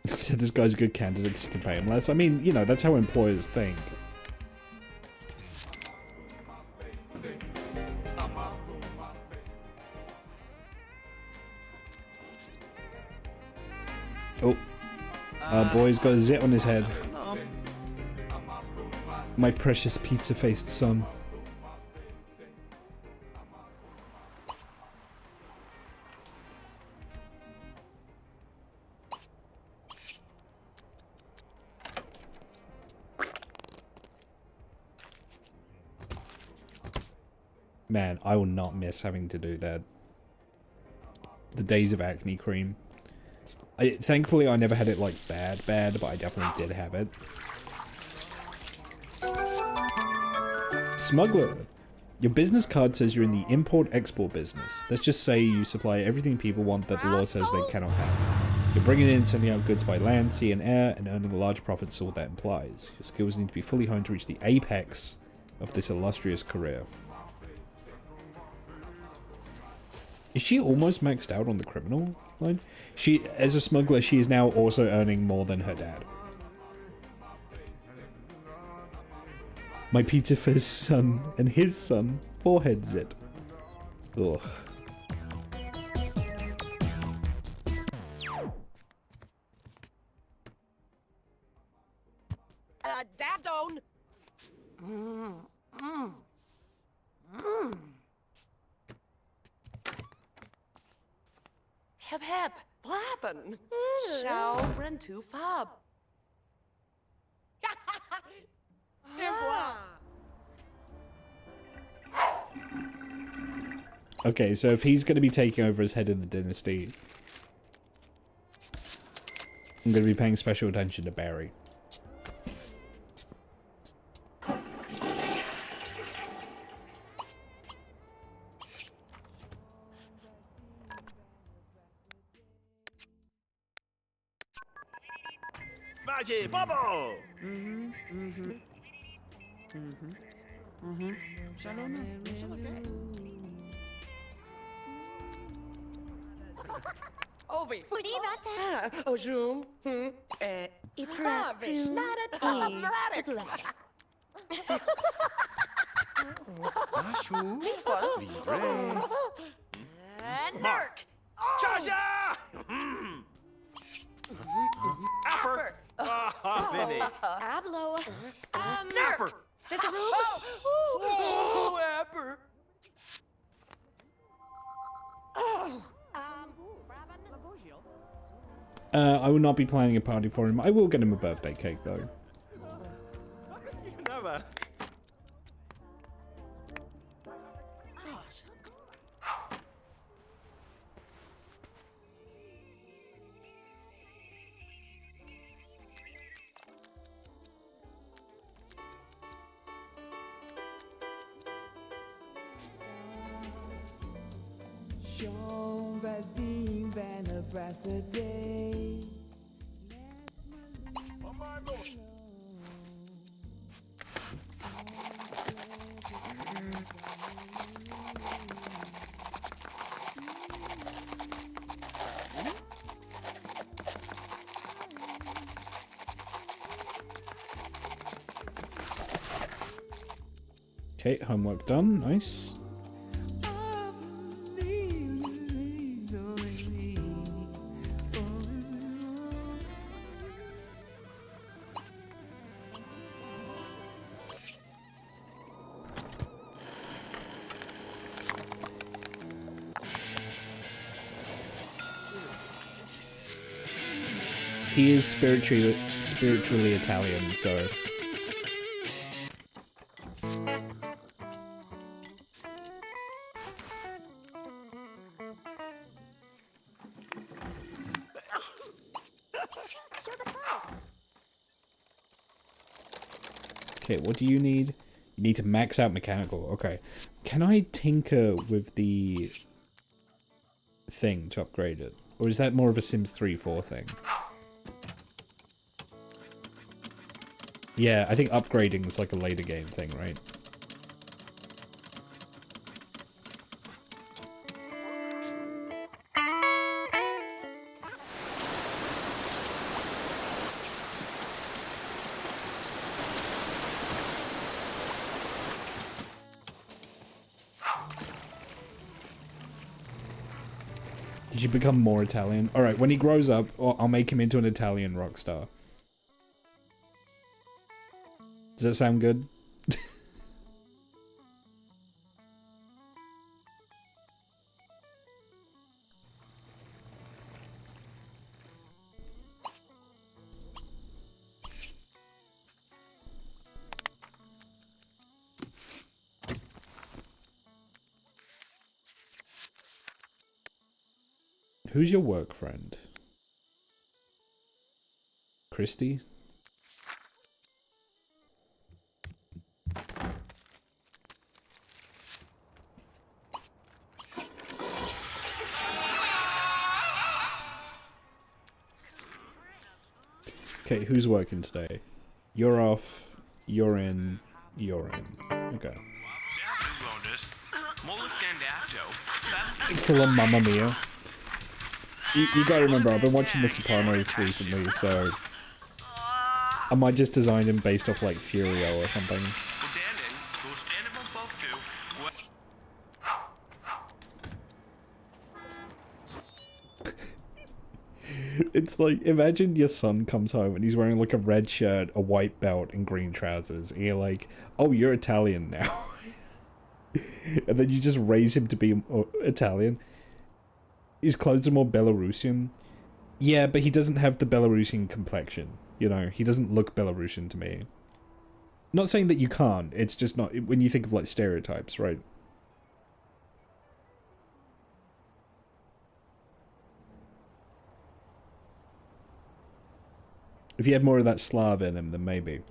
So this guy's a good candidate because you can pay him less. I mean, you know, that's how employers think. Oh. Boy's got a zit on his head. My precious pizza-faced son. Man, I will not miss having to do that. The days of acne cream. Thankfully, I never had it, like, bad, but I definitely did have it. Smuggler. Your business card says you're in the import-export business. Let's just say you supply everything people want that the law says they cannot have. You're bringing in, sending out goods by land, sea, and air, and earning large profits is all that implies. Your skills need to be fully honed to reach the apex of this illustrious career. Is she almost maxed out on the criminal line? As a smuggler, she is now also earning more than her dad. My pizza-faced son and his son foreheads it. Ugh. Dad down. Hep hep, blappen. Shall run too fab. Okay, so if he's going to be taking over as head of the dynasty, I'm going to be paying special attention to Barry. Vaje, Bobo! Ovi. Privata. Oh, zoom. Ipravish. Not at all. Ashu, Libre. And Merc. Charger! Apper. Ah, Vinny. Ablo. Napper. Cicero. Oh, Apper. I will not be planning a party for him. I will get him a birthday cake, though. Never. Okay, homework done. Nice. He is spiritually Italian, so okay, what do you need? You need to max out mechanical. Okay. Can I tinker with the thing to upgrade it? Or is that more of a Sims 3-4 thing? Yeah, I think upgrading is like a later game thing, right? Did you become more Italian? Alright, when he grows up, I'll make him into an Italian rock star. Does that sound good? Who's your work friend? Christy? Okay, who's working today? You're off, you're in, you're in. Okay. Full on Mamma Mia. You gotta remember, I've been watching The Sopranos recently, so I might just design him based off like Furio or something. It's like, imagine your son comes home and he's wearing like a red shirt, a white belt, and green trousers, and you're like, oh, you're Italian now. And then you just raise him to be Italian. His clothes are more Belarusian. Yeah, but he doesn't have the Belarusian complexion. You know, he doesn't look Belarusian to me. Not saying that you can't, it's just not, when you think of like stereotypes, right? If he had more of that Slav in him, then maybe.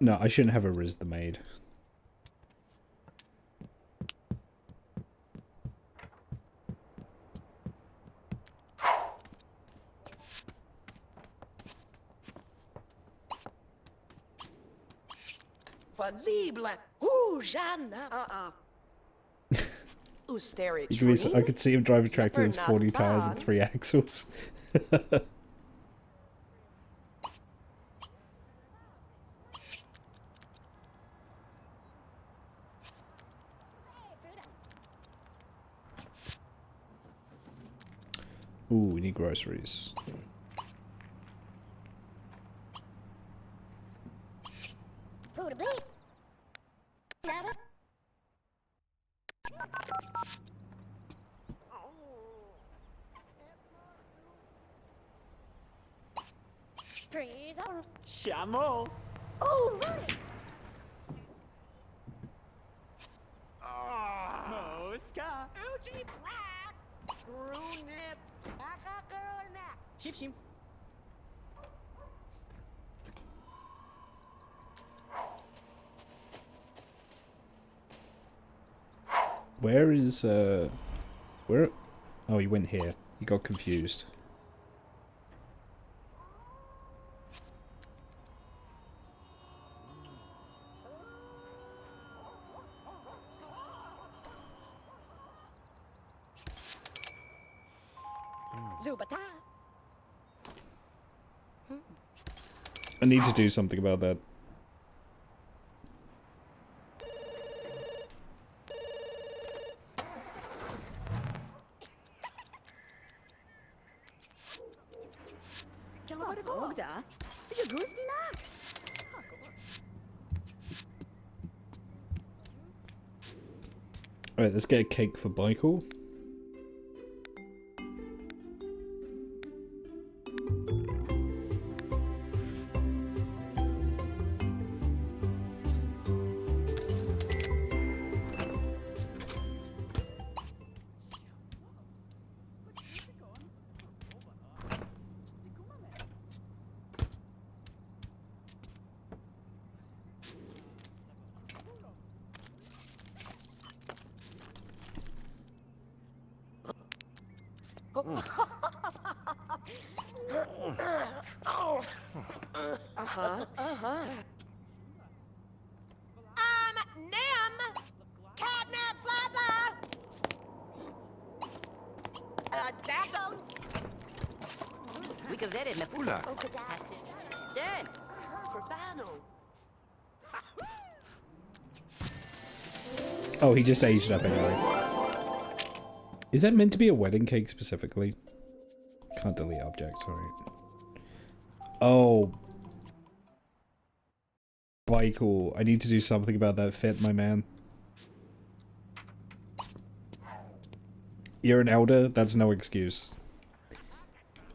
No, I shouldn't have a Riz the maid. Libre. Ooh, Jeanne. Ooh, stary You could be, I could see him drive a tractor that's Not 40 tires and fun. 3 axles. Ooh, we need groceries. Food, please. Freeze. Chameau. Oh, right. Mosca. Uji black. Screw nip. Shim shim. Where is, where? Oh, you went here. You got confused. Zubata. I need to do something about that. Ogda. You goose not. Alright, let's get a cake for Michael. Nim. Catnip flather. Daffo. We could let it. Oula. Damn. Urbano. Oh, he just aged up anyway. Is that meant to be a wedding cake specifically? Can't delete objects, alright. Oh. Michael, I need to do something about that fit, my man. You're an elder? That's no excuse.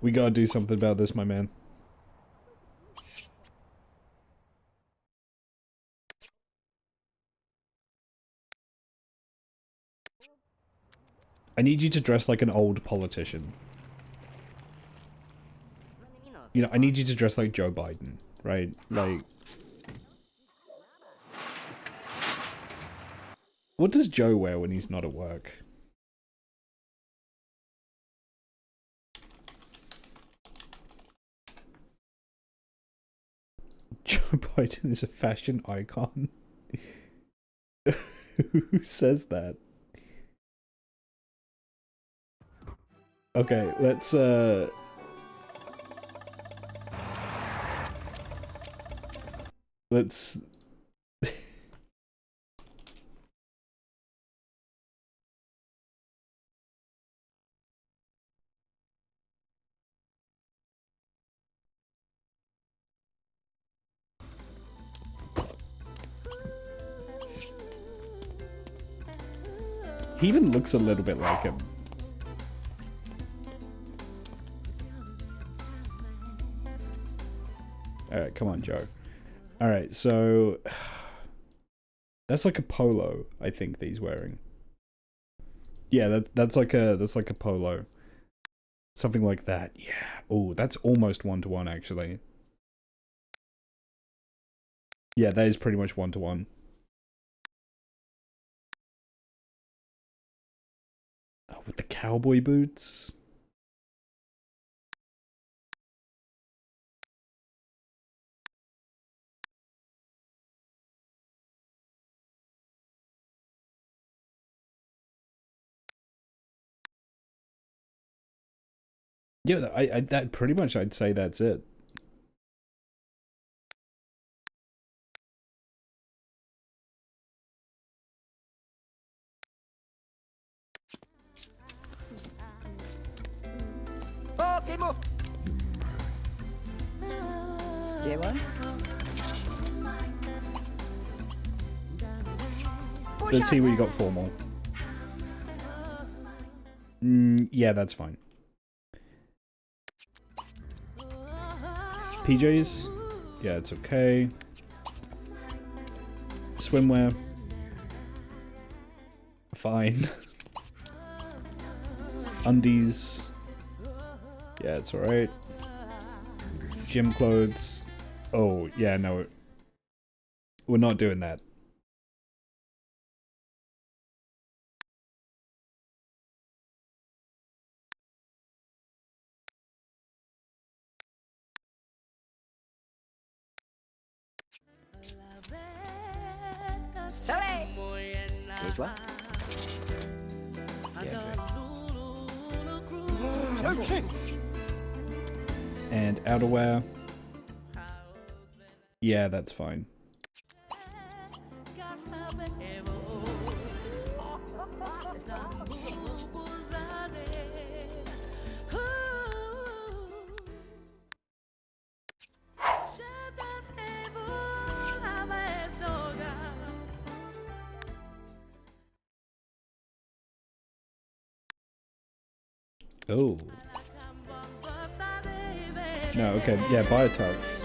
We gotta do something about this, my man. I need you to dress like an old politician. You know, I need you to dress like Joe Biden, right? Like... What does Joe wear when he's not at work? Joe Biden is a fashion icon. Who says that? Okay, let's let's He even looks a little bit like him. Alright, come on, Joe. Alright, so... That's like a polo, I think, that he's wearing. Yeah, that's like a polo. Something like that. Yeah. Oh, that's almost 1-to-1, actually. Yeah, that is pretty much 1-to-1. Oh, with the cowboy boots. Yeah, I that pretty much I'd say that's it. Okay, move. Get one? Let's see what you got for more. Yeah, that's fine. PJs? Yeah, it's okay. Swimwear? Fine. Undies? Yeah, it's alright. Gym clothes? Oh, yeah, no. We're not doing that. Sorry. This one? And outerwear? Yeah, that's fine. Oh. No, okay, yeah, buy a tux.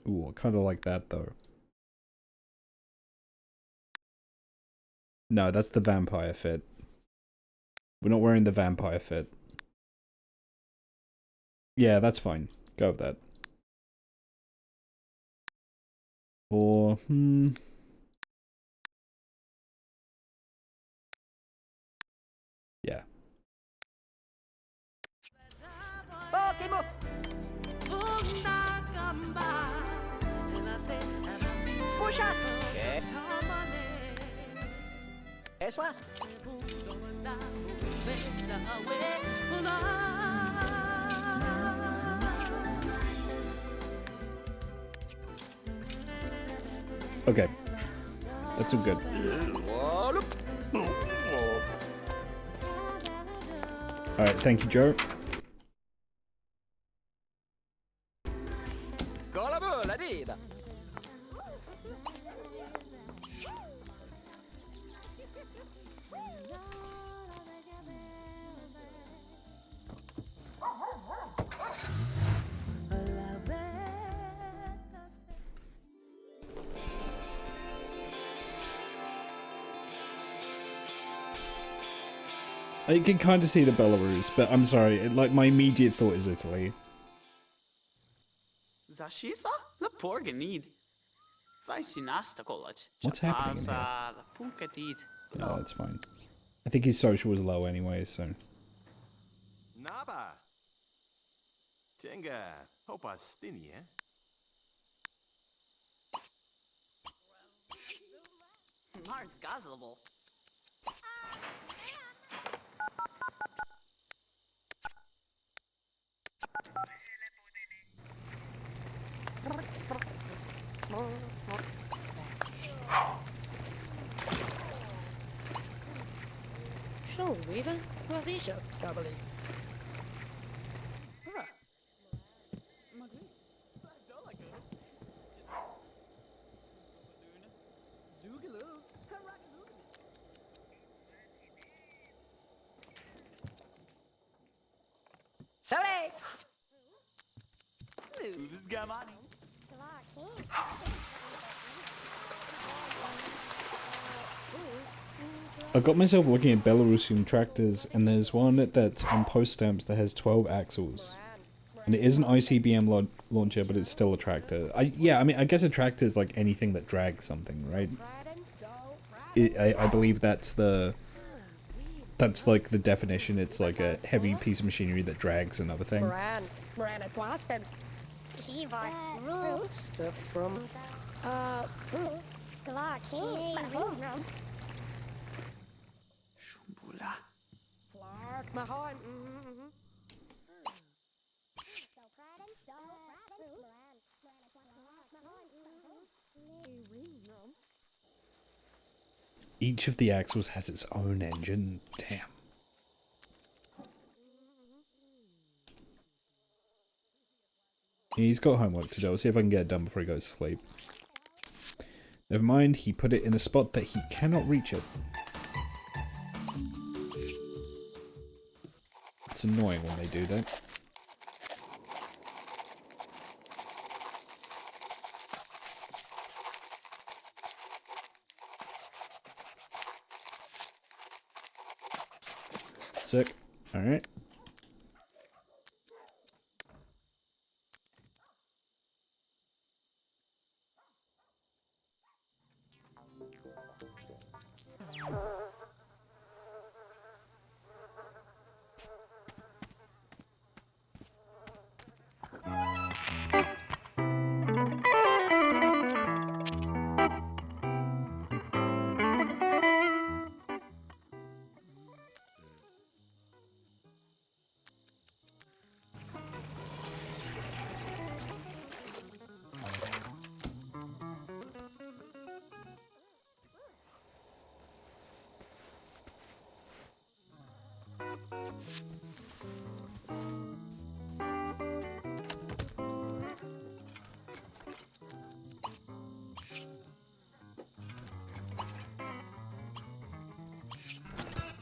Ooh, I kinda like that though. No, that's the vampire fit. We're not wearing the vampire fit. Yeah, that's fine. Go with that. Or, yeah. Okay, move. Push up. Okay. This one. Okay. That's all good. Alright, thank you, Joe. I can kind of see the Belarus, but I'm sorry, like my immediate thought is Italy. Zashisa? The poor need. Vai nasta college. What's happening in here? The punka teeth. Yeah, that's fine. I think his social was low anyway, so. Naba. Tenga. Hopa stini, eh? Mars Goslavable. Sure, Weaver. Well, these are doubly. Sorry. Who's got money? I got myself looking at Belarusian tractors, and there's one that's on post stamps that has 12 axles. And it is an ICBM launcher, but it's still a tractor. Yeah, I mean, I guess a tractor is like anything that drags something, right? I believe that's like the definition. It's like a heavy piece of machinery that drags another thing. Moran at Boston. Stuff from Shumbula. Clark Mahon. Each of the axles has its own engine. Damn. He's got homework to do. I'll see if I can get it done before he goes to sleep. Never mind, he put it in a spot that he cannot reach it. It's annoying when they do that. Sick. Alright.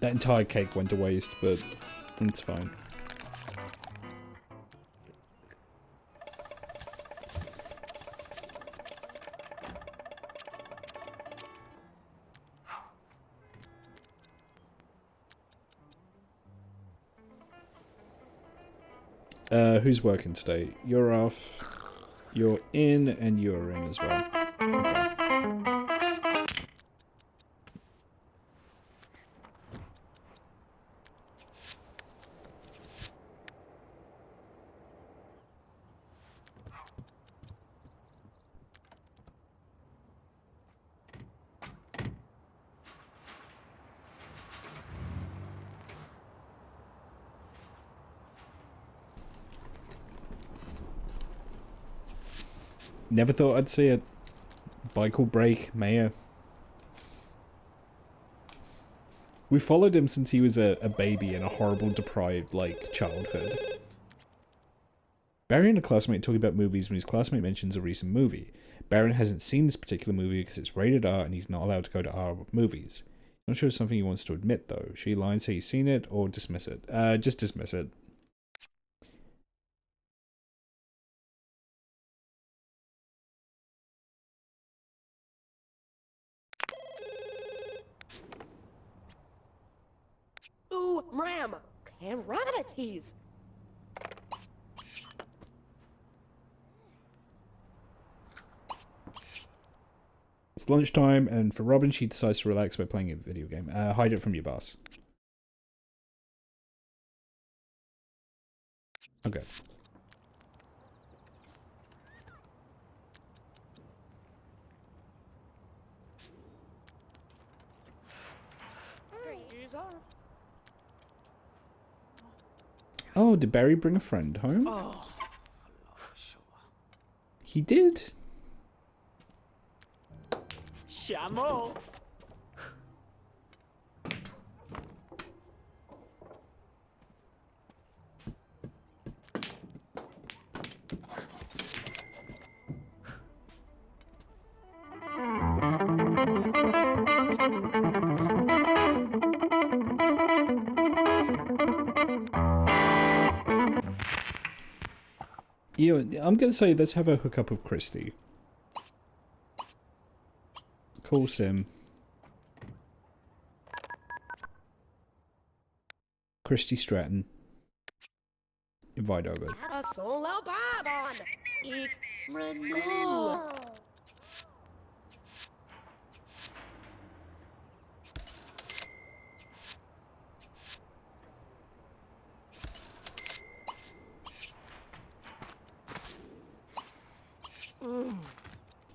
That entire cake went to waste, but it's fine. Who's working today? You're off, you're in, and you're in as well. Okay. Never thought I'd see a bike will break mayor. We followed him since he was a baby in a horrible, deprived, like, childhood. Barry and a classmate talking about movies when his classmate mentions a recent movie. Baron hasn't seen this particular movie because it's rated R and he's not allowed to go to R movies. Not sure it's something he wants to admit, though. Should he lie and say he's seen it, or dismiss it? Just dismiss it. Ooh, Ram. And Ramanatees. It's lunchtime, and for Robin, she decides to relax by playing a video game. Hide it from your boss. Okay. Oh, did Barry bring a friend home? Oh. He did? Shamo. You know, I'm gonna say let's have a hookup with Christy. Call Sim. Christy Stratton. Invite over. A solo barbon. Ik renew.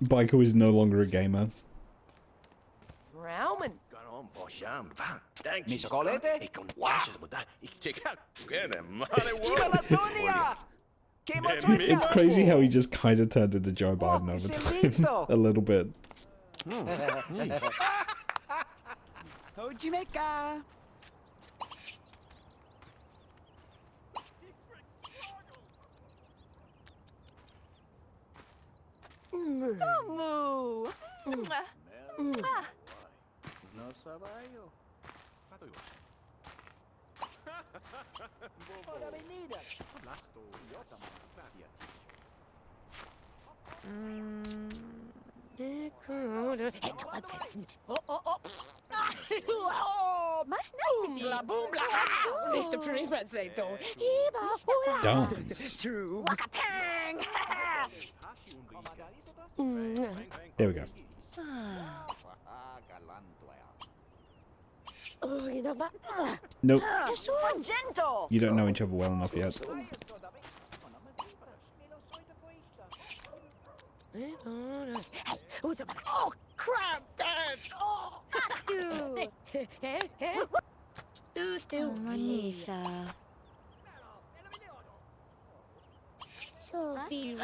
Biker is no longer a gamer. Raumen. Missä olette? It's crazy how he just kind of turned into Joe Biden over time. A little bit. Hojimeka. Tomu. No sabayo. Ora venida. Oh, mas não. Boomla. Mr. Primazeto. Dance. True. Wakapang. There we go. Oh, you know what? Nope. Gentle. You don't know each other well enough yet. Oh, crap, Dad. Oh, Hastu. Who's still Manisha. Sophie?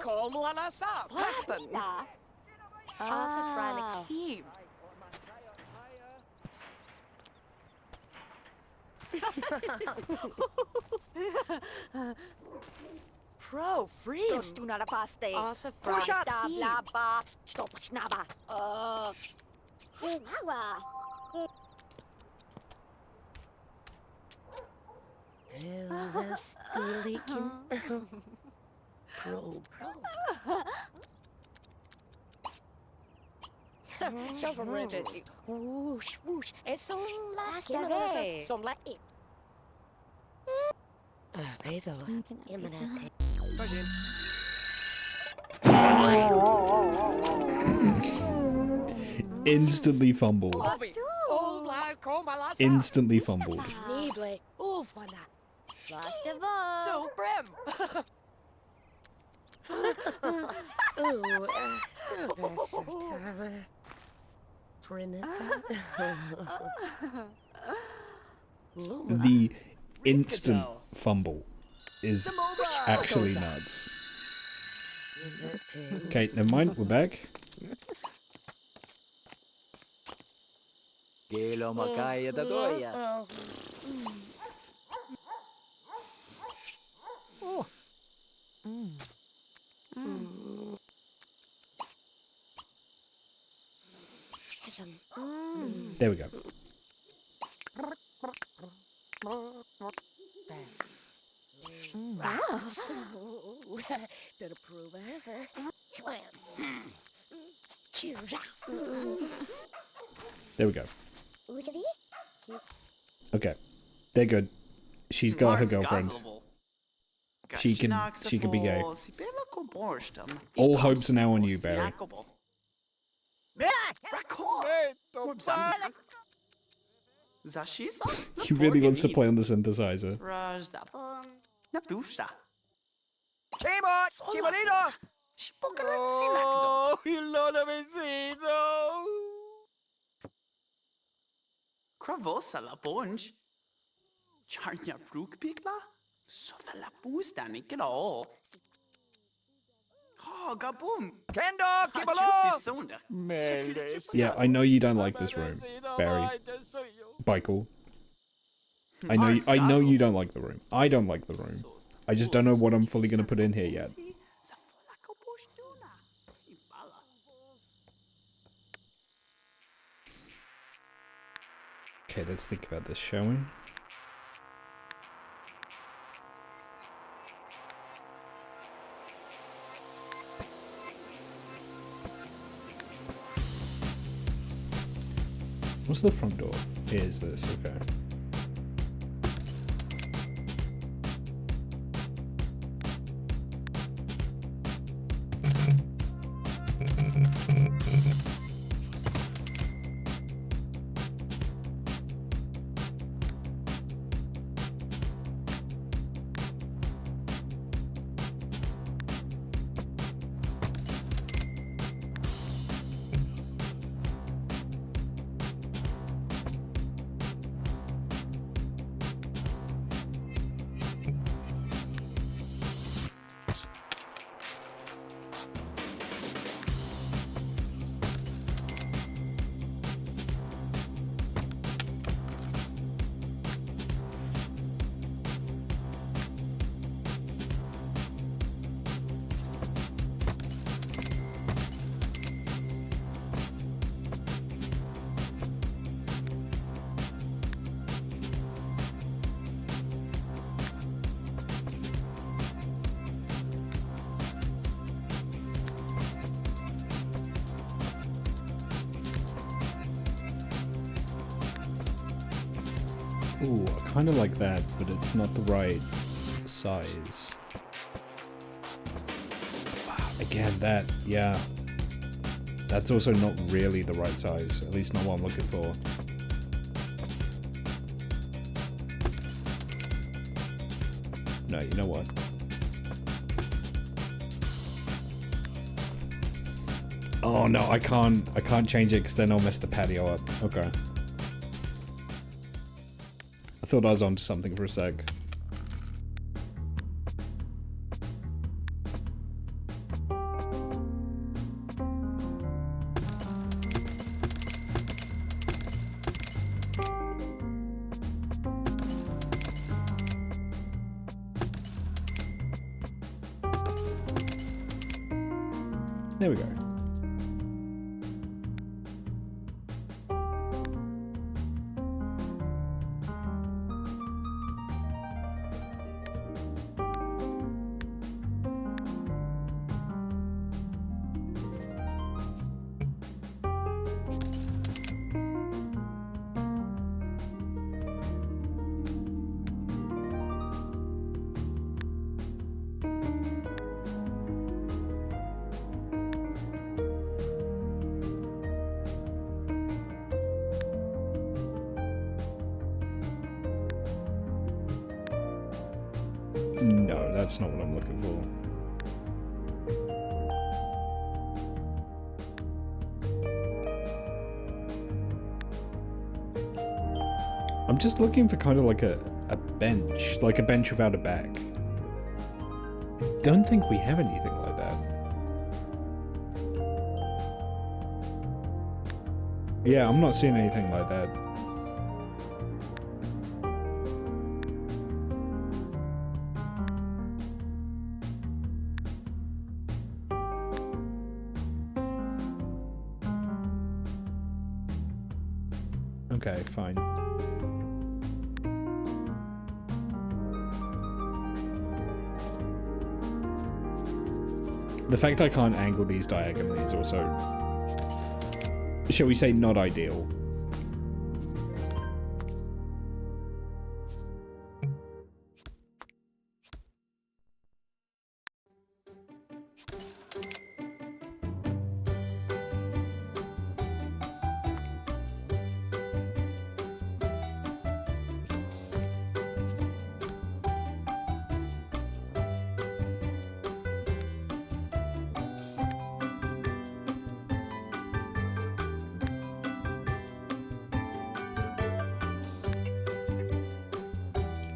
Kom lala sa. Flappen. Also Ah. Keep. Pro free. Tostu na paste. Also Pusha Friday. tabla ba. Stop snaba. Elvis Dulikin. Pro. Self-ready. Whoosh, whoosh. It's so Last like day. Some like it. Beto. Imminent. Instantly fumbled. Oh, like kom lala sa. Instantly fumbled. Needly. Ufana. Last of all. So brim. Oh, Trinidad. The instant fumble is actually nuts. Okay, never mind. We're back. Kilo makaya da doya. There we go. Did approve it. There we go. Okay. They're good. She's got her girlfriend. She can be gay. All hopes are now on you, Barry. He really wants to play on the synthesizer. Kimo! Kimolino! Oh, il loro vestito! Cravosa la punch. Charnia broekpikla? Soffa la boostan ikke da. Oh, gaboom! Kendo! Kimolo! Yeah, I know you don't like this room, Barry. Michael. I know you don't like the room. I don't like the room. I just don't know what I'm fully gonna put in here yet. Okay, let's think about this, shall we? What's the front door? Here's this, okay. Ooh, I kind of like that, but it's not the right size. Again, that, yeah. That's also not really the right size, at least not what I'm looking for. No, you know what? Oh no, I can't change it because then I'll mess the patio up. Okay. I thought I was onto something for a sec. There we go. No, that's not what I'm looking for. I'm just looking for kind of like a bench, like a bench without a back. I don't think we have anything like that. Yeah, I'm not seeing anything like that. Okay, fine. The fact I can't angle these diagonally is also, shall we say, not ideal.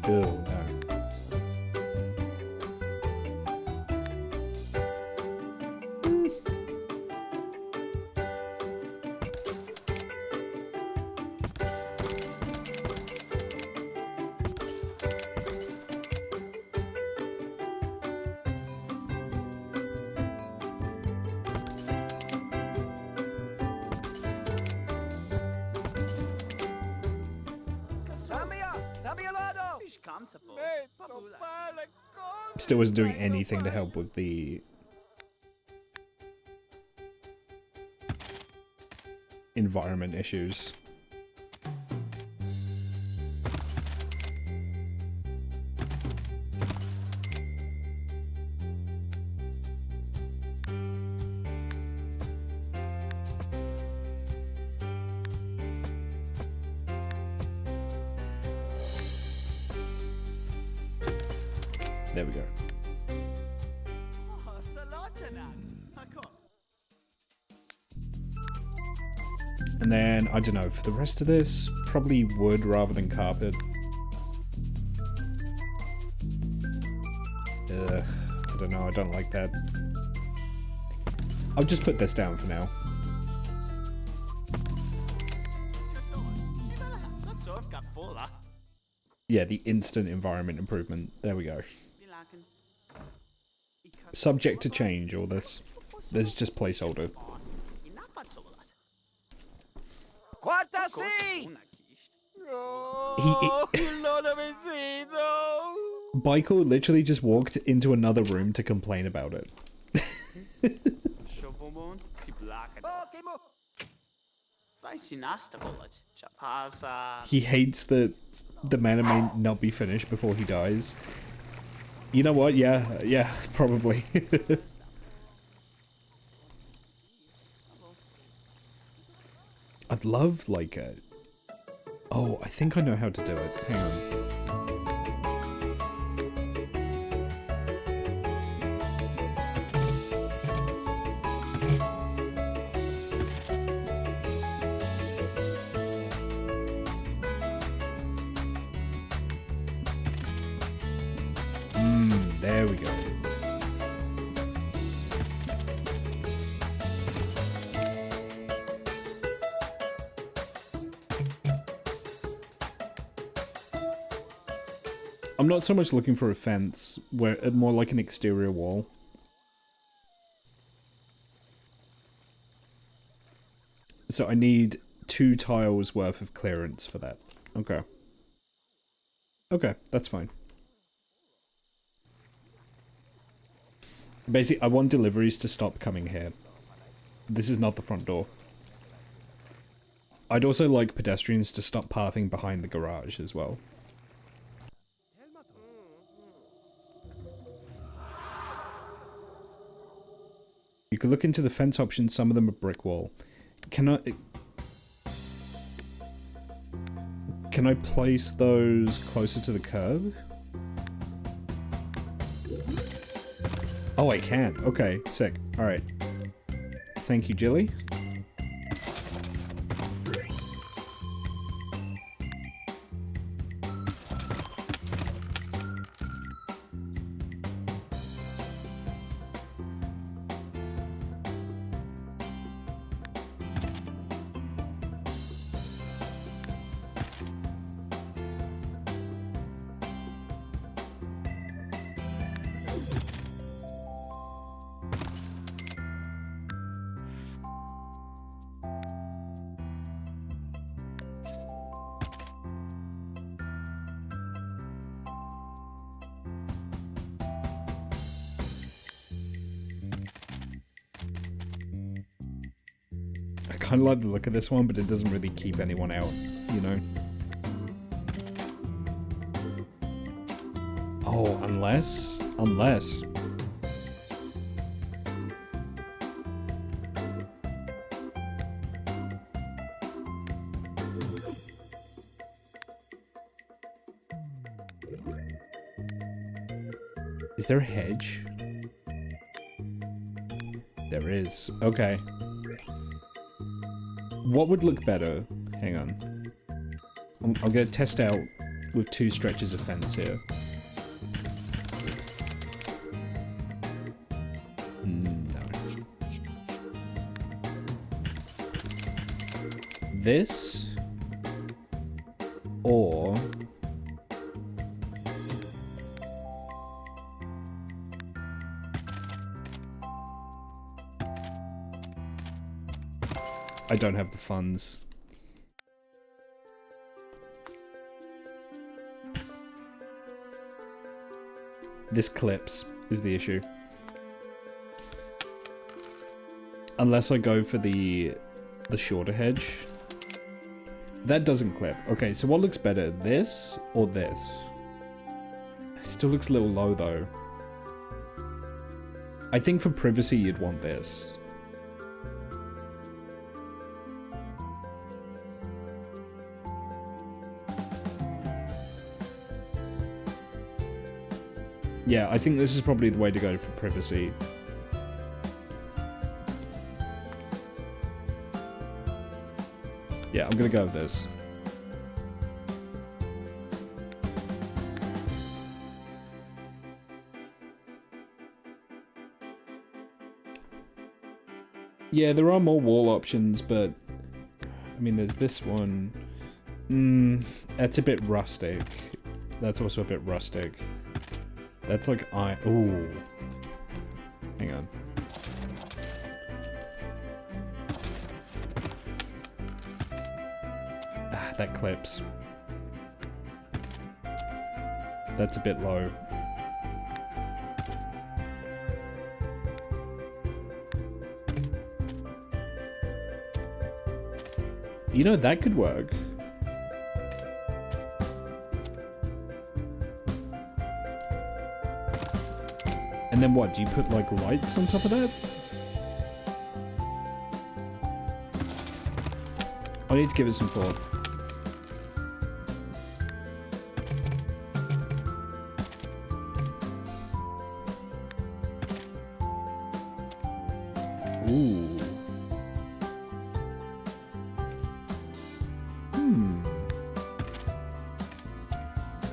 Ew, no. Still wasn't doing anything to help with the environment issues. There we go. And then, I don't know, for the rest of this, probably wood rather than carpet. I don't know, I don't like that. I'll just put this down for now. Yeah, the instant environment improvement. There we go. Subject to change, all this. There's just placeholder. Quarta C! Michael literally just walked into another room to complain about it. He hates that the mana may not be finished before he dies. You know what? Yeah, probably. I'd love, like, a... Oh, I think I know how to do it. Hang on. There we go. I'm not so much looking for a fence, where more like an exterior wall. So I need 2 tiles worth of clearance for that. Okay. Okay, that's fine. Basically, I want deliveries to stop coming here. This is not the front door. I'd also like pedestrians to stop pathing behind the garage as well. You could look into the fence options, some of them are brick wall. Can I place those closer to the curb? Oh, I can. Okay, sick. Alright. Thank you, Jilly. I kind of like the look of this one, but it doesn't really keep anyone out, you know? Oh, unless... Is there a hedge? There is. Okay. What would look better? Hang on. I'm gonna test out with 2 stretches of fence here. No. This or I don't have the funds. This clips is the issue. Unless I go for the shorter hedge. That doesn't clip. Okay, so what looks better? This or this? It still looks a little low though. I think for privacy you'd want this. Yeah, I think this is probably the way to go for privacy. Yeah, I'm gonna go with this. Yeah, there are more wall options, but I mean, there's this one. That's a bit rustic. That's also a bit rustic. That's like ooh. Hang on. Ah, that clips. That's a bit low. You know, that could work. And then what, do you put like lights on top of that? I need to give it some thought. Ooh.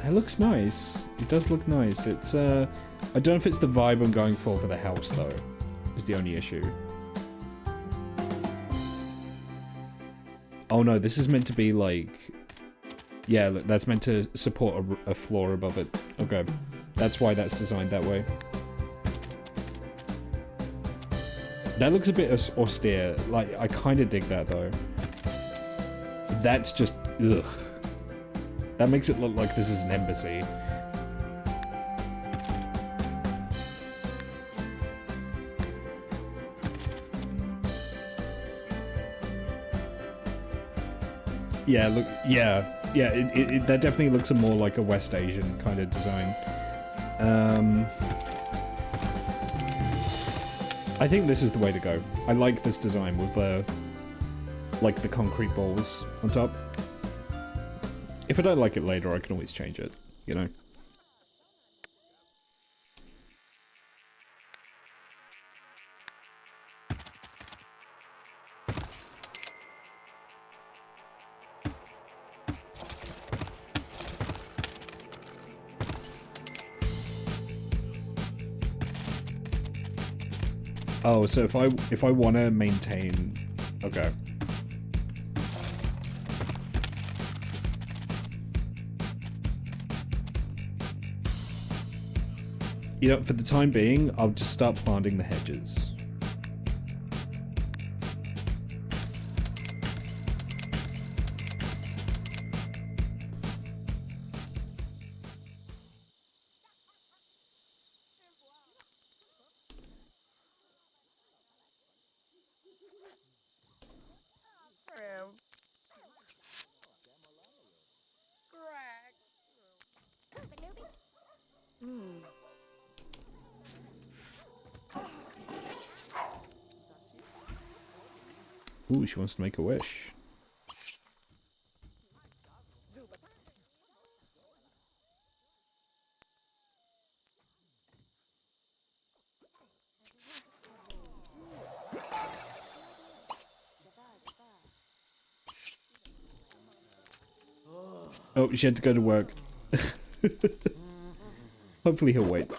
It looks nice. It does look nice. It's, I don't know if it's the vibe I'm going for the house, though, is the only issue. Oh no, this is meant to be like... Yeah, that's meant to support a floor above it. Okay. That's why that's designed that way. That looks a bit austere. Like, I kind of dig that, though. That's just... Ugh. That makes it look like this is an embassy. Yeah, look, yeah, that definitely looks more like a West Asian kind of design. I think this is the way to go. I like this design with the, like the concrete balls on top. If I don't like it later, I can always change it, you know? Oh, so if I want to maintain... Okay. You know, for the time being, I'll just start planting the hedges. Ooh, she wants to make a wish. Oh, she had to go to work. Hopefully he'll wait.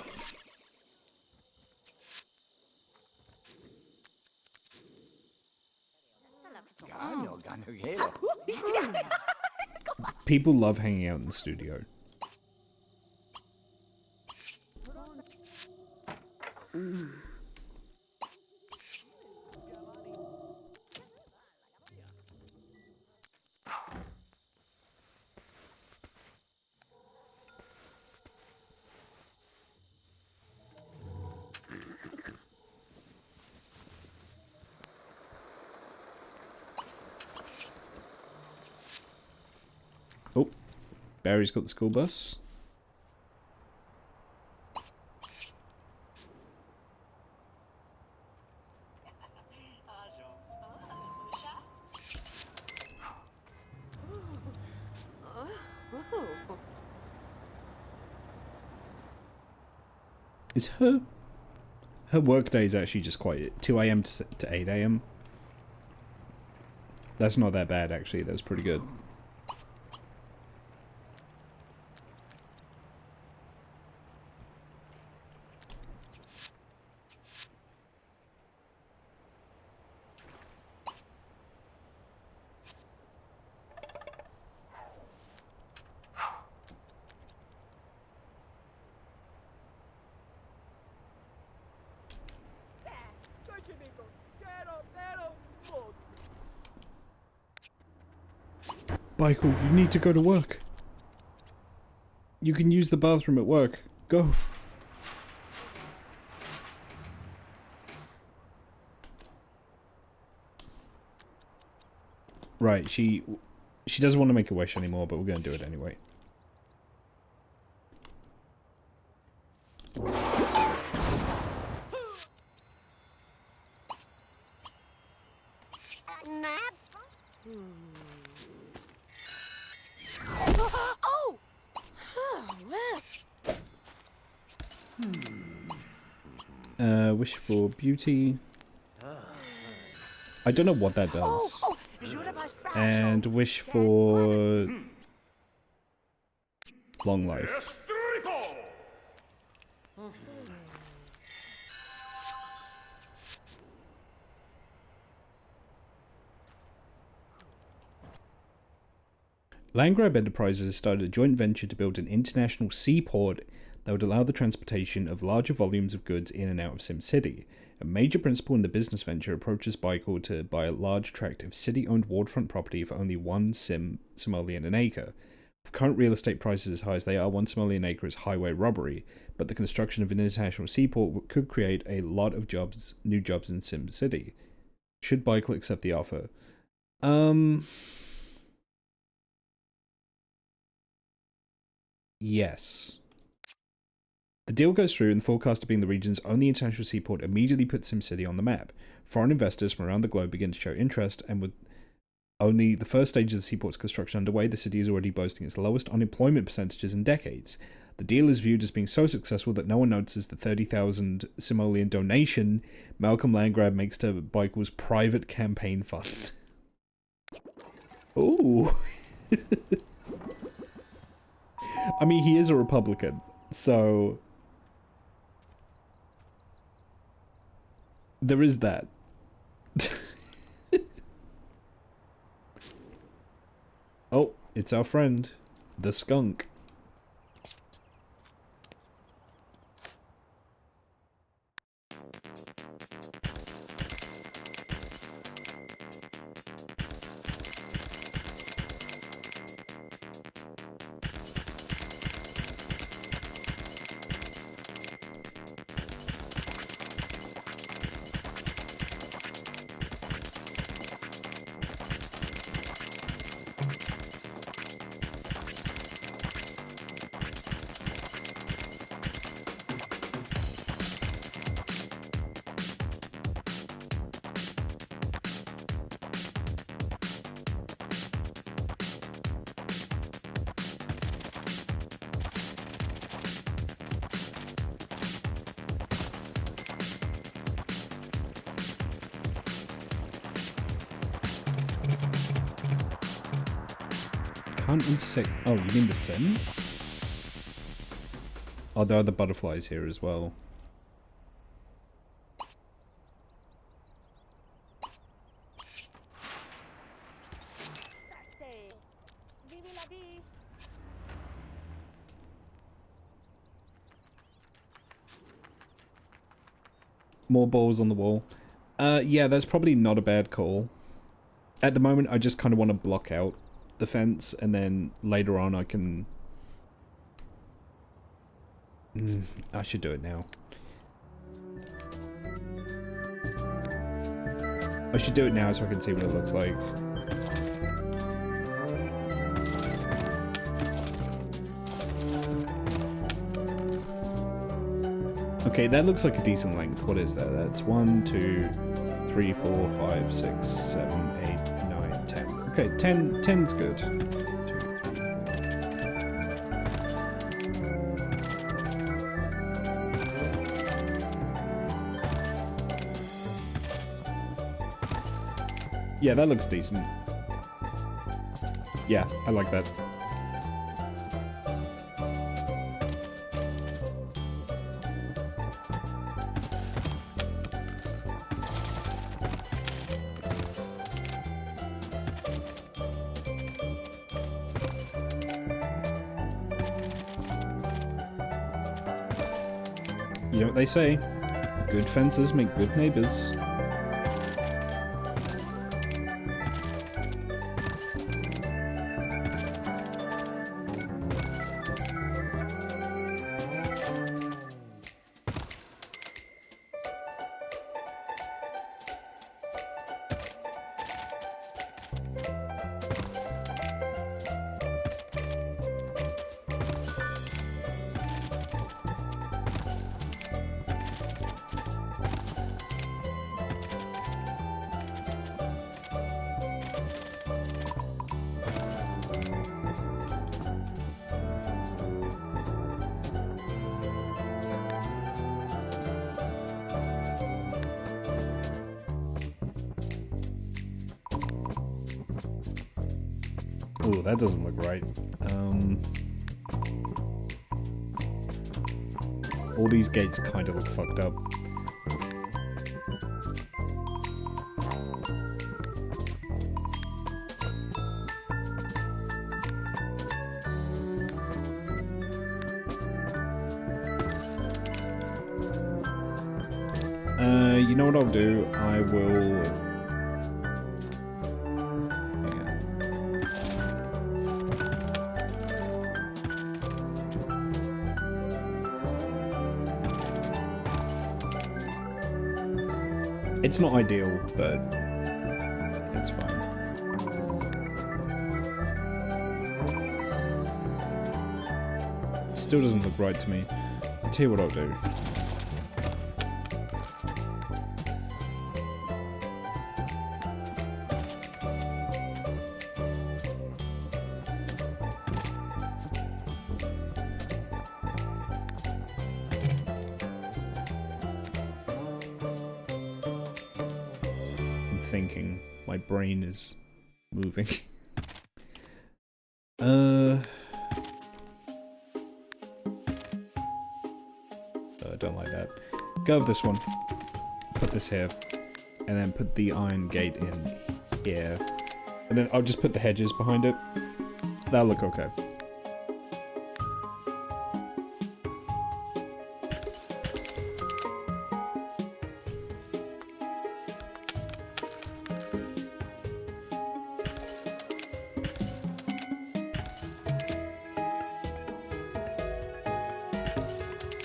People love hanging out in the studio. Oh, Barry's got the school bus. Is her work day is actually just quite 2 a.m. to 8 a.m. That's not that bad actually. That's pretty good. Michael, you need to go to work. You can use the bathroom at work. Go. Right, she doesn't want to make a wish anymore, but we're going to do it anyway. Oh! Well. Wish for beauty. I don't know what that does. And wish for long life. Landgrab Enterprises has started a joint venture to build an international seaport that would allow the transportation of larger volumes of goods in and out of Sim City. A major principal in the business venture approaches Baikal to buy a large tract of city-owned waterfront property for only 1 simoleon an acre. With current real estate prices as high as they are, 1 simoleon an acre is highway robbery, but the construction of an international seaport could create a lot of jobs, new jobs in Sim City. Should Baikal accept the offer? Yes. The deal goes through, and the forecast of being the region's only international seaport immediately puts SimCity on the map. Foreign investors from around the globe begin to show interest, and with only the first stage of the seaport's construction underway, the city is already boasting its lowest unemployment percentages in decades. The deal is viewed as being so successful that no one notices the 30,000 simoleon donation Malcolm Landgrab makes to Baikal's private campaign fund. Ooh. I mean, he is a Republican, so there is that. Oh, it's our friend, the skunk. Can't intersect. Oh, you mean the sim? Oh, there are the butterflies here as well. More balls on the wall. Yeah, that's probably not a bad call. At the moment, I just kind of want to block out the fence, and then later on I can... I should do it now. I should do it now so I can see what it looks like. Okay, that looks like a decent length. What is that? That's 1, 2, 3, 4, 5, 6, 7, 8, 9, 10. Okay, 10's good. 2, 3, 4. Yeah, that looks decent. Yeah, I like that. You know what they say? Good fences make good neighbors. Ooh, that doesn't look right. All these gates kind of look fucked up. You know what I'll do? I will... It's not ideal, but it's fine. It still doesn't look right to me. I'll tell you what I'll do. Thinking. My brain is moving. I don't like that. Go with this one. Put this here. And then put the iron gate in here. And then I'll just put the hedges behind it. That'll look okay.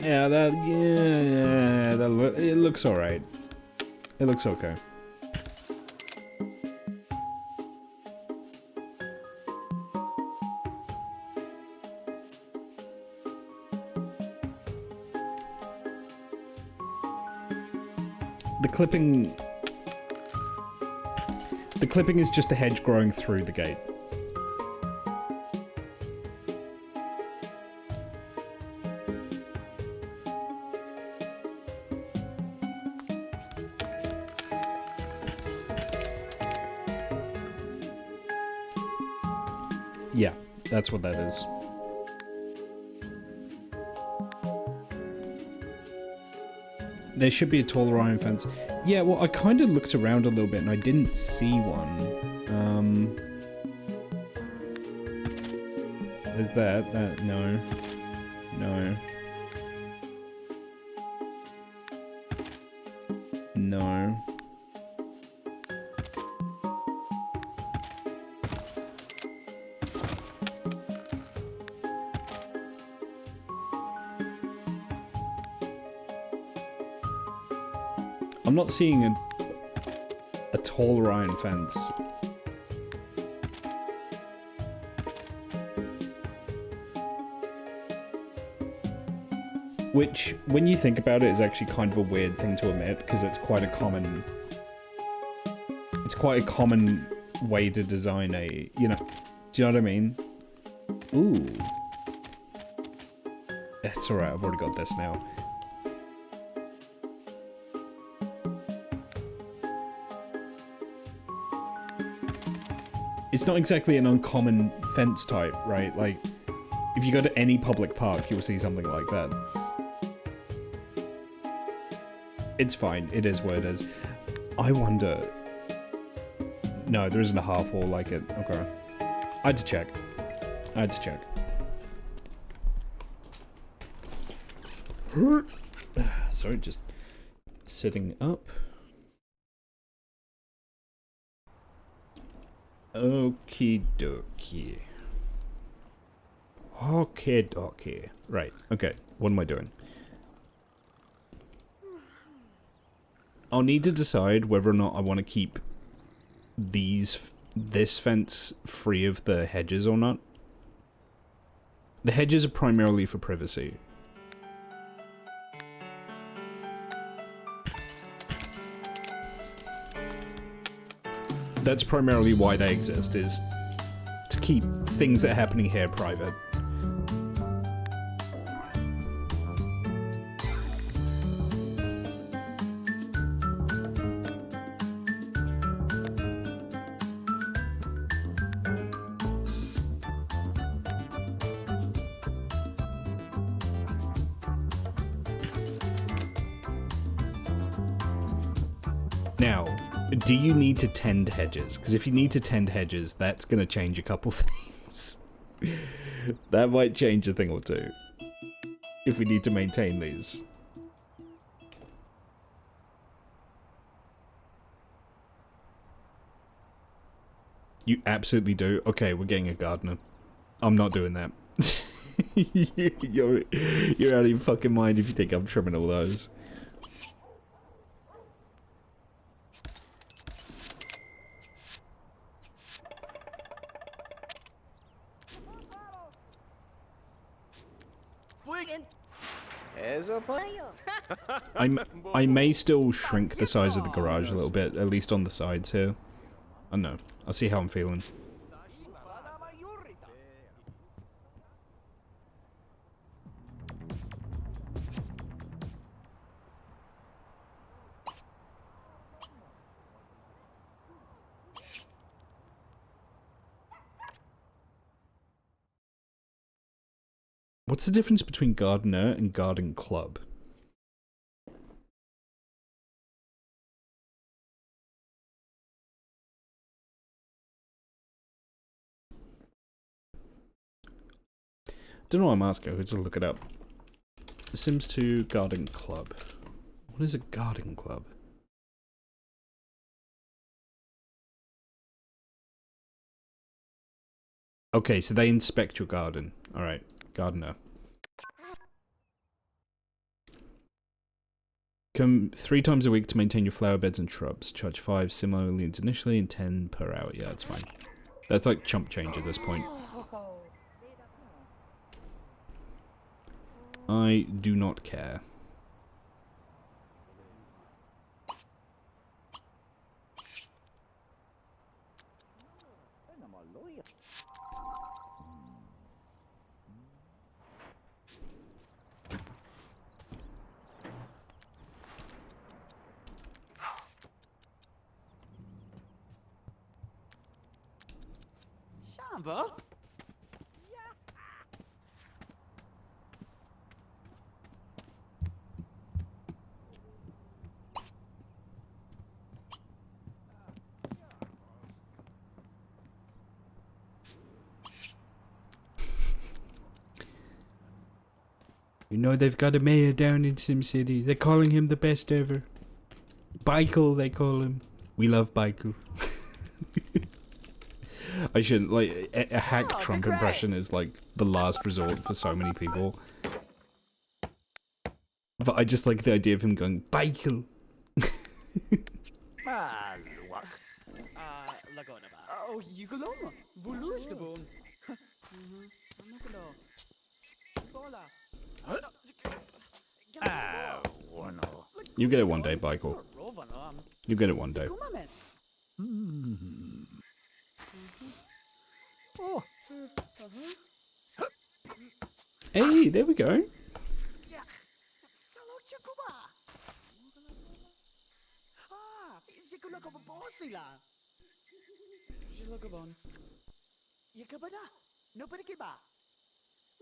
Yeah, it looks alright. It looks okay. The clipping is just the hedge growing through the gate. Yeah, that's what that is. There should be a taller iron fence. Yeah, well, I kind of looked around a little bit and I didn't see one. Is that? No. No. No. I'm not seeing a taller iron fence. Which, when you think about it, is actually kind of a weird thing to admit, because it's quite a common... It's quite a common way to design a, you know... Do you know what I mean? Ooh. It's alright, I've already got this now. it's not exactly an uncommon fence type, right? Like, if you go to any public park, you'll see something like that. It's fine. It is what it is. I wonder... No, there isn't a half wall like it. Okay. I had to check. Sorry, just sitting up. Okie dokie. Okie dokie. Right, okay. What am I doing? I'll need to decide whether or not I want to keep this fence free of the hedges or not. The hedges are primarily for privacy. That's primarily why they exist, is to keep things that are happening here private. Now, do you need to tend hedges? Because if you need to tend hedges, that's going to change a couple things. That might change a thing or two. If we need to maintain these. You absolutely do? Okay, we're getting a gardener. I'm not doing that. You're out of your fucking mind if you think I'm trimming all those. I may still shrink the size of the garage a little bit, at least on the sides here. I don't know. I'll see how I'm feeling. What's the difference between gardener and garden club? Don't know what I'm asking, I'll just look it up. Sims 2 Garden Club. What is a garden club? Okay, so they inspect your garden. Alright, gardener. Come 3 times a week to maintain your flower beds and shrubs. Charge 5 similarly initially and 10 per hour. Yeah, that's fine. That's like chump change at this point. I do not care. Shamba? You know they've got a mayor down in Sim City. They're calling him the best ever. Baikel, they call him. We love Baikel. I shouldn't, like, a hack Trump impression is like the last resort for so many people. But I just like the idea of him going, Baikel. Oh, you go on. Bulush the bone. You get it one day, Baikel. You get it one day. Hey, there we go. Jilagabon. Yakabada. Nobody kiba.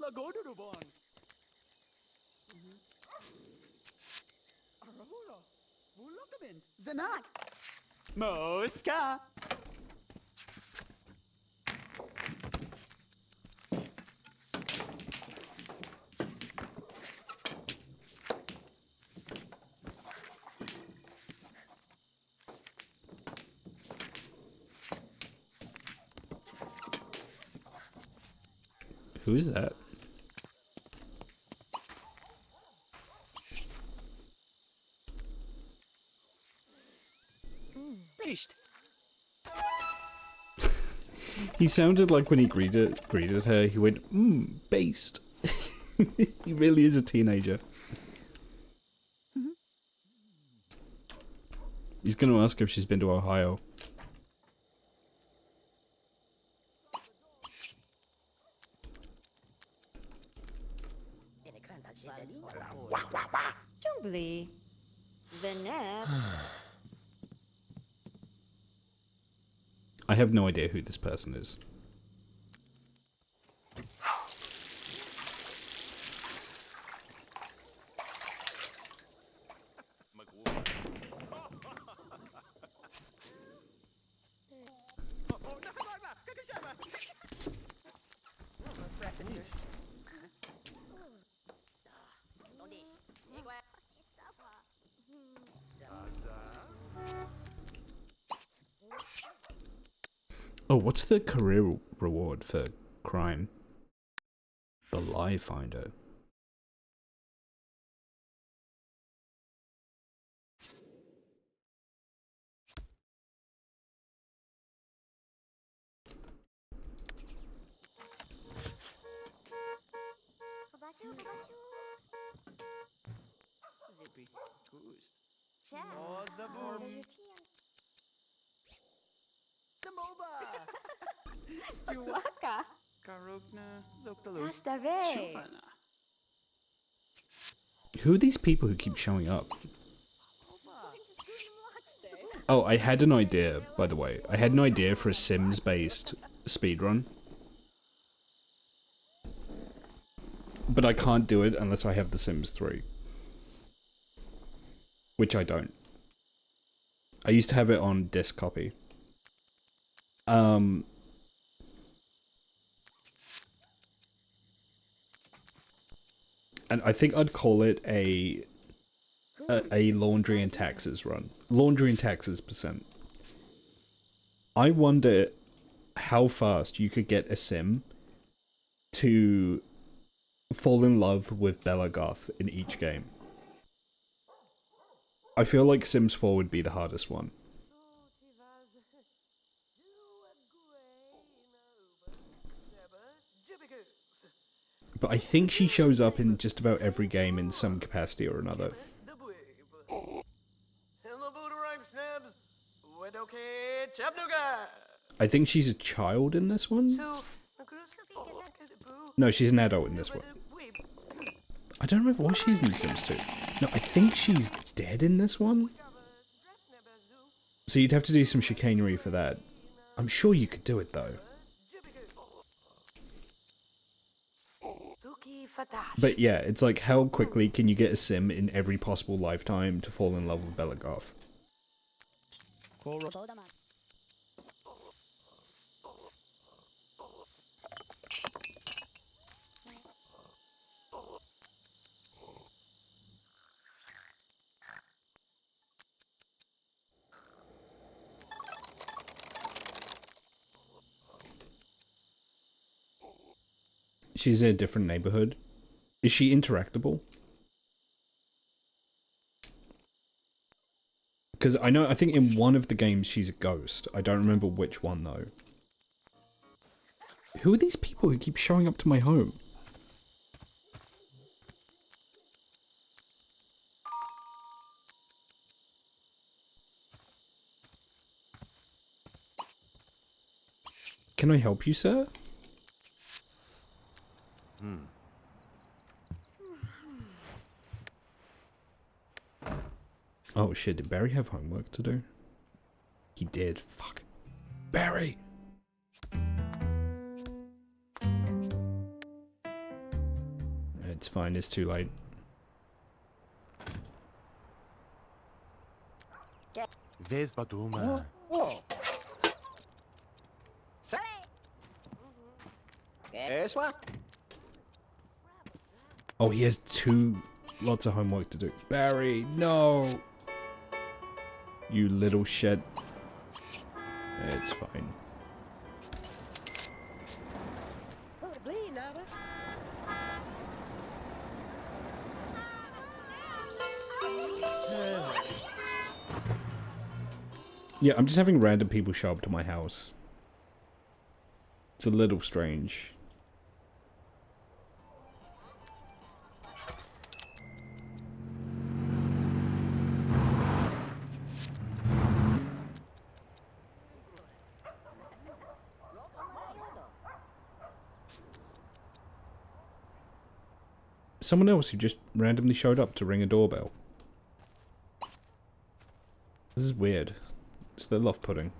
Lagodurubon. Arahura. Wulokabint. Zanak. Moska. Who is that? Based. He sounded like when he greeted her, he went, based. He really is a teenager. He's gonna ask if she's been to Ohio. Jumbly. Venep. I have no idea who this person is. Oh, what's the career reward for crime? The Lie Finder. Zippy. Ghost. Oh, Zabum. Samoba. Stuaka. Karugna. Zoktalu. Tastave. Shuvana. Who are these people who keep showing up? Oh, I had an idea, by the way. I had an idea for a Sims-based speedrun. But I can't do it unless I have The Sims 3. Which I don't. I used to have it on disc copy. And I think I'd call it a laundry and taxes run. Laundry and taxes %. I wonder how fast you could get a sim to fall in love with Bella Goth in each game. I feel like Sims 4 would be the hardest one. But I think she shows up in just about every game in some capacity or another. I think she's a child in this one? No, she's an adult in this one. I don't remember why she's in The Sims 2. No, I think she's dead in this one? So you'd have to do some chicanery for that. I'm sure you could do it though. But yeah, it's like how quickly can you get a sim in every possible lifetime to fall in love with Bella Goth? She's in a different neighborhood. Is she interactable? Because I think in one of the games she's a ghost. I don't remember which one though. Who are these people who keep showing up to my home? Can I help you, sir? Oh shit, did Barry have homework to do? He did, fuck. Barry! It's fine, it's too late. Vez Baduma. This one? Oh, he has lots of homework to do. Barry, no! You little shit. It's fine. Yeah, I'm just having random people show up to my house. It's a little strange. Someone else who just randomly showed up to ring a doorbell. This is weird. It's the loft pudding.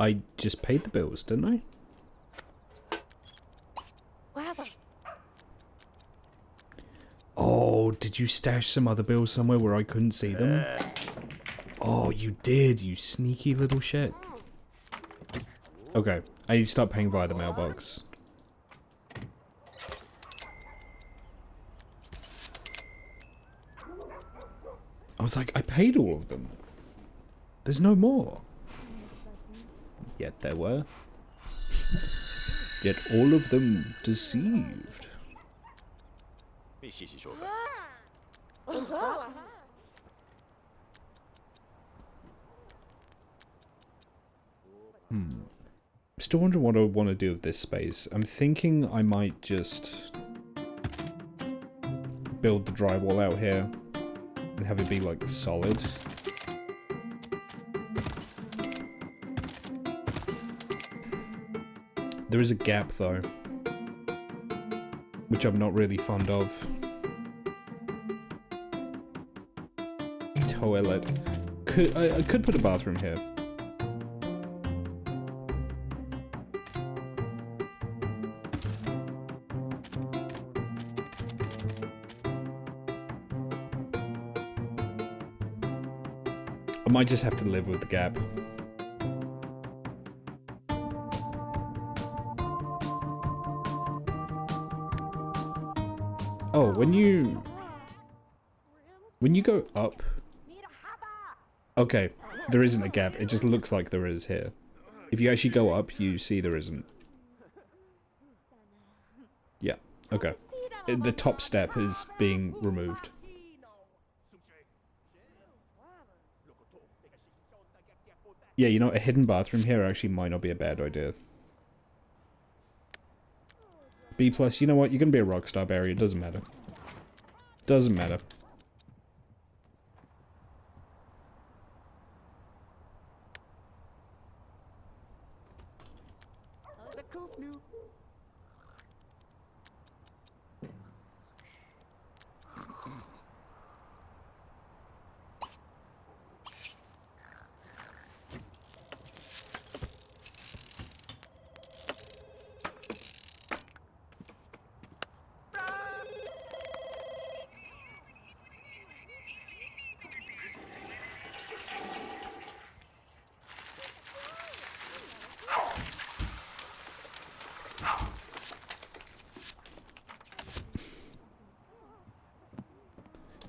I just paid the bills, didn't I? Oh, did you stash some other bills somewhere where I couldn't see them? Oh, you did, you sneaky little shit. Okay, I need to start paying via the mailbox. I was like, I paid all of them. There's no more. Yet there were. Yet all of them deceived. Still wondering what I want to do with this space. I'm thinking I might just build the drywall out here and have it be like solid. There is a gap though, which I'm not really fond of. Toilet. I could put a bathroom here. I might just have to live with the gap. Oh, when you go up... Okay, there isn't a gap, it just looks like there is here. If you actually go up, you see there isn't. Yeah, okay. The top step is being removed. Yeah, you know, a hidden bathroom here actually might not be a bad idea. B+, you know what? You're gonna be a rockstar, Barry. It doesn't matter. Doesn't matter.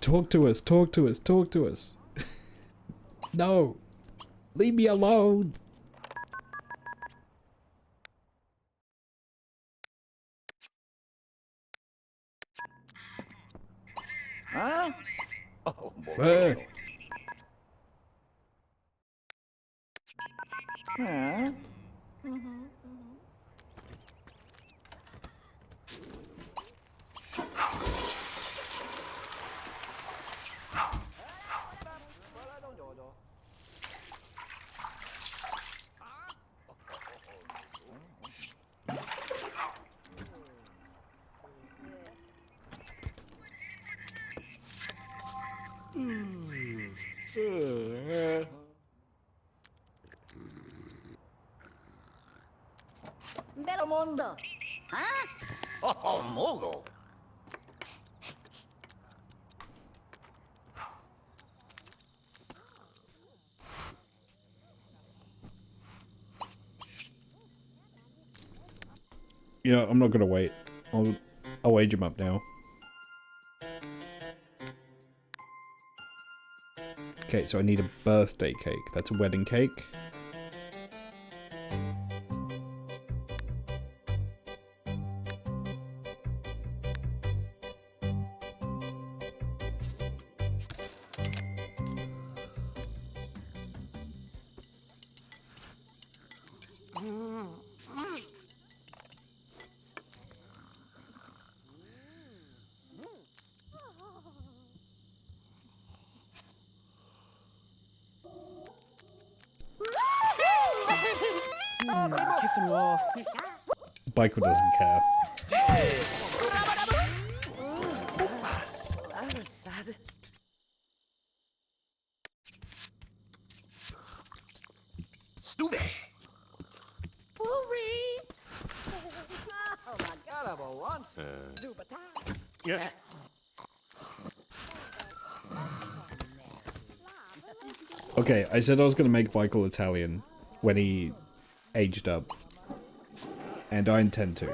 Talk to us, talk to us, talk to us. No! Leave me alone! Huh? Oh, Uh, Huh? Del mundo. ¿Ah? Oh, Mogo. you know, I'm not gonna wait. I'll age him up now. Okay, so I need a birthday cake. That's a wedding cake. Michael doesn't care. That was sad. Stuve. Hurry! Oh my God. Yeah. Okay, I said I was gonna make Michael Italian when he aged up. And I intend to.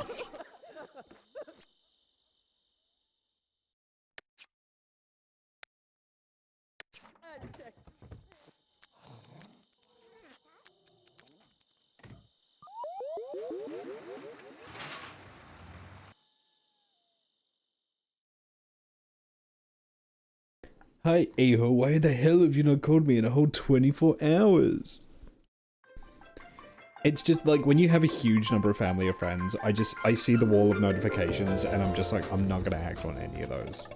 Hi, Aho, why the hell have you not called me in a whole 24 hours? It's just like when you have a huge number of family or friends, I see the wall of notifications and I'm just like, I'm not gonna act on any of those.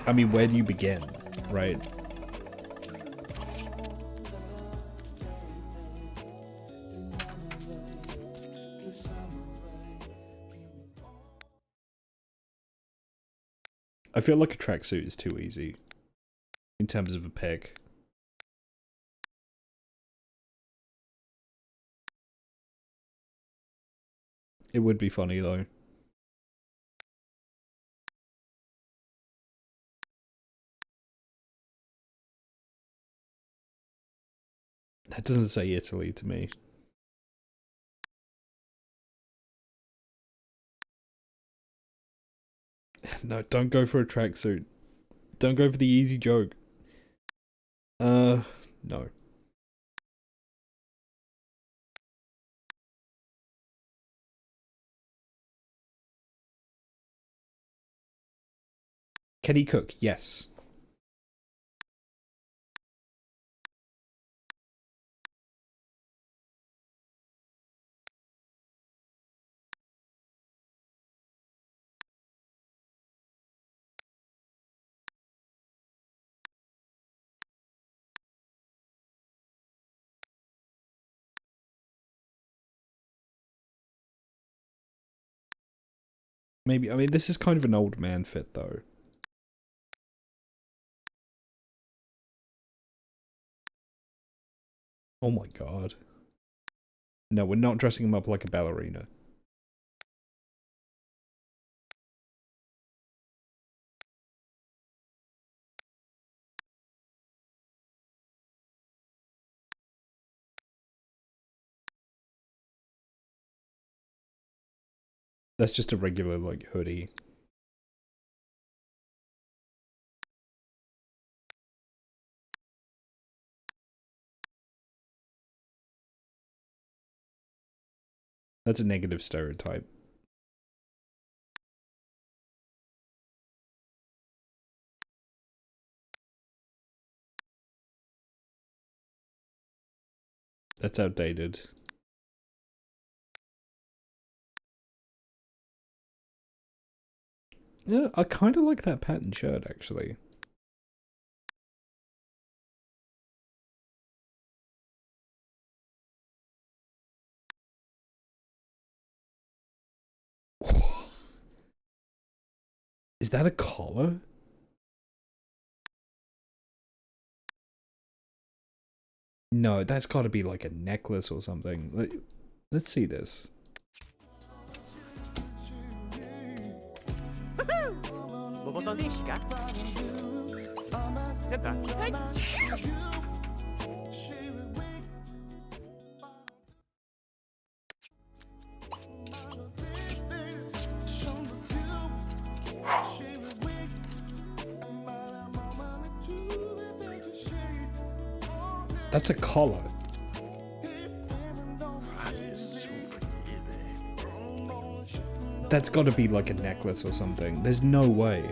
I mean, where do you begin, right? I feel like a tracksuit is too easy in terms of a pick. It would be funny though. That doesn't say Italy to me. No, don't go for a tracksuit. Don't go for the easy joke. No. Can he cook? Yes. Maybe, I mean, this is kind of an old man fit though. Oh my god. No, we're not dressing him up like a ballerina. That's just a regular, like, hoodie. That's a negative stereotype. That's outdated. Yeah, I kind of like that pattern shirt, actually. Is that a collar? No, that's got to be like a necklace or something. Let's see this. That's a collar. That's got to be like a necklace or something. There's no way.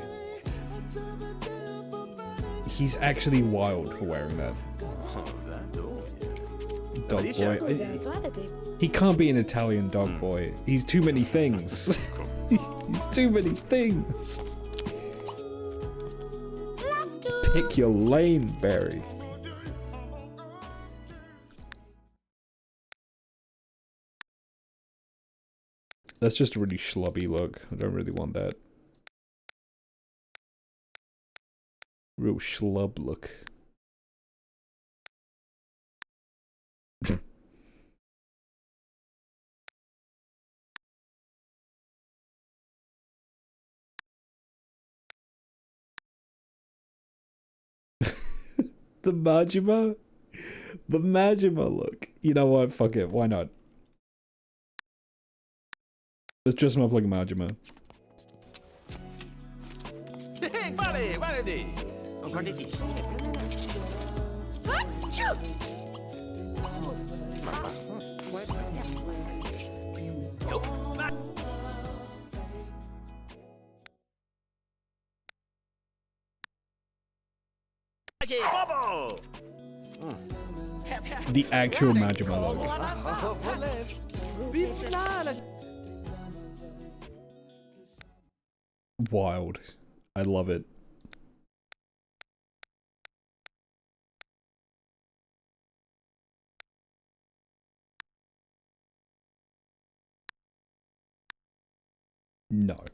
He's actually wild for wearing that. Dog boy. He can't be an Italian dog boy. He's too many things. He's too many things. Pick your lane, Barry. That's just a really schlubby look. I don't really want that. Real schlub look. The Majima? The Majima look. You know what? Fuck it. Why not? Let's dress him up like a Majima. Hey, vale, vale. Bubble! The actual Majima look. Wild. I love it. No.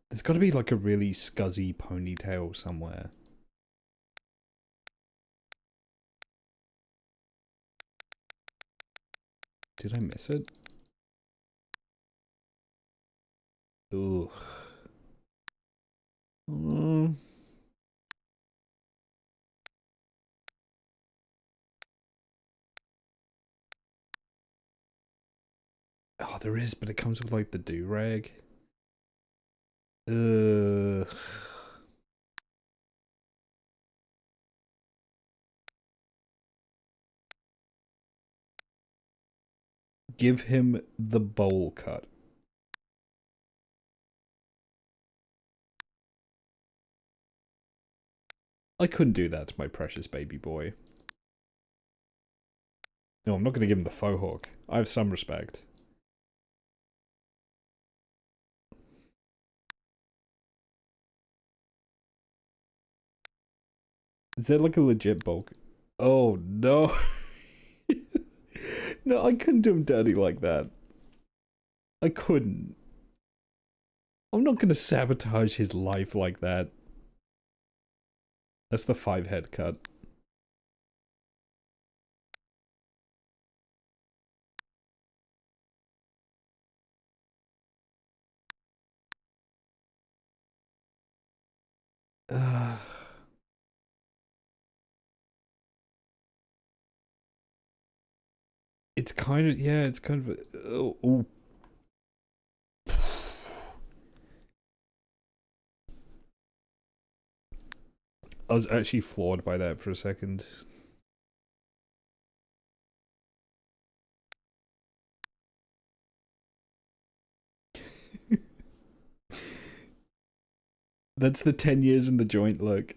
There's got to be like a really scuzzy ponytail somewhere. Did I miss it? Ugh. Oh, there is, but it comes with like the do-rag. Ugh. Give him the bowl cut. I couldn't do that to my precious baby boy. No, I'm not going to give him the faux hawk. I have some respect. Is that like a legit bulk? Oh, no. No, I couldn't do him dirty like that. I couldn't. I'm not going to sabotage his life like that. That's the 5-head cut. It's kind of, yeah, it's kind of, oh. I was actually floored by that for a second. That's the 10 years in the joint look.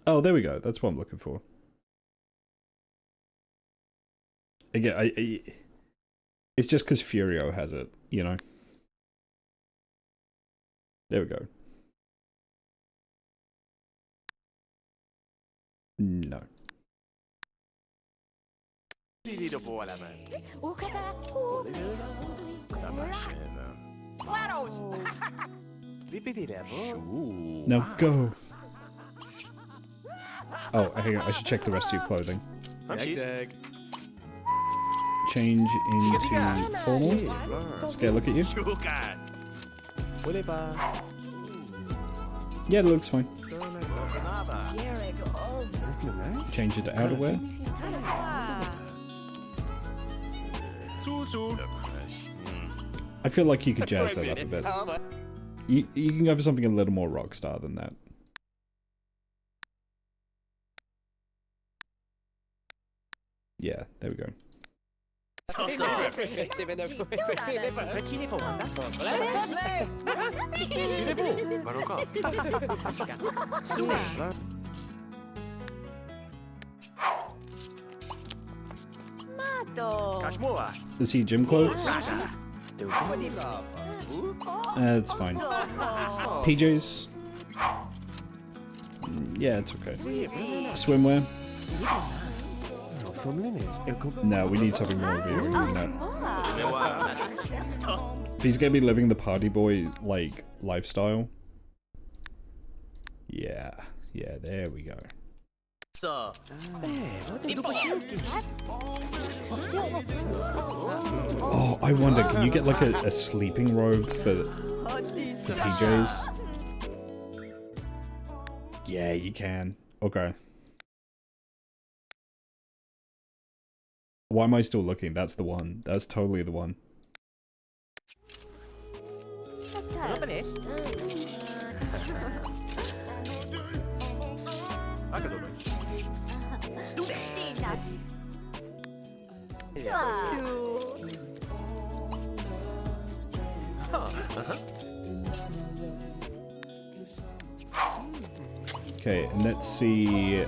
Oh, there we go. That's what I'm looking for. Again, it's just because Furio has it, you know? There we go. No. No, go. Oh, hang on. I should check the rest of your clothing. Change into formal. Let's get a look at you. Yeah, it looks fine. Change it to outerwear. I feel like you could jazz that up a bit. You can go for something a little more rock star than that. Yeah, there we go. Is he gym clothes? That's fine. PJs? Yeah, it's okay. Swimwear? No, we need something more revealing than that. If he's gonna be living the party boy, like, lifestyle. Yeah. Yeah, there we go. Oh, I wonder, can you get like a sleeping robe for PJs? Yeah, you can. Okay. Why am I still looking? That's the one. That's totally the one. Okay, and let's see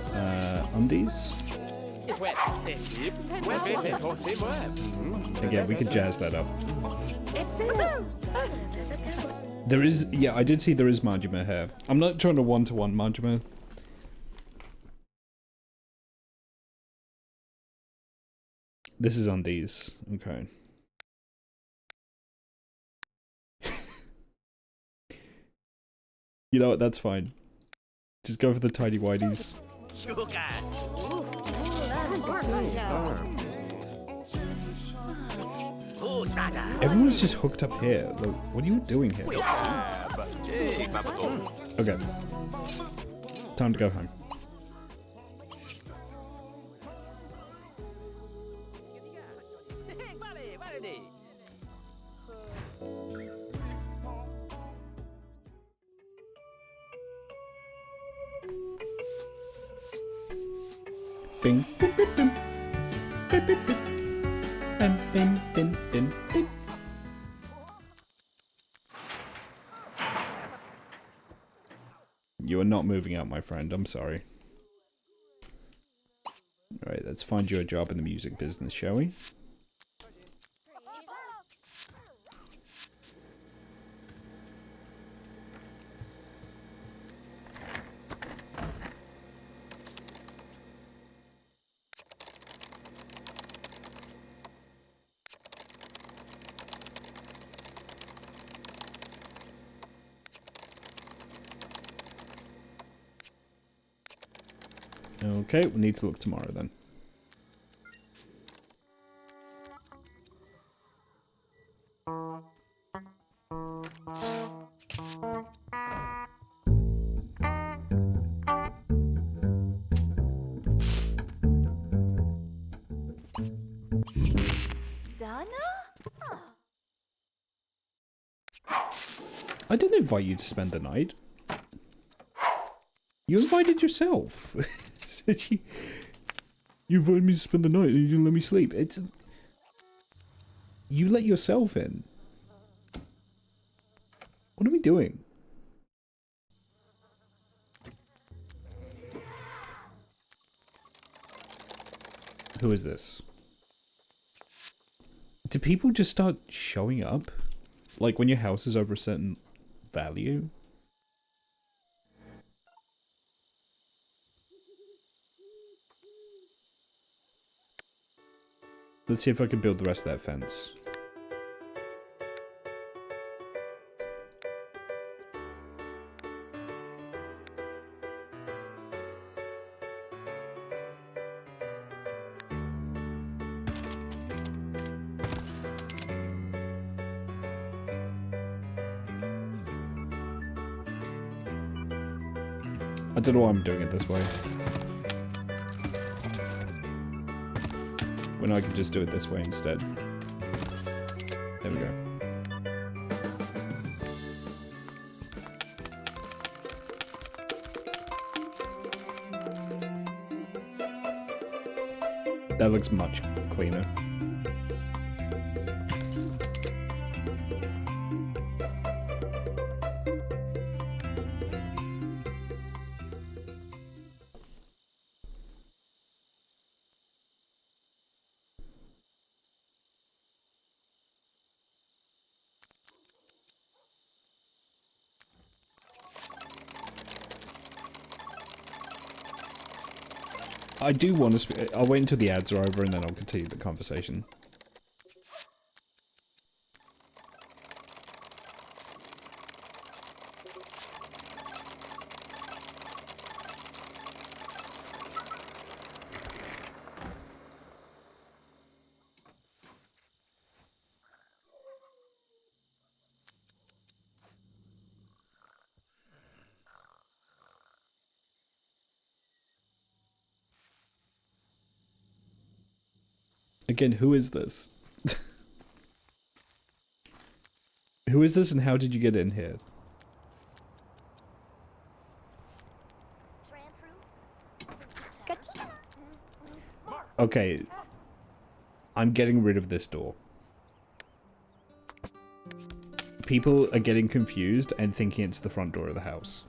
undies. Again, we could jazz that up. There is, yeah, I did see there is Majima hair. I'm not trying to one-to-one Majima. This is undies. Okay. You know what? That's fine. Just go for the tidy whities. Everyone's just hooked up here. Like, what are you doing here? Okay. Time to go home. Bing. Bing, bing, bing. Bing, bing, bing. Bing, bing, bing, bing, bing. You are not moving out, my friend. I'm sorry. Alright, let's find you a job in the music business, shall we? Okay, we need to look tomorrow then. I didn't invite you to spend the night. You invited yourself. You invited me to spend the night and you didn't let me sleep. It's... You let yourself in. What are we doing? Who is this? Do people just start showing up? Like when your house is over a certain value? Let's see if I can build the rest of that fence. I don't know why I'm doing it this way. When I could just do it this way instead. There we go. That looks much cleaner. I do want to I'll wait until the ads are over and then I'll continue the conversation. Again, who is this? Who is this and how did you get in here? Okay. I'm getting rid of this door. People are getting confused and thinking it's the front door of the house.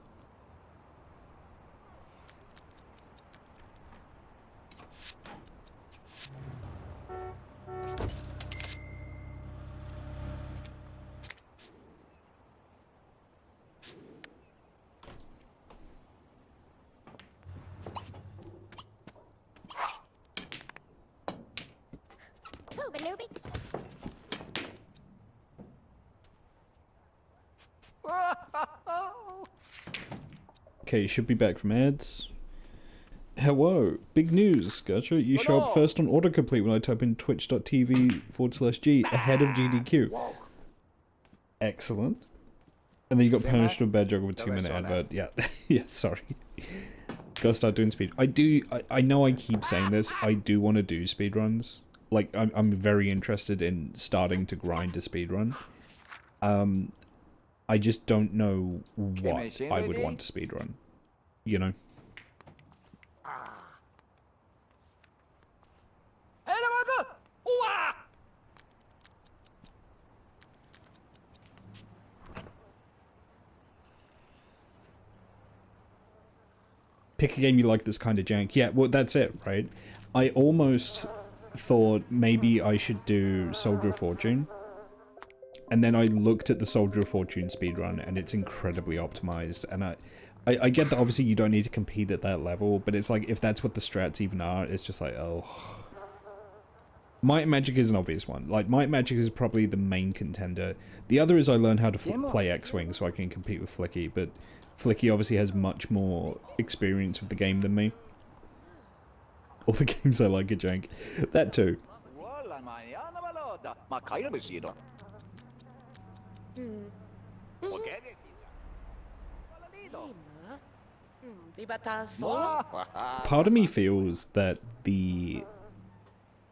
Okay, you should be back from ads. Hello, big news, Gotcha. You show up first on autocomplete when I type in twitch.tv/G ahead of GDQ. Excellent. And then you got punished with a bad joke of a 2-minute advert. Yeah, yeah, sorry. Gotta start doing speed. I know I keep saying this, I do want to do speedruns. Like, I'm very interested in starting to grind a speedrun. I just don't know what I would want to speedrun. You know? Pick a game you like that's kind of jank. Yeah, well, that's it, right? I almost thought maybe I should do Soldier of Fortune. And then I looked at the Soldier of Fortune speedrun, and it's incredibly optimized. And I get that obviously you don't need to compete at that level, but it's like, if that's what the strats even are, it's just like, oh. Might and Magic is an obvious one. Like, Might and Magic is probably the main contender. The other is I learned how to play X-Wing so I can compete with Flicky, but Flicky obviously has much more experience with the game than me. All the games I like are jank. That too. Part of me feels that the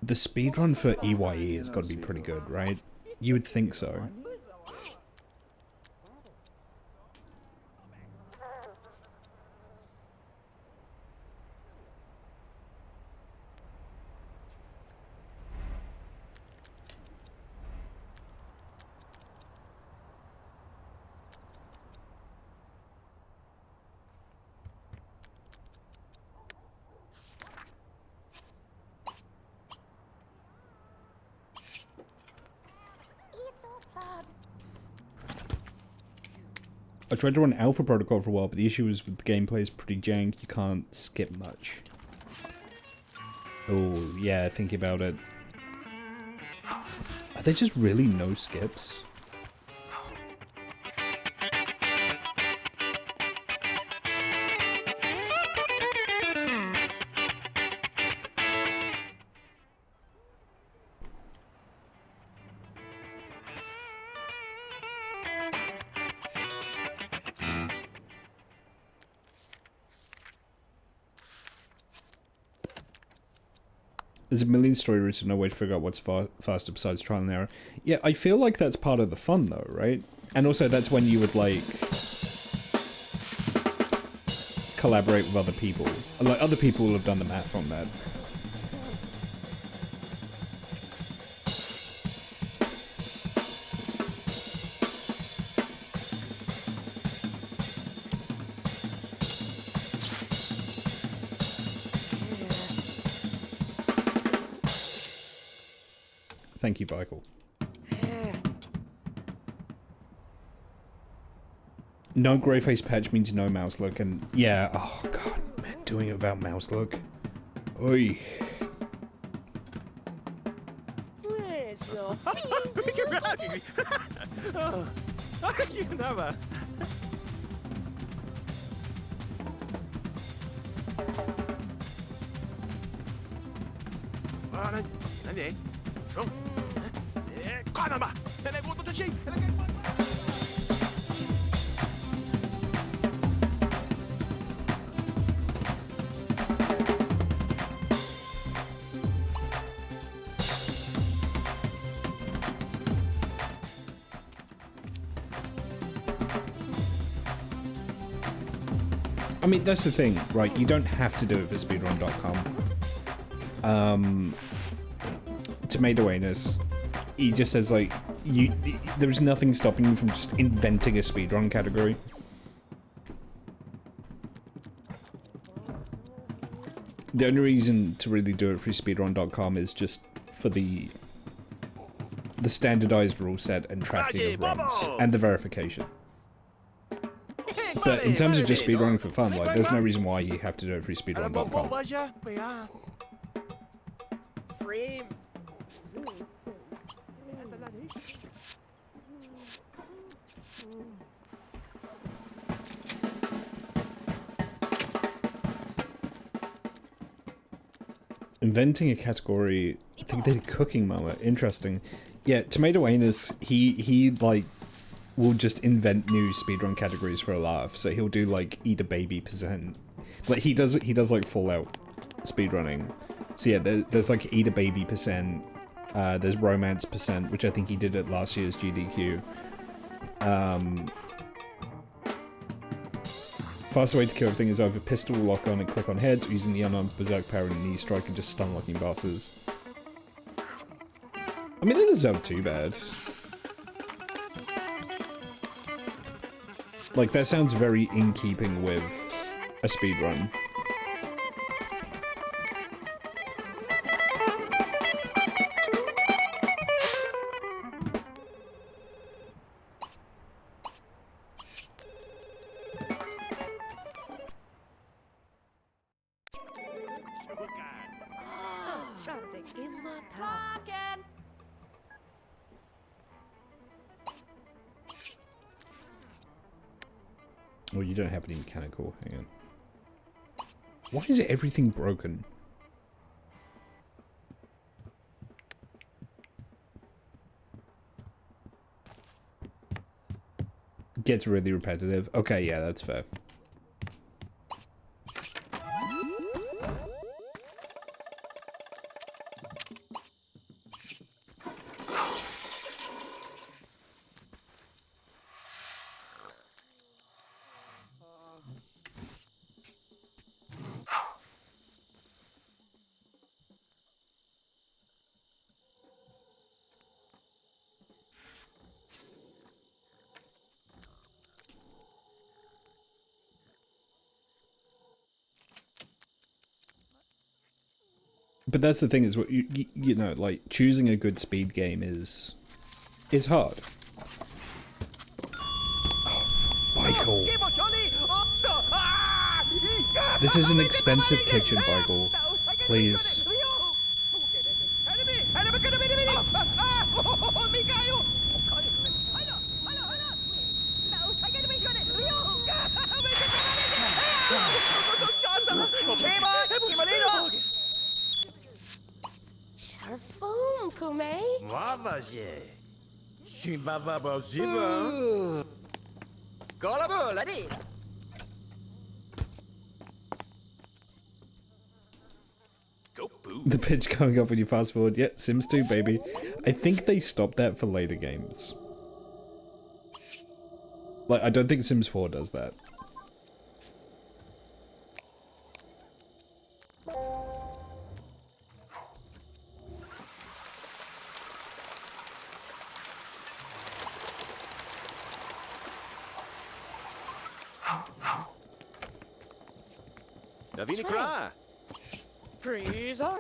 The speedrun for EYE has got to be pretty good, right? You would think so. I tried to run Alpha Protocol for a while, but the issue is with the gameplay is pretty jank. You can't skip much. Oh, yeah, thinking about it. Are there just really no skips? There's a million story routes and no way to figure out what's faster besides trial and error. Yeah, I feel like that's part of the fun though, right? And also that's when you would like collaborate with other people. Like other people will have done the math on that. Thank you, Michael. No grey face patch means no mouse look, and yeah, oh god, man, doing it without mouse look. Oi. Where's your You never. Nanti. So. Kanan ba? Nenek gua tu cuci. I mean, that's the thing, right? You don't have to do it for speedrun.com. Tomato Anus, he just says, like, there's nothing stopping you from just inventing a speedrun category. The only reason to really do it for speedrun.com is just for the standardized rule set and tracking of runs, and the verification. But in terms of just speedrunning for fun, like, there's no reason why you have to do it for speedrun.com. frame? Inventing a category, I think they did cooking mama, interesting. Yeah, Tomato Anus, he like, will just invent new speedrun categories for a laugh. So he'll do like eat a baby %. Like he does like Fallout speedrunning. So yeah, there's like eat a baby %. There's romance %, which I think he did at last year's GDQ. Fastest way to kill everything is either pistol, lock on, and click on heads, or using the unarmed berserk power and knee strike and just stun locking bosses. I mean, it doesn't sound too bad. Like, that sounds very in keeping with a speedrun. Oh, you don't have any mechanical. Hang on. Why is everything broken? Gets really repetitive. Okay, yeah, that's fair. But that's the thing is, what you know, like choosing a good speed game is hard. Oh, Michael. This is an expensive kitchen, Michael. Please. Sharfoom, Pume. Mavazie. Shimbaba. Golabu, lady. Go boo. The pitch going up when you fast forward. Yeah, Sims 2, baby. I think they stopped that for later games. Like, I don't think Sims 4 does that. Davini Kra. Freezer.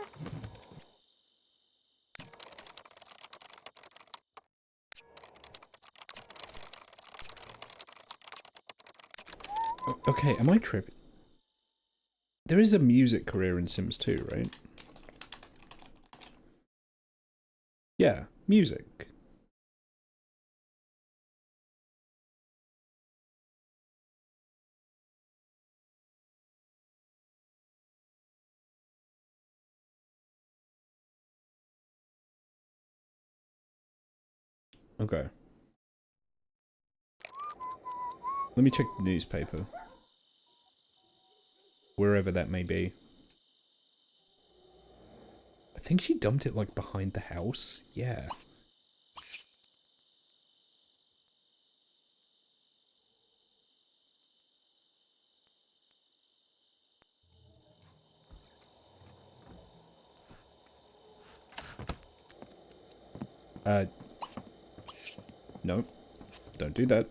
Okay, am I tripping? There is a music career in Sims 2, right? Yeah, music. Okay. Let me check the newspaper. Wherever that may be. I think she dumped it, like, behind the house. Yeah. No. Don't do that.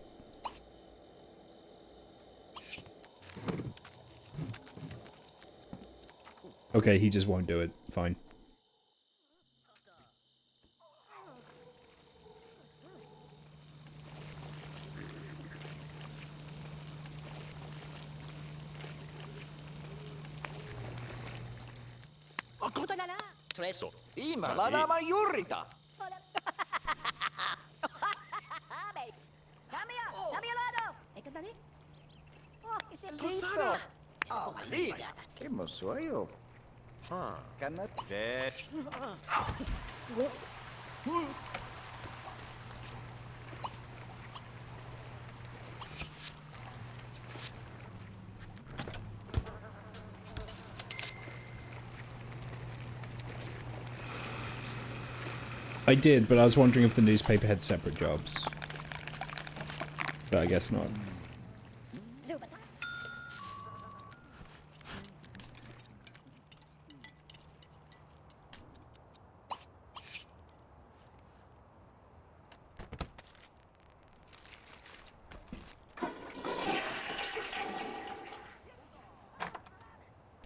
Okay, he just won't do it. Fine. Tres. Ima, Lada Mayurita. Cos'era? Oh, lì. Che mosso io? Ah, cannate. I did, but I was wondering if the newspaper had separate jobs. But I guess not.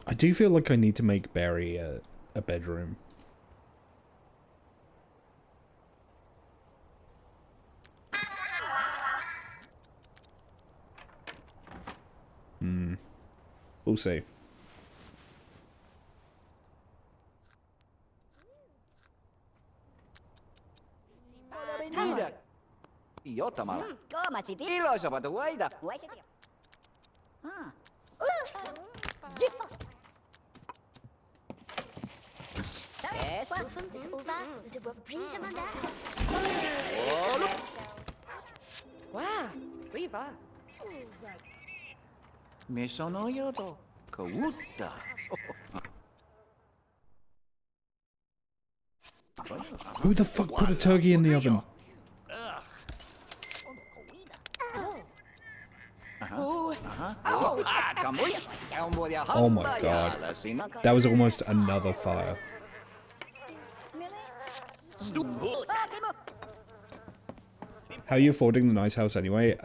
I do feel like I need to make Barry a bedroom. We'll see. Venida. Idiota mala. Toma, si ti. Ilo sa patuwaida. Huwag siya. Ah. Yes, Ofen is over. The bring some on that. Wow, Riva. Me sono io to. Kawuta. Who the fuck put a turkey in the oven? Oh my god. That was almost another fire. How are you affording the nice house anyway?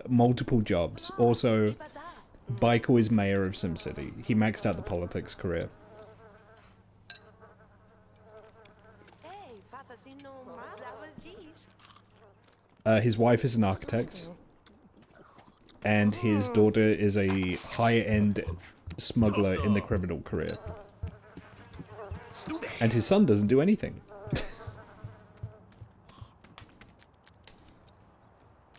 Multiple jobs. Also, Michael is mayor of SimCity. He maxed out the politics career. His wife is an architect, and his daughter is a higher-end smuggler in the criminal career. And his son doesn't do anything.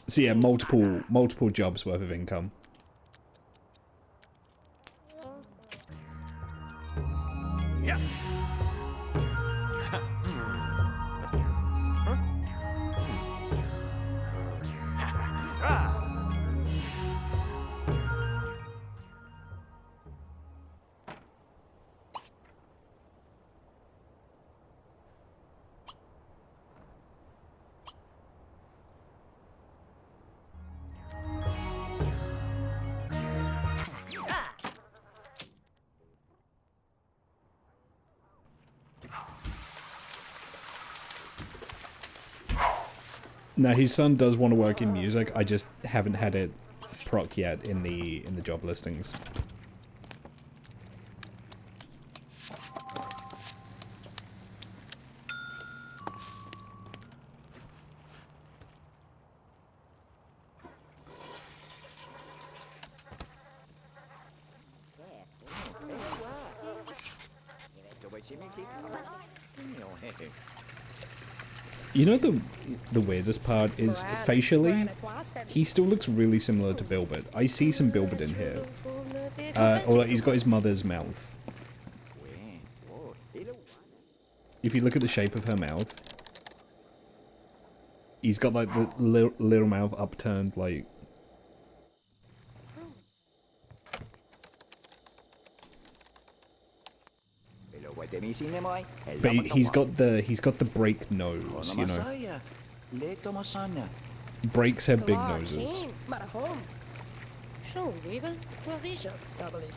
So yeah, multiple jobs worth of income. Yeah. Now his son does want to work in music. I just haven't had it proc yet in the job listings. You know the weirdest part is facially, he still looks really similar to Bilbert. I see some Bilbert in here. Or he's got his mother's mouth. If you look at the shape of her mouth, he's got like the little mouth upturned like. But he's got the break nose, you know. Breaks have big noses. شلون ويفا؟ وظيفة قبلي.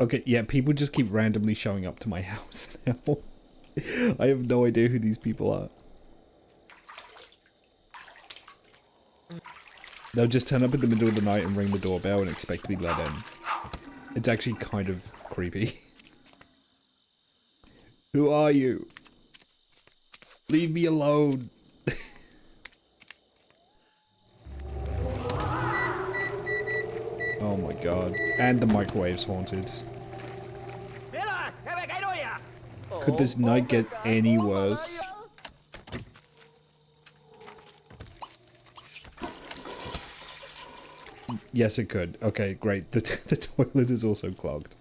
Okay, yeah, people just keep randomly showing up to my house now. I have no idea who these people are. They'll just turn up in the middle of the night and ring the doorbell and expect to be let in. It's actually kind of creepy. Who are you? Leave me alone. Oh my god. And the microwave's haunted. Could this night get any worse? Yes, it could. Okay, great. The toilet is also clogged.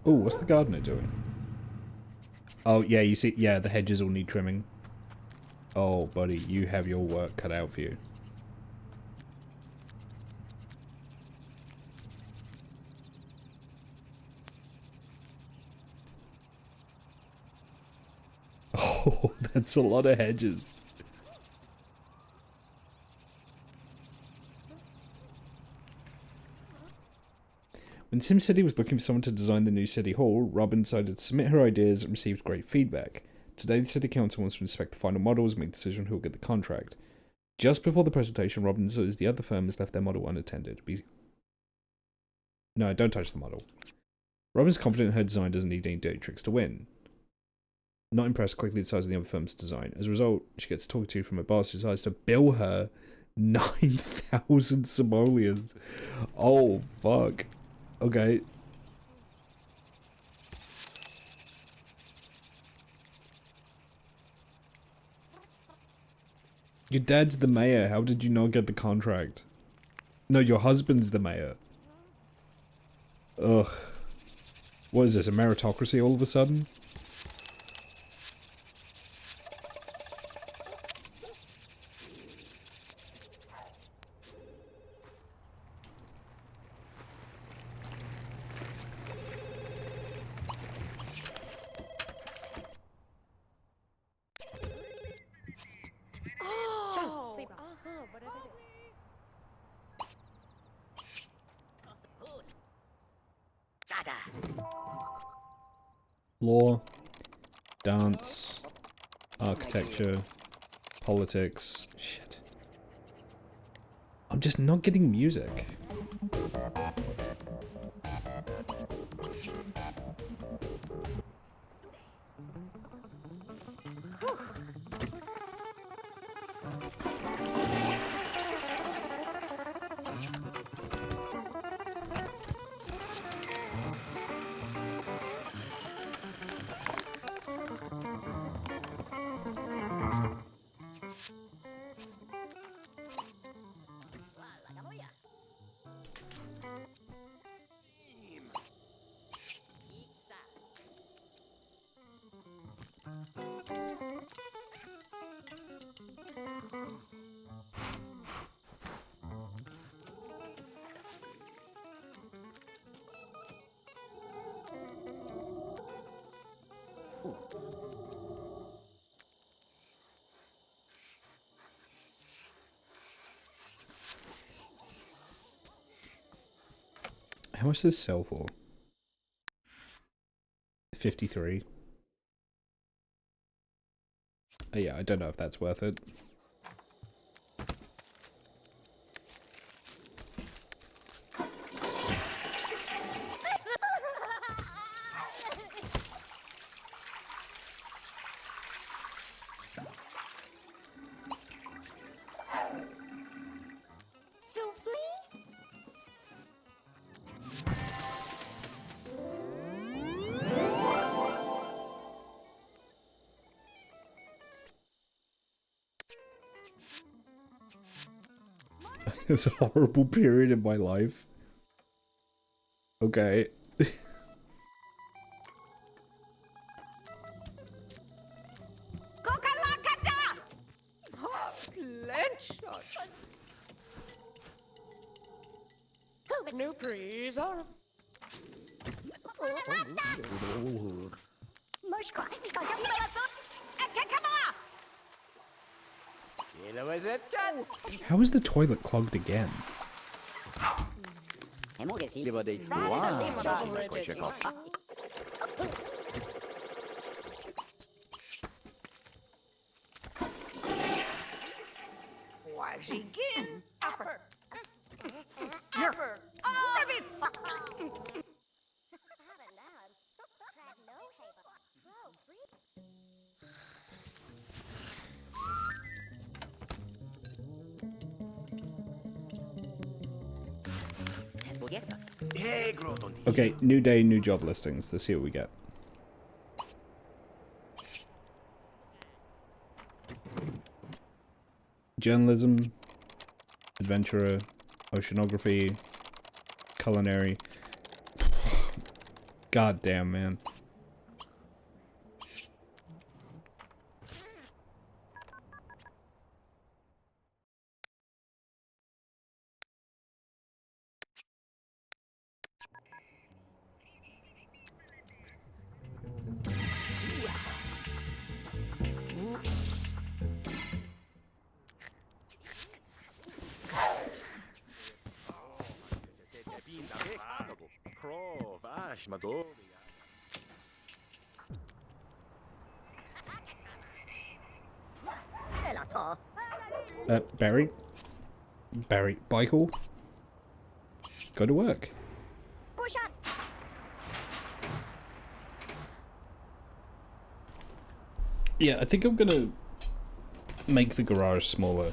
Oh, what's the gardener doing? Oh, yeah, you see, yeah, the hedges all need trimming. Oh, buddy, you have your work cut out for you. Oh, that's a lot of hedges. When SimCity was looking for someone to design the new City Hall, Robin decided to submit her ideas and received great feedback. Today, the City Council wants to inspect the final models and make a decision who will get the contract. Just before the presentation, Robin says the other firm has left their model unattended. No, don't touch the model. Robin's confident her design doesn't need any dirty tricks to win. Not impressed, quickly decides on the other firm's design. As a result, she gets talked to from her boss who decides to bill her 9,000 simoleons. Oh, fuck. Okay. Your dad's the mayor. How did you not get the contract? No, your husband's the mayor. Ugh. What is this, a meritocracy all of a sudden? Law, dance, architecture, politics. Shit. I'm just not getting music. How much does this sell for? 53. Oh, yeah, I don't know if that's worth it. It was a horrible period in my life. Okay. New breeze or How is the toilet clogged again? Upper. Okay, new day, new job listings. Let's see what we get. Journalism, adventurer, oceanography, culinary. God damn, man. Barry? Barry, Michael? Go to work. Yeah, I think I'm gonna make the garage smaller.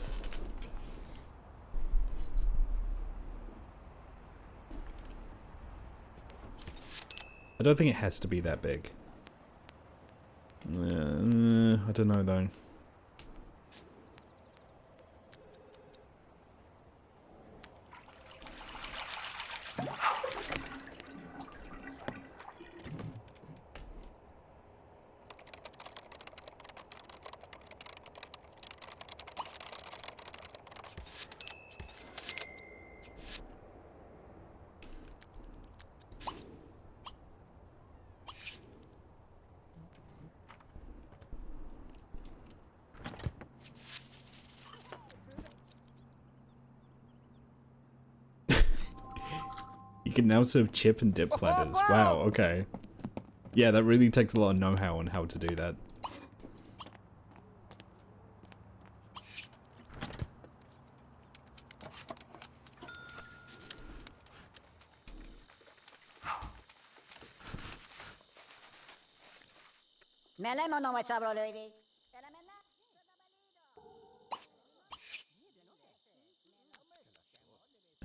I don't think it has to be that big. I don't know though. You can now serve chip and dip platters. Wow, okay. Yeah, that really takes a lot of know-how on how to do that.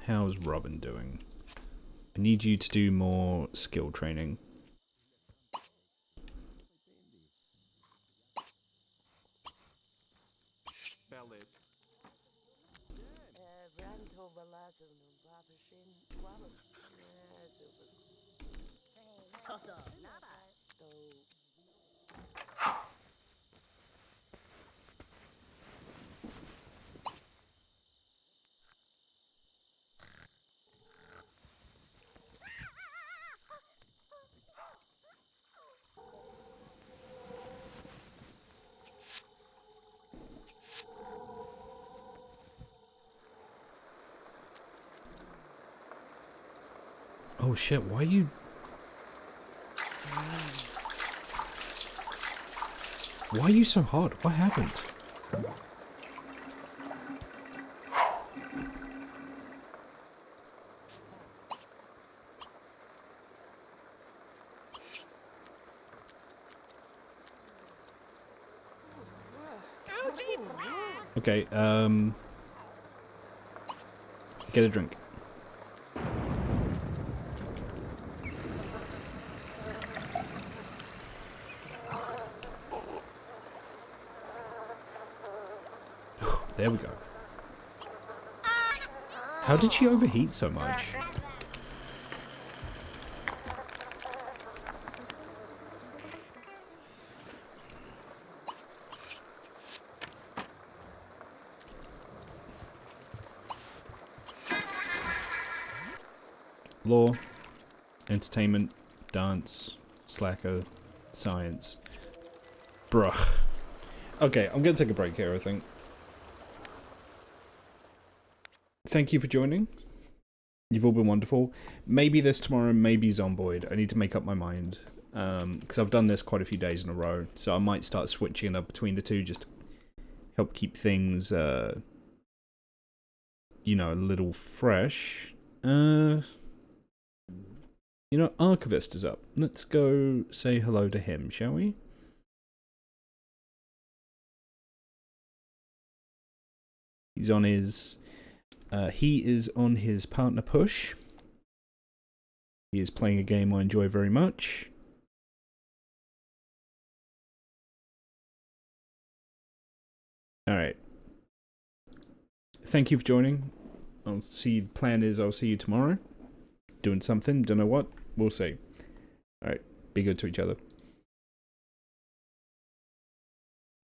How's Robin doing? I need you to do more skill training. Oh shit, why are you... Why are you so hard? What happened? Okay, get a drink. There we go. How did she overheat so much? Law, entertainment, dance, slacker, science. Bruh. Okay, I'm gonna take a break here, I think. Thank you for joining. You've all been wonderful. Maybe this tomorrow, maybe Zomboid. I need to make up my mind. Because I've done this quite a few days in a row. So I might start switching up between the two just to help keep things, you know, a little fresh. You know, Archivist is up. Let's go say hello to him, shall we? He's on his... he is on his partner push. He is playing a game I enjoy very much. Alright. Thank you for joining. I'll see, plan is I'll see you tomorrow. Doing something, don't know what, we'll see. Alright, be good to each other.